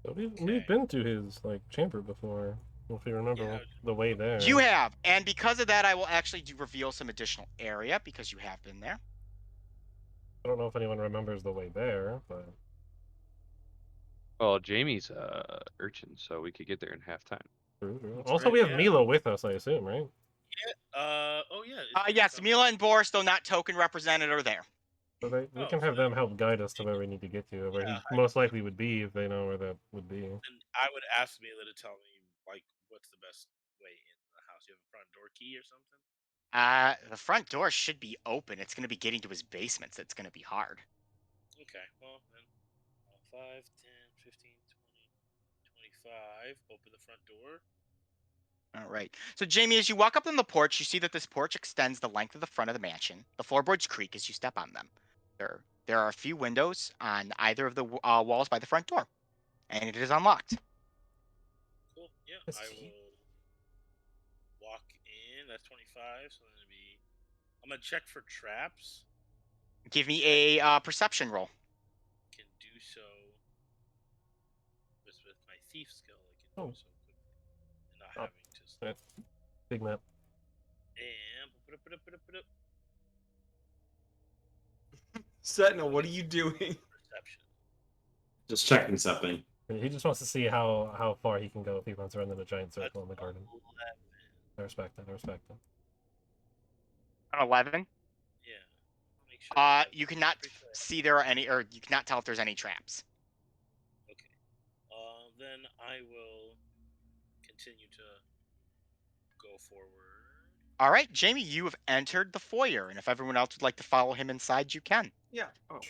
[SPEAKER 2] So we've
[SPEAKER 3] Okay.
[SPEAKER 2] been to his like chamber before, if you remember
[SPEAKER 3] Yeah.
[SPEAKER 2] the way there.
[SPEAKER 4] You have, and because of that, I will actually reveal some additional area because you have been there.
[SPEAKER 2] I don't know if anyone remembers the way there, but
[SPEAKER 1] Well, Jamie's urchin, so we could get there in half time.
[SPEAKER 2] true.
[SPEAKER 3] That's
[SPEAKER 2] Also,
[SPEAKER 3] right,
[SPEAKER 2] we have
[SPEAKER 3] yeah.
[SPEAKER 2] Milo with us, I assume, right?
[SPEAKER 3] Oh yeah.
[SPEAKER 4] Yes, Mila and Boris, though not token represented, are there.
[SPEAKER 2] So we
[SPEAKER 3] Oh,
[SPEAKER 2] can
[SPEAKER 3] so
[SPEAKER 2] have
[SPEAKER 3] then-
[SPEAKER 2] them help guide us to where we need to get to, where
[SPEAKER 3] Yeah,
[SPEAKER 2] he most likely would be if they know where that would be.
[SPEAKER 3] And I would ask Mila to tell me like what's the best way in the house. You have a front door key or something?
[SPEAKER 4] The front door should be open. It's going to be getting to his basement, so it's going to be hard.
[SPEAKER 3] Okay, well then 5, 10, 15, 20, 25. Open the front door.
[SPEAKER 4] All right. So, Jamie, as you walk up on the porch, you see that this porch extends the length of the front of the mansion. The floorboards creak as you step on them. There are a few windows on either of the walls by the front door, and it is unlocked.
[SPEAKER 3] Cool. Yeah,
[SPEAKER 2] Is
[SPEAKER 3] I
[SPEAKER 2] he-
[SPEAKER 3] will walk in. That's 25. So then it'll be. I'm gonna check for traps.
[SPEAKER 4] Give me a perception roll.
[SPEAKER 3] Can do so with my thief skill. I can
[SPEAKER 2] Oh.
[SPEAKER 3] do so quickly and not
[SPEAKER 2] Oh.
[SPEAKER 3] having to.
[SPEAKER 2] Right. Big map.
[SPEAKER 3] And
[SPEAKER 6] Sentinel, what are you doing?
[SPEAKER 3] perception.
[SPEAKER 5] Just checking something.
[SPEAKER 2] He just wants to see how far he can go if he runs around in a giant
[SPEAKER 3] That's
[SPEAKER 2] circle in the garden.
[SPEAKER 3] 11.
[SPEAKER 2] I respect that. I respect that.
[SPEAKER 4] An 11.
[SPEAKER 3] Yeah. I'll make sure I have-
[SPEAKER 4] You cannot
[SPEAKER 3] pretty sure I have-
[SPEAKER 4] see there are any, or you cannot tell if there's any traps.
[SPEAKER 3] Okay. Then I will continue to go forward.
[SPEAKER 4] All right, Jamie, you have entered the foyer, and if everyone else would like to follow him inside, you can.
[SPEAKER 6] Yeah. Oh.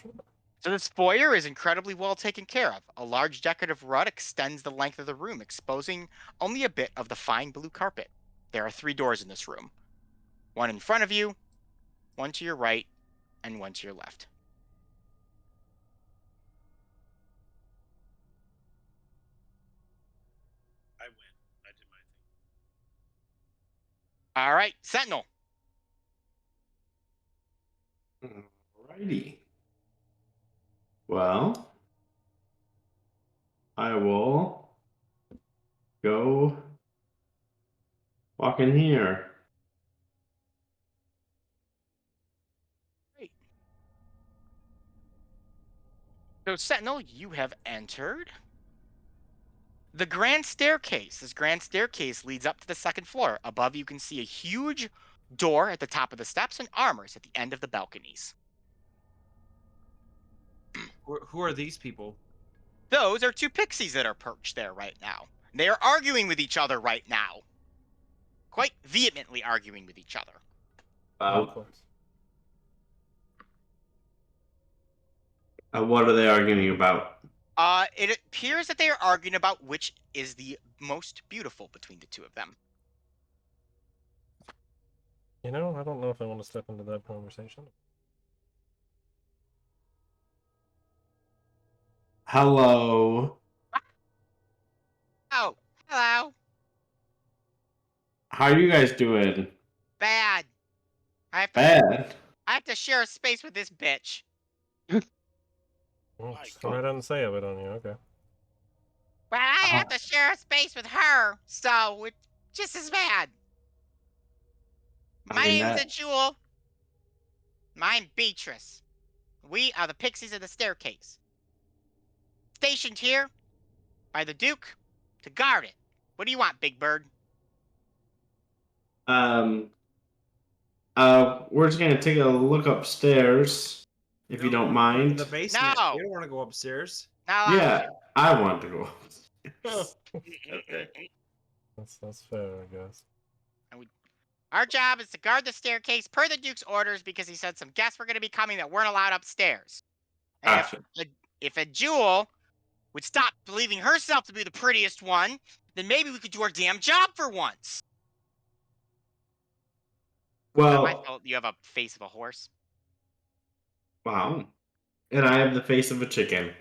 [SPEAKER 4] So this foyer is incredibly well taken care of. A large decorative rug extends the length of the room, exposing only a bit of the fine blue carpet. There are 3 doors in this room. One in front of you, one to your right, and one to your left.
[SPEAKER 3] I win. I did my thing.
[SPEAKER 4] All right, Sentinel.
[SPEAKER 5] Alrighty. Well, I will go walk in here.
[SPEAKER 4] So Sentinel, you have entered the grand staircase. This grand staircase leads up to the second floor. Above you can see a huge door at the top of the steps and armors at the end of the balconies.
[SPEAKER 6] Who are these people?
[SPEAKER 4] Those are 2 pixies that are perched there right now. They are arguing with each other right now. Quite vehemently arguing with each other.
[SPEAKER 2] Of course.
[SPEAKER 5] What are they arguing about?
[SPEAKER 4] It appears that they are arguing about which is the most beautiful between the 2 of them.
[SPEAKER 2] You know, I don't know if I want to step into that conversation.
[SPEAKER 5] Hello.
[SPEAKER 4] Oh, hello.
[SPEAKER 5] How are you guys doing?
[SPEAKER 4] Bad. I
[SPEAKER 5] Bad.
[SPEAKER 4] have to share a space with this bitch.
[SPEAKER 2] Well,
[SPEAKER 3] My
[SPEAKER 2] just come right out and say it, on you. Okay.
[SPEAKER 4] Well, I have to share a space with her, so it's just as bad. My
[SPEAKER 5] mean,
[SPEAKER 4] name's
[SPEAKER 5] that-
[SPEAKER 4] Jewel. I'm Beatrice. We are the Pixies of the Staircase. Stationed here by the Duke to guard it. What do you want, Big Bird?
[SPEAKER 5] We're just gonna take a look upstairs, if you don't
[SPEAKER 6] In
[SPEAKER 5] mind.
[SPEAKER 6] the basement.
[SPEAKER 4] No.
[SPEAKER 6] We don't want to go upstairs.
[SPEAKER 4] Now,
[SPEAKER 5] Yeah, I want to go.
[SPEAKER 2] Okay. That's fair, I guess.
[SPEAKER 4] our job is to guard the staircase per the Duke's orders because he said some guests were going to be coming that weren't allowed upstairs. And
[SPEAKER 5] Gotcha.
[SPEAKER 4] if a Jewel would stop believing herself to be the prettiest one, then maybe we could do our damn job for once. Not my
[SPEAKER 5] Well,
[SPEAKER 4] fault you have a face of a horse.
[SPEAKER 5] wow. And I have the face of a chicken,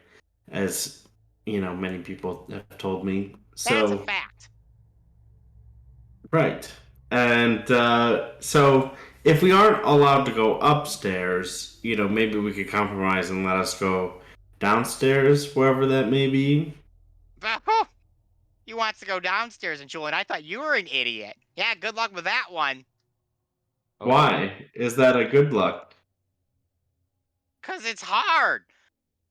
[SPEAKER 5] as many people have told me.
[SPEAKER 4] That's a
[SPEAKER 5] So
[SPEAKER 4] fact.
[SPEAKER 5] right, and so if we aren't allowed to go upstairs, maybe we could compromise and let us go downstairs, wherever that may be.
[SPEAKER 4] But he wants to go downstairs, and Jewel, and I thought you were an idiot. Yeah, good luck with that one.
[SPEAKER 5] Why is that a good luck?
[SPEAKER 4] Because it's hard.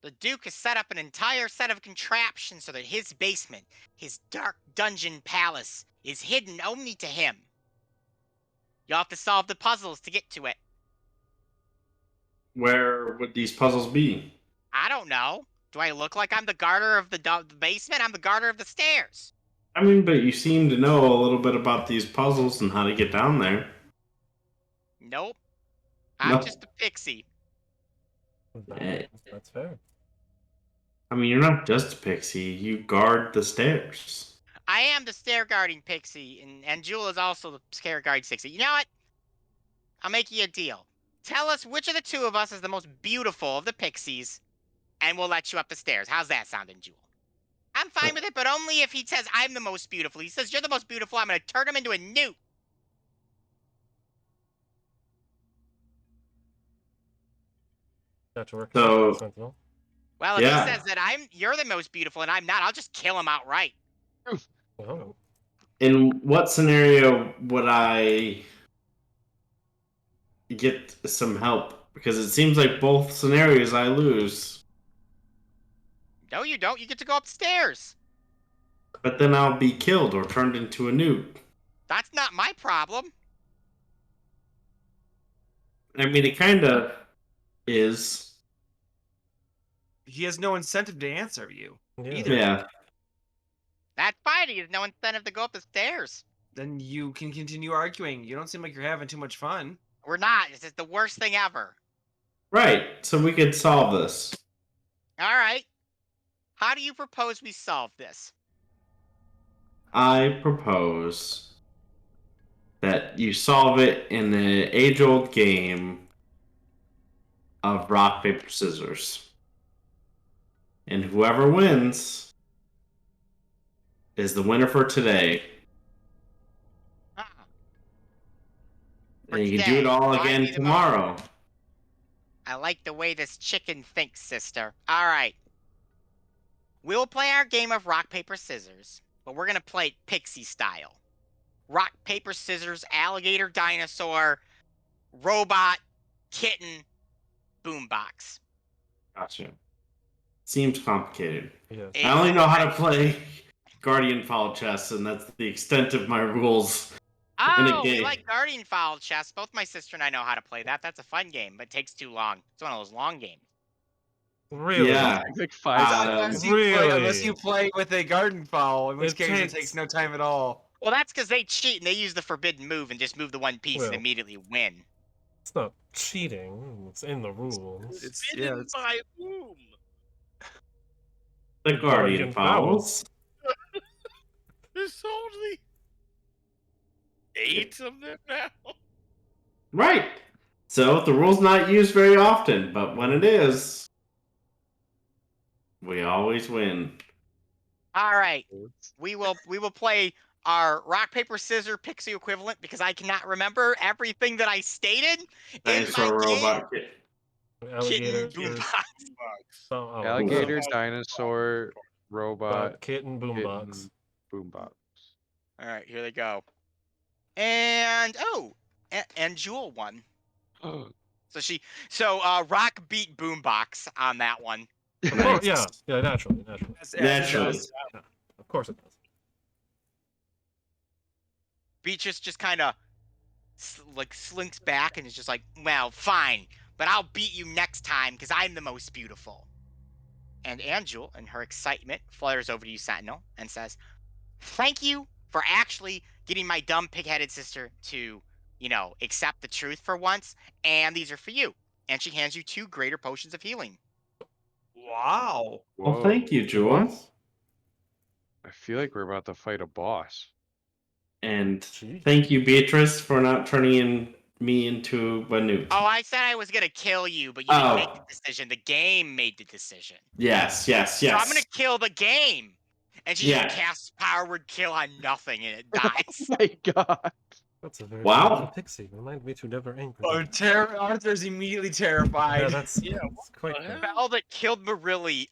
[SPEAKER 4] The Duke has set up an entire set of contraptions so that his basement, his dark dungeon palace, is hidden only to him. You'll have to solve the puzzles to get to it.
[SPEAKER 5] Where would these puzzles be?
[SPEAKER 4] I don't know. Do I look like I'm the guarder of the basement? I'm the guarder of the stairs.
[SPEAKER 5] I mean, but you seem to know a little bit about these puzzles and how to get down there.
[SPEAKER 4] Nope. I'm
[SPEAKER 5] No.
[SPEAKER 4] just a pixie.
[SPEAKER 2] That's fair.
[SPEAKER 5] I mean, you're not just a pixie. You guard the stairs.
[SPEAKER 4] I am the stair guarding pixie, and Jewel is also the stair guarding pixie. You know what? I'll make you a deal. Tell us which of the two of us is the most beautiful of the pixies, and we'll let you up the stairs. How's that sounding, Jewel? I'm fine with it, but only if he says I'm the most beautiful. He says you're the most beautiful, I'm going to turn him into a newt.
[SPEAKER 2] Got to work.
[SPEAKER 5] So-
[SPEAKER 2] Sentinel.
[SPEAKER 4] Well, if
[SPEAKER 5] Yeah.
[SPEAKER 4] he says that you're the most beautiful and I'm not, I'll just kill him outright.
[SPEAKER 2] Oh.
[SPEAKER 5] In what scenario would I get some help? Because it seems like both scenarios I lose.
[SPEAKER 4] No, you don't. You get to go upstairs.
[SPEAKER 5] But then I'll be killed or turned into a newt.
[SPEAKER 4] That's not my problem.
[SPEAKER 5] I mean, it kind of is.
[SPEAKER 6] He has no incentive to answer you.
[SPEAKER 2] Yeah.
[SPEAKER 6] Either.
[SPEAKER 5] Yeah.
[SPEAKER 4] That's fine. He has no incentive to go up the stairs.
[SPEAKER 6] Then you can continue arguing. You don't seem like you're having too much fun.
[SPEAKER 4] We're not. This is the worst thing ever.
[SPEAKER 5] Right. So we could solve this.
[SPEAKER 4] All right. How do you propose we solve this?
[SPEAKER 5] I propose that you solve it in the age-old game of rock, paper, scissors. And whoever wins is the winner for today.
[SPEAKER 4] Uh-uh. For
[SPEAKER 5] And you can do
[SPEAKER 4] today,
[SPEAKER 5] it all
[SPEAKER 4] why
[SPEAKER 5] again
[SPEAKER 4] be the
[SPEAKER 5] tomorrow.
[SPEAKER 4] I like the way this chicken thinks, sister. All right. We'll play our game of rock, paper, scissors, but we're going to play it pixie style. Rock, paper, scissors, alligator, dinosaur, robot, kitten, boombox.
[SPEAKER 5] Gotcha. Seems complicated.
[SPEAKER 2] Yes.
[SPEAKER 4] It-
[SPEAKER 5] I only know how to play Guardian Foul Chess, and that's the extent of my rules. in a
[SPEAKER 4] Oh, we
[SPEAKER 5] game.
[SPEAKER 4] like Guardian Foul Chess. Both my sister and I know how to play that. That's a fun game, but it takes too long. It's one of those long games.
[SPEAKER 2] Really?
[SPEAKER 5] Yeah.
[SPEAKER 1] Like 5
[SPEAKER 6] Unless
[SPEAKER 2] Really?
[SPEAKER 6] you play with a garden fowl, in which
[SPEAKER 2] It
[SPEAKER 6] case
[SPEAKER 2] takes-
[SPEAKER 6] it takes no time at all.
[SPEAKER 4] Well, that's because they cheat and they use the forbidden move and just move the one piece and
[SPEAKER 2] Well.
[SPEAKER 4] immediately win.
[SPEAKER 2] It's not cheating. It's in the rules.
[SPEAKER 6] It's
[SPEAKER 3] Bidden by whom?
[SPEAKER 5] The Guardian Fouls.
[SPEAKER 3] There's only 8 of them now.
[SPEAKER 5] Right. So the rule's not used very often, but when it is, We always win.
[SPEAKER 4] All right. We will play our rock paper scissors pixie equivalent because I cannot remember everything that I stated in my
[SPEAKER 5] Dinosaur
[SPEAKER 4] game.
[SPEAKER 5] robot kit.
[SPEAKER 2] Alligator.
[SPEAKER 4] Kitten boombox.
[SPEAKER 1] Alligator,
[SPEAKER 5] Boombox.
[SPEAKER 1] dinosaur, robot,
[SPEAKER 2] Kitten, boombox.
[SPEAKER 1] kitten, boombox.
[SPEAKER 4] All right, here they go. And and Jewel won. So Rock beat Boombox on that one.
[SPEAKER 2] Oh, yeah, naturally.
[SPEAKER 5] Naturally.
[SPEAKER 2] Yeah, of course it does.
[SPEAKER 4] Beatrice just kind of slinks back and is just like, well, fine, but I'll beat you next time because I'm the most beautiful. And Angel, in her excitement, flares over to you, Sentinel, and says, thank you for actually getting my dumb pig-headed sister to, accept the truth for once, and these are for you. And she hands you 2 greater potions of healing.
[SPEAKER 6] Wow.
[SPEAKER 5] Well, thank you, Jewel.
[SPEAKER 1] I feel like we're about to fight a boss.
[SPEAKER 5] And
[SPEAKER 2] Jeez.
[SPEAKER 5] thank you, Beatrice, for not turning me into a newt.
[SPEAKER 4] Oh, I said I was going to kill you, but you didn't make the decision. The game made the decision.
[SPEAKER 5] Yes.
[SPEAKER 4] So I'm going to kill the game. And she
[SPEAKER 5] Yeah.
[SPEAKER 4] just casts Powered Kill on nothing, and it dies.
[SPEAKER 1] Oh my god.
[SPEAKER 2] That's a very
[SPEAKER 5] Wow.
[SPEAKER 2] beautiful pixie. Remind me to never angry.
[SPEAKER 6] Oh, Arthur's immediately terrified.
[SPEAKER 2] Yeah, that's quite
[SPEAKER 3] the
[SPEAKER 2] good.
[SPEAKER 3] hell?
[SPEAKER 4] Spell that killed Marilli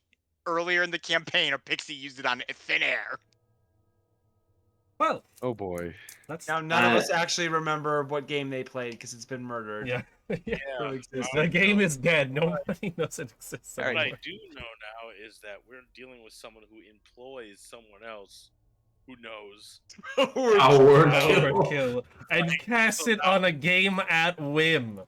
[SPEAKER 4] earlier in the campaign, a pixie used it on thin air.
[SPEAKER 2] Well,
[SPEAKER 1] Oh boy.
[SPEAKER 2] that's
[SPEAKER 6] Now none of us actually remember what game they played because it's been murdered.
[SPEAKER 2] yeah.
[SPEAKER 3] Yeah.
[SPEAKER 2] The game is dead. Nobody knows it exists
[SPEAKER 4] All right.
[SPEAKER 3] What I
[SPEAKER 2] anymore.
[SPEAKER 3] do know now is that we're dealing with someone who employs someone else who knows.
[SPEAKER 5] Powered kill.
[SPEAKER 2] Overkill and cast it on a game at whim.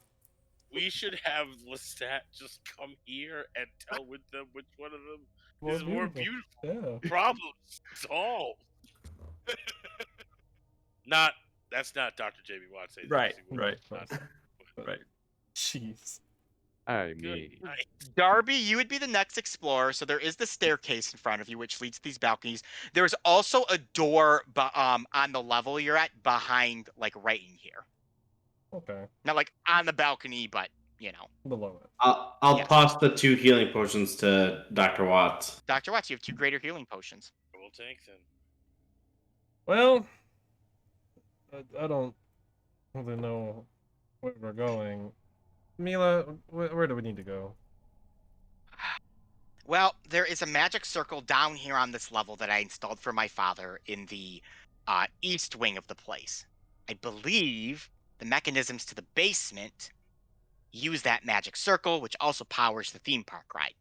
[SPEAKER 3] We should have Lestat just come here and tell with them which one of them is more beautiful.
[SPEAKER 2] Yeah.
[SPEAKER 3] Problem solved. That's not Dr. J.B. Watts.
[SPEAKER 6] Right.
[SPEAKER 2] Jeez.
[SPEAKER 1] I
[SPEAKER 3] Good
[SPEAKER 1] mean.
[SPEAKER 3] night.
[SPEAKER 4] Darby, you would be the next explorer. So there is the staircase in front of you, which leads to these balconies. There's also a door on the level you're at behind, like right in here.
[SPEAKER 2] Okay.
[SPEAKER 4] Not like on the balcony, but
[SPEAKER 2] Below it.
[SPEAKER 5] I'll
[SPEAKER 4] Yes.
[SPEAKER 5] toss the 2 healing potions to Dr. Watts.
[SPEAKER 4] Dr. Watts, you have 2 greater healing potions.
[SPEAKER 3] We'll take them.
[SPEAKER 2] Well, I don't really know where we're going. Mila, where do we need to go?
[SPEAKER 4] Well, there is a magic circle down here on this level that I installed for my father in the east wing of the place. I believe the mechanisms to the basement use that magic circle, which also powers the theme park ride.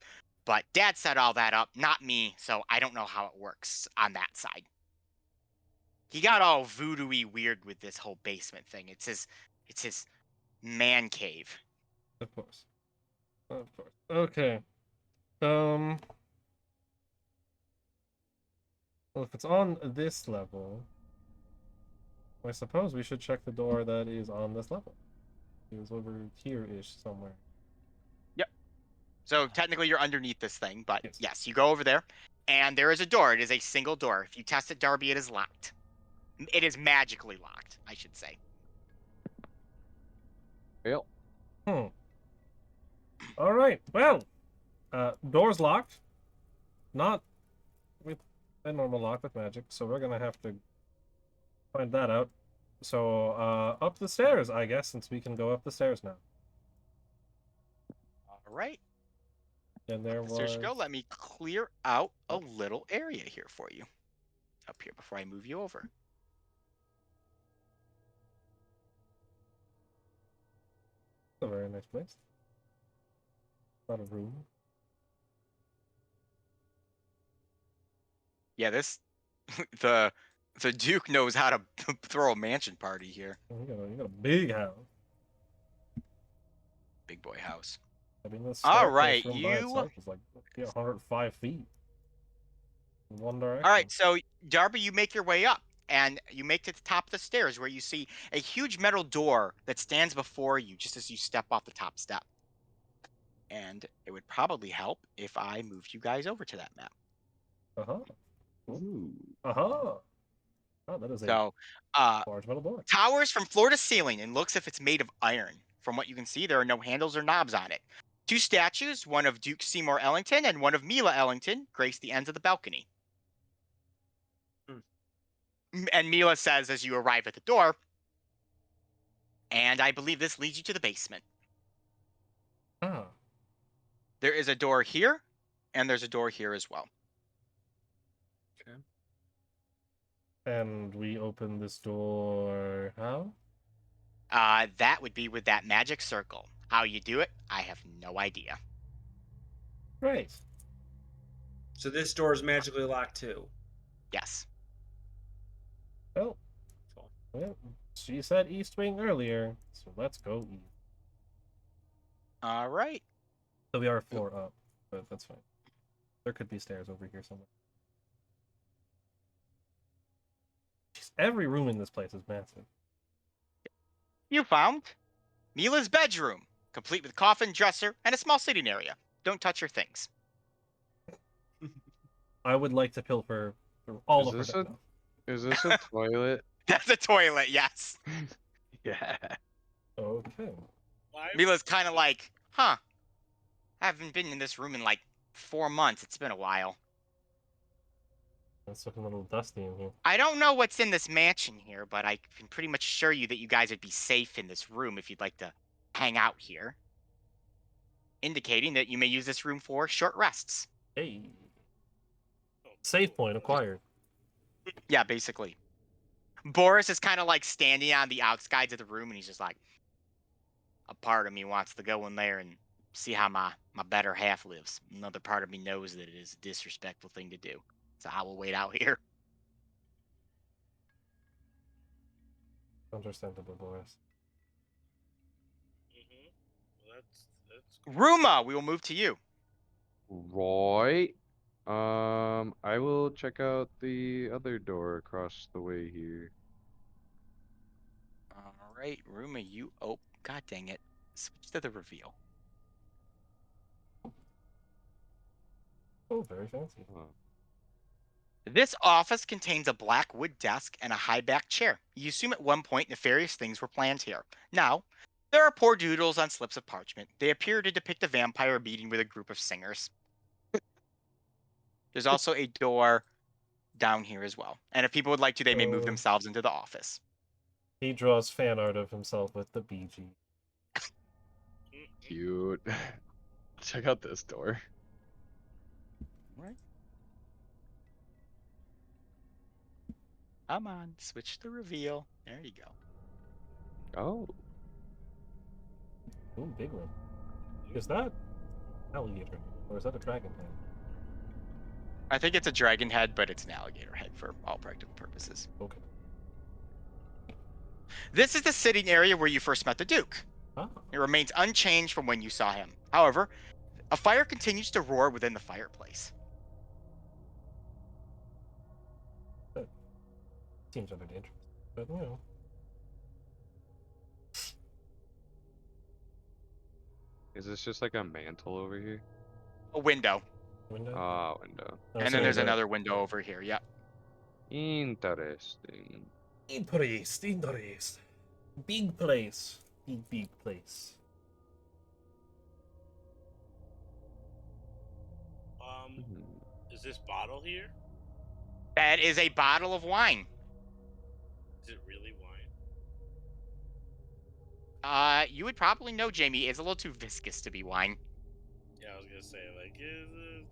[SPEAKER 4] But Dad set all that up, not me, so I don't know how it works on that side. He got all voodoo-y weird with this whole basement thing. It's his man cave.
[SPEAKER 2] Of course. Okay. Well, if it's on this level, I suppose we should check the door that is on this level. It was over here-ish somewhere.
[SPEAKER 4] So technically you're underneath this thing, but
[SPEAKER 2] Yes.
[SPEAKER 4] yes, you go over there, and there is a door. It is a single door. If you test it, Darby, it is locked. It is magically locked, I should say.
[SPEAKER 1] Well.
[SPEAKER 2] Alright, well, door's locked. Not with a normal lock with magic, so we're gonna have to find that out. So, up the stairs, I guess, since we can go up the stairs now.
[SPEAKER 4] All right.
[SPEAKER 2] And there
[SPEAKER 4] Up the stairs
[SPEAKER 2] was...
[SPEAKER 4] you go. Let me clear out a little area here for you. Up here before I move you over.
[SPEAKER 2] a very nice place. A lot of room.
[SPEAKER 4] Yeah, this the Duke knows how to throw a mansion party here.
[SPEAKER 2] You got a big house.
[SPEAKER 4] Big boy house.
[SPEAKER 2] I mean, this
[SPEAKER 4] All
[SPEAKER 2] staircase
[SPEAKER 4] right,
[SPEAKER 2] room by itself is like 105 feet. In one direction.
[SPEAKER 4] All right, so Darby, you make your way up, and you make it to the top of the stairs where you see a huge metal door that stands before you just as you step off the top step. And it would probably help if I moved you guys over to that map.
[SPEAKER 2] Uh-huh.
[SPEAKER 1] Ooh.
[SPEAKER 2] Uh-huh. Oh, that is a
[SPEAKER 4] So,
[SPEAKER 2] large metal door.
[SPEAKER 4] towers from floor to ceiling and looks if it's made of iron. From what you can see, there are no handles or knobs on it. 2 statues, one of Duke Seymour Ellington and one of Mila Ellington, grace the ends of the balcony. And Mila says as you arrive at the door, and I believe this leads you to the basement.
[SPEAKER 2] Ah.
[SPEAKER 4] There is a door here, and there's a door here as well.
[SPEAKER 2] And we open this door how?
[SPEAKER 4] That would be with that magic circle. How you do it, I have no idea.
[SPEAKER 2] Right.
[SPEAKER 6] So this door is magically locked too.
[SPEAKER 4] Yes.
[SPEAKER 2] Well, she said East Wing earlier, so let's go east.
[SPEAKER 4] All right.
[SPEAKER 2] So we are a floor up, but that's fine. There could be stairs over here somewhere. Jeez, every room in this place is massive.
[SPEAKER 4] You found Mila's bedroom, complete with coffin, dresser, and a small sitting area. Don't touch your things.
[SPEAKER 2] I would like to pilfer all of her
[SPEAKER 1] Is
[SPEAKER 2] stuff.
[SPEAKER 1] this a toilet?
[SPEAKER 4] That's a toilet, yes.
[SPEAKER 1] Yeah.
[SPEAKER 2] Okay.
[SPEAKER 3] Why?
[SPEAKER 4] Mila's kind of like, huh. I haven't been in this room in like 4 months. It's been a while.
[SPEAKER 2] It's looking a little dusty in here.
[SPEAKER 4] I don't know what's in this mansion here, but I can pretty much assure you that you guys would be safe in this room if you'd like to hang out here. Indicating that you may use this room for short rests.
[SPEAKER 2] Hey. Save point acquired.
[SPEAKER 4] Yeah, basically. Boris is kind of like standing on the outsides of the room, and he's just like, a part of me wants to go in there and see how my better half lives. Another part of me knows that it is a disrespectful thing to do. So I will wait out here.
[SPEAKER 2] Understandable, Boris.
[SPEAKER 3] Well, that's
[SPEAKER 4] Ruma, we will move to you.
[SPEAKER 1] Right. I will check out the other door across the way here.
[SPEAKER 4] All right, Ruma, you. Oh, god dang it! Switch to the reveal.
[SPEAKER 2] Oh, very fancy.
[SPEAKER 1] Huh.
[SPEAKER 4] This office contains a black wood desk and a high-back chair. You assume at one point nefarious things were planned here. Now, there are poor doodles on slips of parchment. They appear to depict a vampire meeting with a group of singers. There's also a door down here as well. And if people would like to, they may move themselves into the office.
[SPEAKER 2] He draws fan art of himself with the BG.
[SPEAKER 1] Cute. Check out this door.
[SPEAKER 4] Right. Come on, switch to reveal. There you go.
[SPEAKER 1] Oh.
[SPEAKER 2] Ooh, big one. Is that alligator? Or is that a dragon head?
[SPEAKER 4] I think it's a dragon head, but it's an alligator head for all practical purposes.
[SPEAKER 2] Okay.
[SPEAKER 4] This is the sitting area where you first met the Duke.
[SPEAKER 2] Ah.
[SPEAKER 4] It remains unchanged from when you saw him. However, a fire continues to roar within the fireplace.
[SPEAKER 2] Seems under the entrance. But, you know.
[SPEAKER 1] Is this just like a mantle over here?
[SPEAKER 4] A window.
[SPEAKER 2] Window?
[SPEAKER 1] Ah, window.
[SPEAKER 2] Oh,
[SPEAKER 4] And
[SPEAKER 2] so
[SPEAKER 4] then there's
[SPEAKER 2] the-
[SPEAKER 4] another window over here. Yep.
[SPEAKER 1] Interesting.
[SPEAKER 2] Interest. Big place. Big place.
[SPEAKER 3] Is this bottle here?
[SPEAKER 4] That is a bottle of wine.
[SPEAKER 3] Is it really wine?
[SPEAKER 4] You would probably know, Jamie. It's a little too viscous to be wine.
[SPEAKER 3] Yeah, I was gonna say like,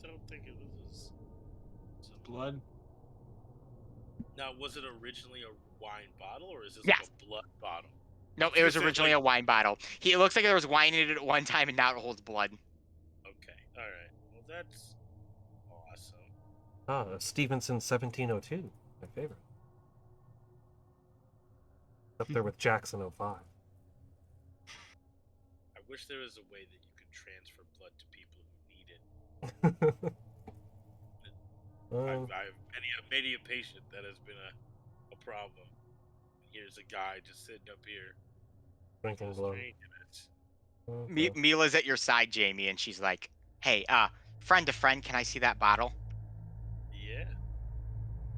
[SPEAKER 3] don't think it was
[SPEAKER 6] Blood.
[SPEAKER 3] Now, was it originally a wine bottle, or is this
[SPEAKER 4] Yes.
[SPEAKER 3] like a blood bottle?
[SPEAKER 4] No, it was
[SPEAKER 3] Is it
[SPEAKER 4] originally
[SPEAKER 3] like-
[SPEAKER 4] a wine bottle. It looks like there was wine in it at one time, and now it holds blood.
[SPEAKER 3] Okay, all right. Well, that's awesome.
[SPEAKER 2] Ah, Stevenson 1702. My favorite. Up there with Jackson 05.
[SPEAKER 3] I wish there was a way that you could transfer blood to people who need it. I've many a patient that has been a problem. Here's a guy just sitting up here,
[SPEAKER 2] Drinking
[SPEAKER 3] just
[SPEAKER 2] blood.
[SPEAKER 3] drinking it.
[SPEAKER 2] Okay.
[SPEAKER 4] Mila's at your side, Jamie, and she's like, "Hey, friend to friend, can I see that bottle?"
[SPEAKER 3] Yeah.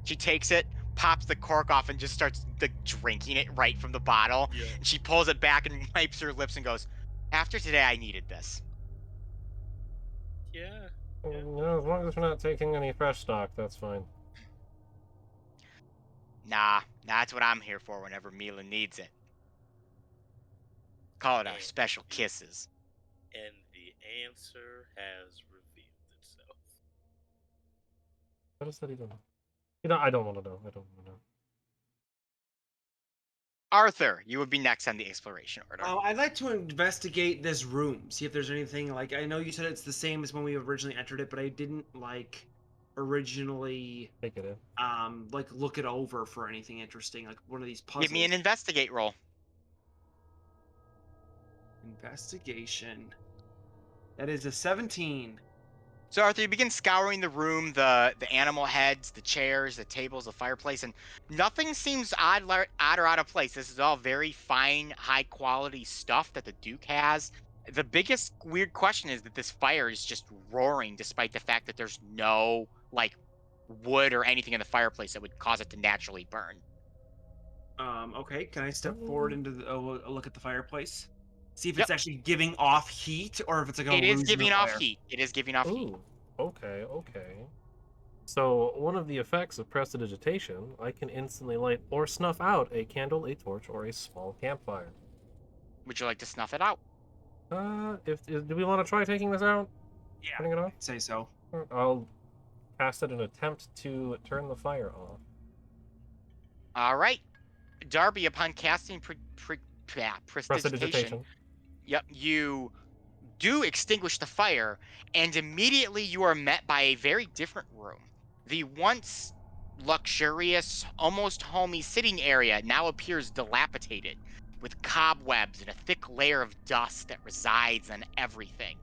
[SPEAKER 4] She takes it, pops the cork off, and just starts drinking it right from the bottle.
[SPEAKER 3] Yeah.
[SPEAKER 4] And she pulls it back and wipes her lips and goes, "After today, I needed this."
[SPEAKER 3] Yeah.
[SPEAKER 2] No, as long as we're not taking any fresh stock, that's fine.
[SPEAKER 4] Nah, that's what I'm here for whenever Mila needs it. Call it our
[SPEAKER 3] And
[SPEAKER 4] special
[SPEAKER 3] the-
[SPEAKER 4] kisses.
[SPEAKER 3] And the answer has revealed itself.
[SPEAKER 2] What does that even? You know, I don't want to know. I don't want to know.
[SPEAKER 4] Arthur, you would be next on the exploration order.
[SPEAKER 6] I'd like to investigate this room, see if there's anything like. I know you said it's the same as when we originally entered it, but I didn't like originally
[SPEAKER 2] Take it in.
[SPEAKER 6] like look it over for anything interesting, like one of these puzzles.
[SPEAKER 4] Give me an investigate roll.
[SPEAKER 6] Investigation. That is a 17.
[SPEAKER 4] So Arthur, you begin scouring the room, the animal heads, the chairs, the tables, the fireplace, and nothing seems odd or out of place. This is all very fine, high quality stuff that the Duke has. The biggest weird question is that this fire is just roaring, despite the fact that there's no like wood or anything in the fireplace that would cause it to naturally burn.
[SPEAKER 6] Okay. Can I step forward into a look at the fireplace? See if it's actually giving off heat or if it's like a
[SPEAKER 4] It is
[SPEAKER 6] illusion
[SPEAKER 4] giving
[SPEAKER 6] of
[SPEAKER 4] off
[SPEAKER 6] fire.
[SPEAKER 4] heat. It is giving off heat.
[SPEAKER 2] Ooh, okay, okay. So, one of the effects of prestidigitation, I can instantly light or snuff out a candle, a torch, or a small campfire.
[SPEAKER 4] Would you like to snuff it out?
[SPEAKER 2] Do we want to try taking this out?
[SPEAKER 6] Yeah,
[SPEAKER 2] Turning it off?
[SPEAKER 6] I'd say so.
[SPEAKER 2] I'll cast it an attempt to turn the fire off.
[SPEAKER 4] All right. Darby, upon casting prestidigitation,
[SPEAKER 2] Prestidigitation.
[SPEAKER 4] yep, you do extinguish the fire, and immediately you are met by a very different room. The once luxurious, almost homey sitting area now appears dilapidated, with cobwebs and a thick layer of dust that resides on everything.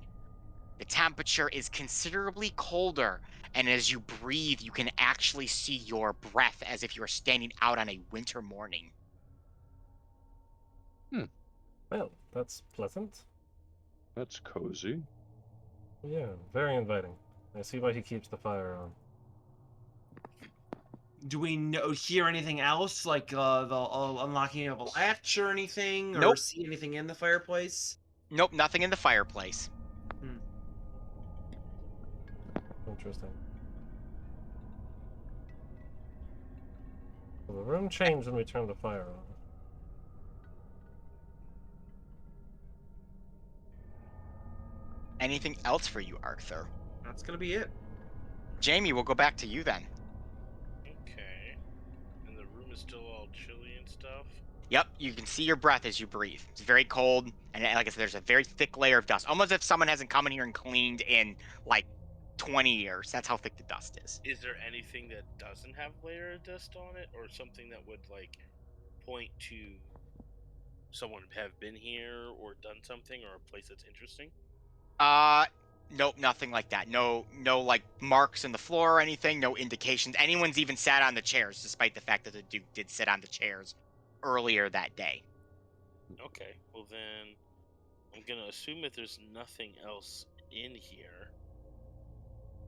[SPEAKER 4] The temperature is considerably colder, and as you breathe, you can actually see your breath as if you are standing out on a winter morning.
[SPEAKER 2] Well, that's pleasant.
[SPEAKER 1] That's cozy.
[SPEAKER 2] Yeah, very inviting. I see why he keeps the fire on.
[SPEAKER 6] Do we hear anything else, like the unlocking of a latch or anything, or
[SPEAKER 4] Nope.
[SPEAKER 6] see anything in the fireplace?
[SPEAKER 4] Nope, nothing in the fireplace.
[SPEAKER 2] Interesting. Well, the room changed when we turned the fire on.
[SPEAKER 4] Anything else for you, Arthur?
[SPEAKER 6] That's gonna be it.
[SPEAKER 4] Jamie, we'll go back to you then.
[SPEAKER 3] Okay. And the room is still all chilly and stuff.
[SPEAKER 4] Yep, you can see your breath as you breathe. It's very cold, and like I said, there's a very thick layer of dust, almost as if someone hasn't come in here and cleaned in like 20 years. That's how thick the dust is.
[SPEAKER 3] Is there anything that doesn't have layer of dust on it, or something that would like point to someone have been here or done something, or a place that's interesting?
[SPEAKER 4] Nope, nothing like that. No, like marks in the floor or anything. No indications. Anyone's even sat on the chairs, despite the fact that the Duke did sit on the chairs earlier that day.
[SPEAKER 3] Okay, well then, I'm gonna assume that there's nothing else in here.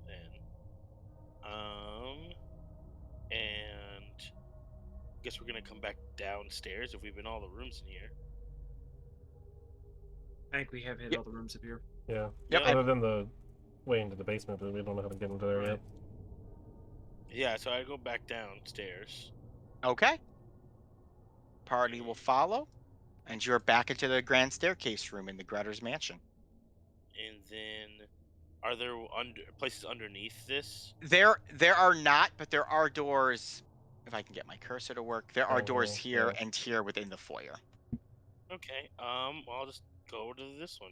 [SPEAKER 3] Then, and I guess we're gonna come back downstairs if we've been all the rooms in here.
[SPEAKER 6] I think we have hit
[SPEAKER 4] Yep.
[SPEAKER 6] all the rooms up here.
[SPEAKER 2] Yeah.
[SPEAKER 4] Yep.
[SPEAKER 2] Other than the way into the basement, but we don't know how to get into there yet.
[SPEAKER 3] Yeah, so I go back downstairs.
[SPEAKER 4] Okay. Party will follow, and you're back into the grand staircase room in the Grutter's mansion.
[SPEAKER 3] And then, are there places underneath this?
[SPEAKER 4] There are not, but there are doors. If I can get my cursor to work, there are
[SPEAKER 2] Oh,
[SPEAKER 4] doors
[SPEAKER 2] yeah,
[SPEAKER 4] here
[SPEAKER 2] yeah.
[SPEAKER 4] and here within the foyer.
[SPEAKER 3] Okay, well, I'll just go to this one.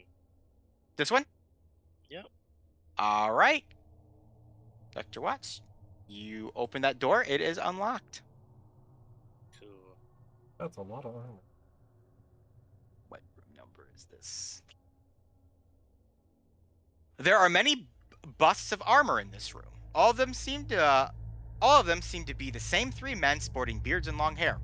[SPEAKER 4] This one?
[SPEAKER 3] Yep.
[SPEAKER 4] All right. Dr. Watts, you open that door. It is unlocked.
[SPEAKER 3] Cool.
[SPEAKER 2] That's a lot of armor.
[SPEAKER 4] What room number is this? There are many busts of armor in this room. All of them seem to be the same three men sporting beards and long hair.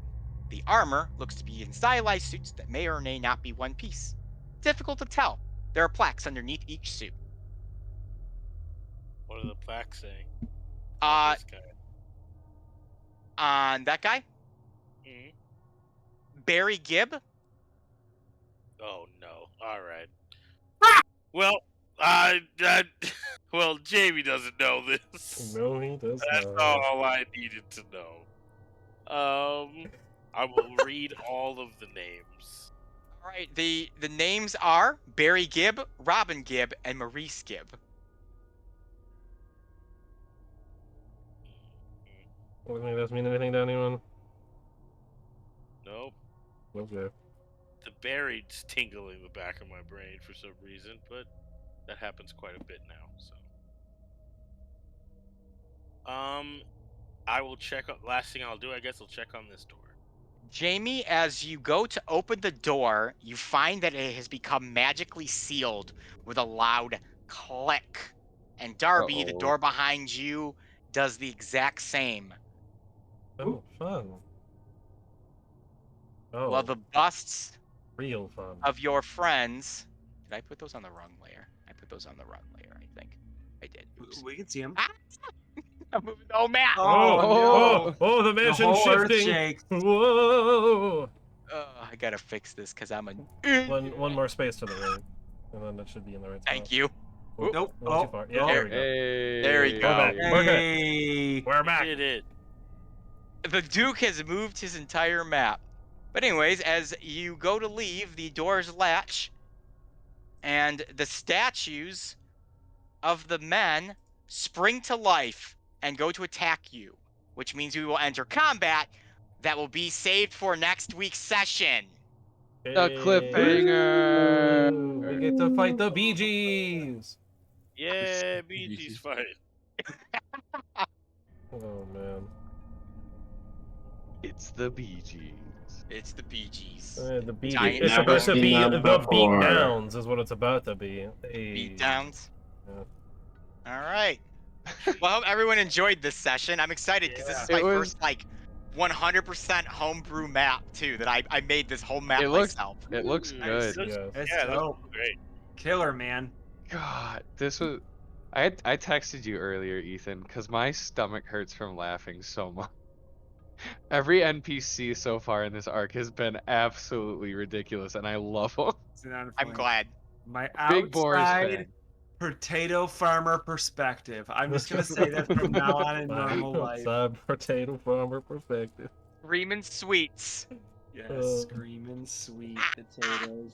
[SPEAKER 4] The armor looks to be in stylized suits that may or may not be one piece. Difficult to tell. There are plaques underneath each suit.
[SPEAKER 3] What do the plaques say?
[SPEAKER 4] Uh,
[SPEAKER 3] This guy.
[SPEAKER 4] on that guy,
[SPEAKER 3] Mhm.
[SPEAKER 4] Barry Gibb.
[SPEAKER 3] Oh no! All right. Well, Well, Jamie doesn't know this.
[SPEAKER 2] No, he does
[SPEAKER 3] That's
[SPEAKER 2] not.
[SPEAKER 3] all I needed to know. I will read all of the names.
[SPEAKER 4] All right, the names are Barry Gibb, Robin Gibb, and Maurice Gibb.
[SPEAKER 2] Does any of this mean anything to anyone?
[SPEAKER 3] Nope.
[SPEAKER 2] Okay.
[SPEAKER 3] The buried's tingling in the back of my brain for some reason, but that happens quite a bit now, so. I will check on. Last thing I'll do, I guess, I'll check on this door.
[SPEAKER 4] Jamie, as you go to open the door, you find that it has become magically sealed with a loud click. And Darby, the
[SPEAKER 1] Uh-oh.
[SPEAKER 4] door behind you, does the exact same.
[SPEAKER 2] Oh, fun. Oh,
[SPEAKER 4] While the busts
[SPEAKER 2] real fun.
[SPEAKER 4] of your friends. Did I put those on the wrong layer? I put those on the wrong layer, I think. I did. Oops.
[SPEAKER 6] We can see him.
[SPEAKER 4] I'm moving the whole map.
[SPEAKER 2] Oh, the
[SPEAKER 6] The
[SPEAKER 2] mansion's
[SPEAKER 6] whole earth
[SPEAKER 2] shifting.
[SPEAKER 6] shakes.
[SPEAKER 2] Whoa.
[SPEAKER 4] I gotta fix this because I'm a.
[SPEAKER 2] One more space to the right, and then that should be in the right spot.
[SPEAKER 4] Thank you.
[SPEAKER 2] Oh,
[SPEAKER 6] Nope.
[SPEAKER 2] a little too far. Yeah,
[SPEAKER 6] Oh.
[SPEAKER 2] there we go.
[SPEAKER 1] Hey.
[SPEAKER 4] There we go.
[SPEAKER 2] back. We're good.
[SPEAKER 6] Hey.
[SPEAKER 2] We're back.
[SPEAKER 3] Did it.
[SPEAKER 4] The Duke has moved his entire map. But anyways, as you go to leave, the doors latch, and the statues of the men spring to life and go to attack you, which means we will enter combat that will be saved for next week's session.
[SPEAKER 1] The cliffhanger.
[SPEAKER 2] Ooh, we get to fight the Bee Gees.
[SPEAKER 3] Yeah, BG's fight.
[SPEAKER 2] Oh man.
[SPEAKER 1] It's the Bee Gees.
[SPEAKER 4] It's the Bee Gees.
[SPEAKER 2] The Bee
[SPEAKER 4] Giant
[SPEAKER 2] Gees. It's supposed to
[SPEAKER 5] never
[SPEAKER 2] be
[SPEAKER 5] seen
[SPEAKER 2] the
[SPEAKER 5] them before.
[SPEAKER 2] beatdowns, is what it's about to be. Hey.
[SPEAKER 4] Beatdowns.
[SPEAKER 2] Yeah.
[SPEAKER 4] All right. Well, I hope everyone enjoyed this session. I'm excited because this is my
[SPEAKER 1] It was-
[SPEAKER 4] first 100% homebrew map too. That I made this whole map
[SPEAKER 1] It looks-
[SPEAKER 4] myself.
[SPEAKER 1] It looks
[SPEAKER 6] Nice.
[SPEAKER 1] good.
[SPEAKER 2] Yes.
[SPEAKER 6] That's
[SPEAKER 3] Yeah, that's
[SPEAKER 6] dope.
[SPEAKER 3] great.
[SPEAKER 6] Killer, man.
[SPEAKER 1] God, this was. I texted you earlier, Ethan, because my stomach hurts from laughing so much. Every NPC so far in this arc has been absolutely ridiculous, and I love them.
[SPEAKER 4] I'm glad.
[SPEAKER 6] My
[SPEAKER 1] Big Boris
[SPEAKER 6] outside
[SPEAKER 1] fan.
[SPEAKER 6] potato farmer perspective. I'm just gonna say that from now on in normal life.
[SPEAKER 2] Outside potato farmer perspective.
[SPEAKER 4] Reeman Sweets.
[SPEAKER 6] Yes, screaming sweet potatoes.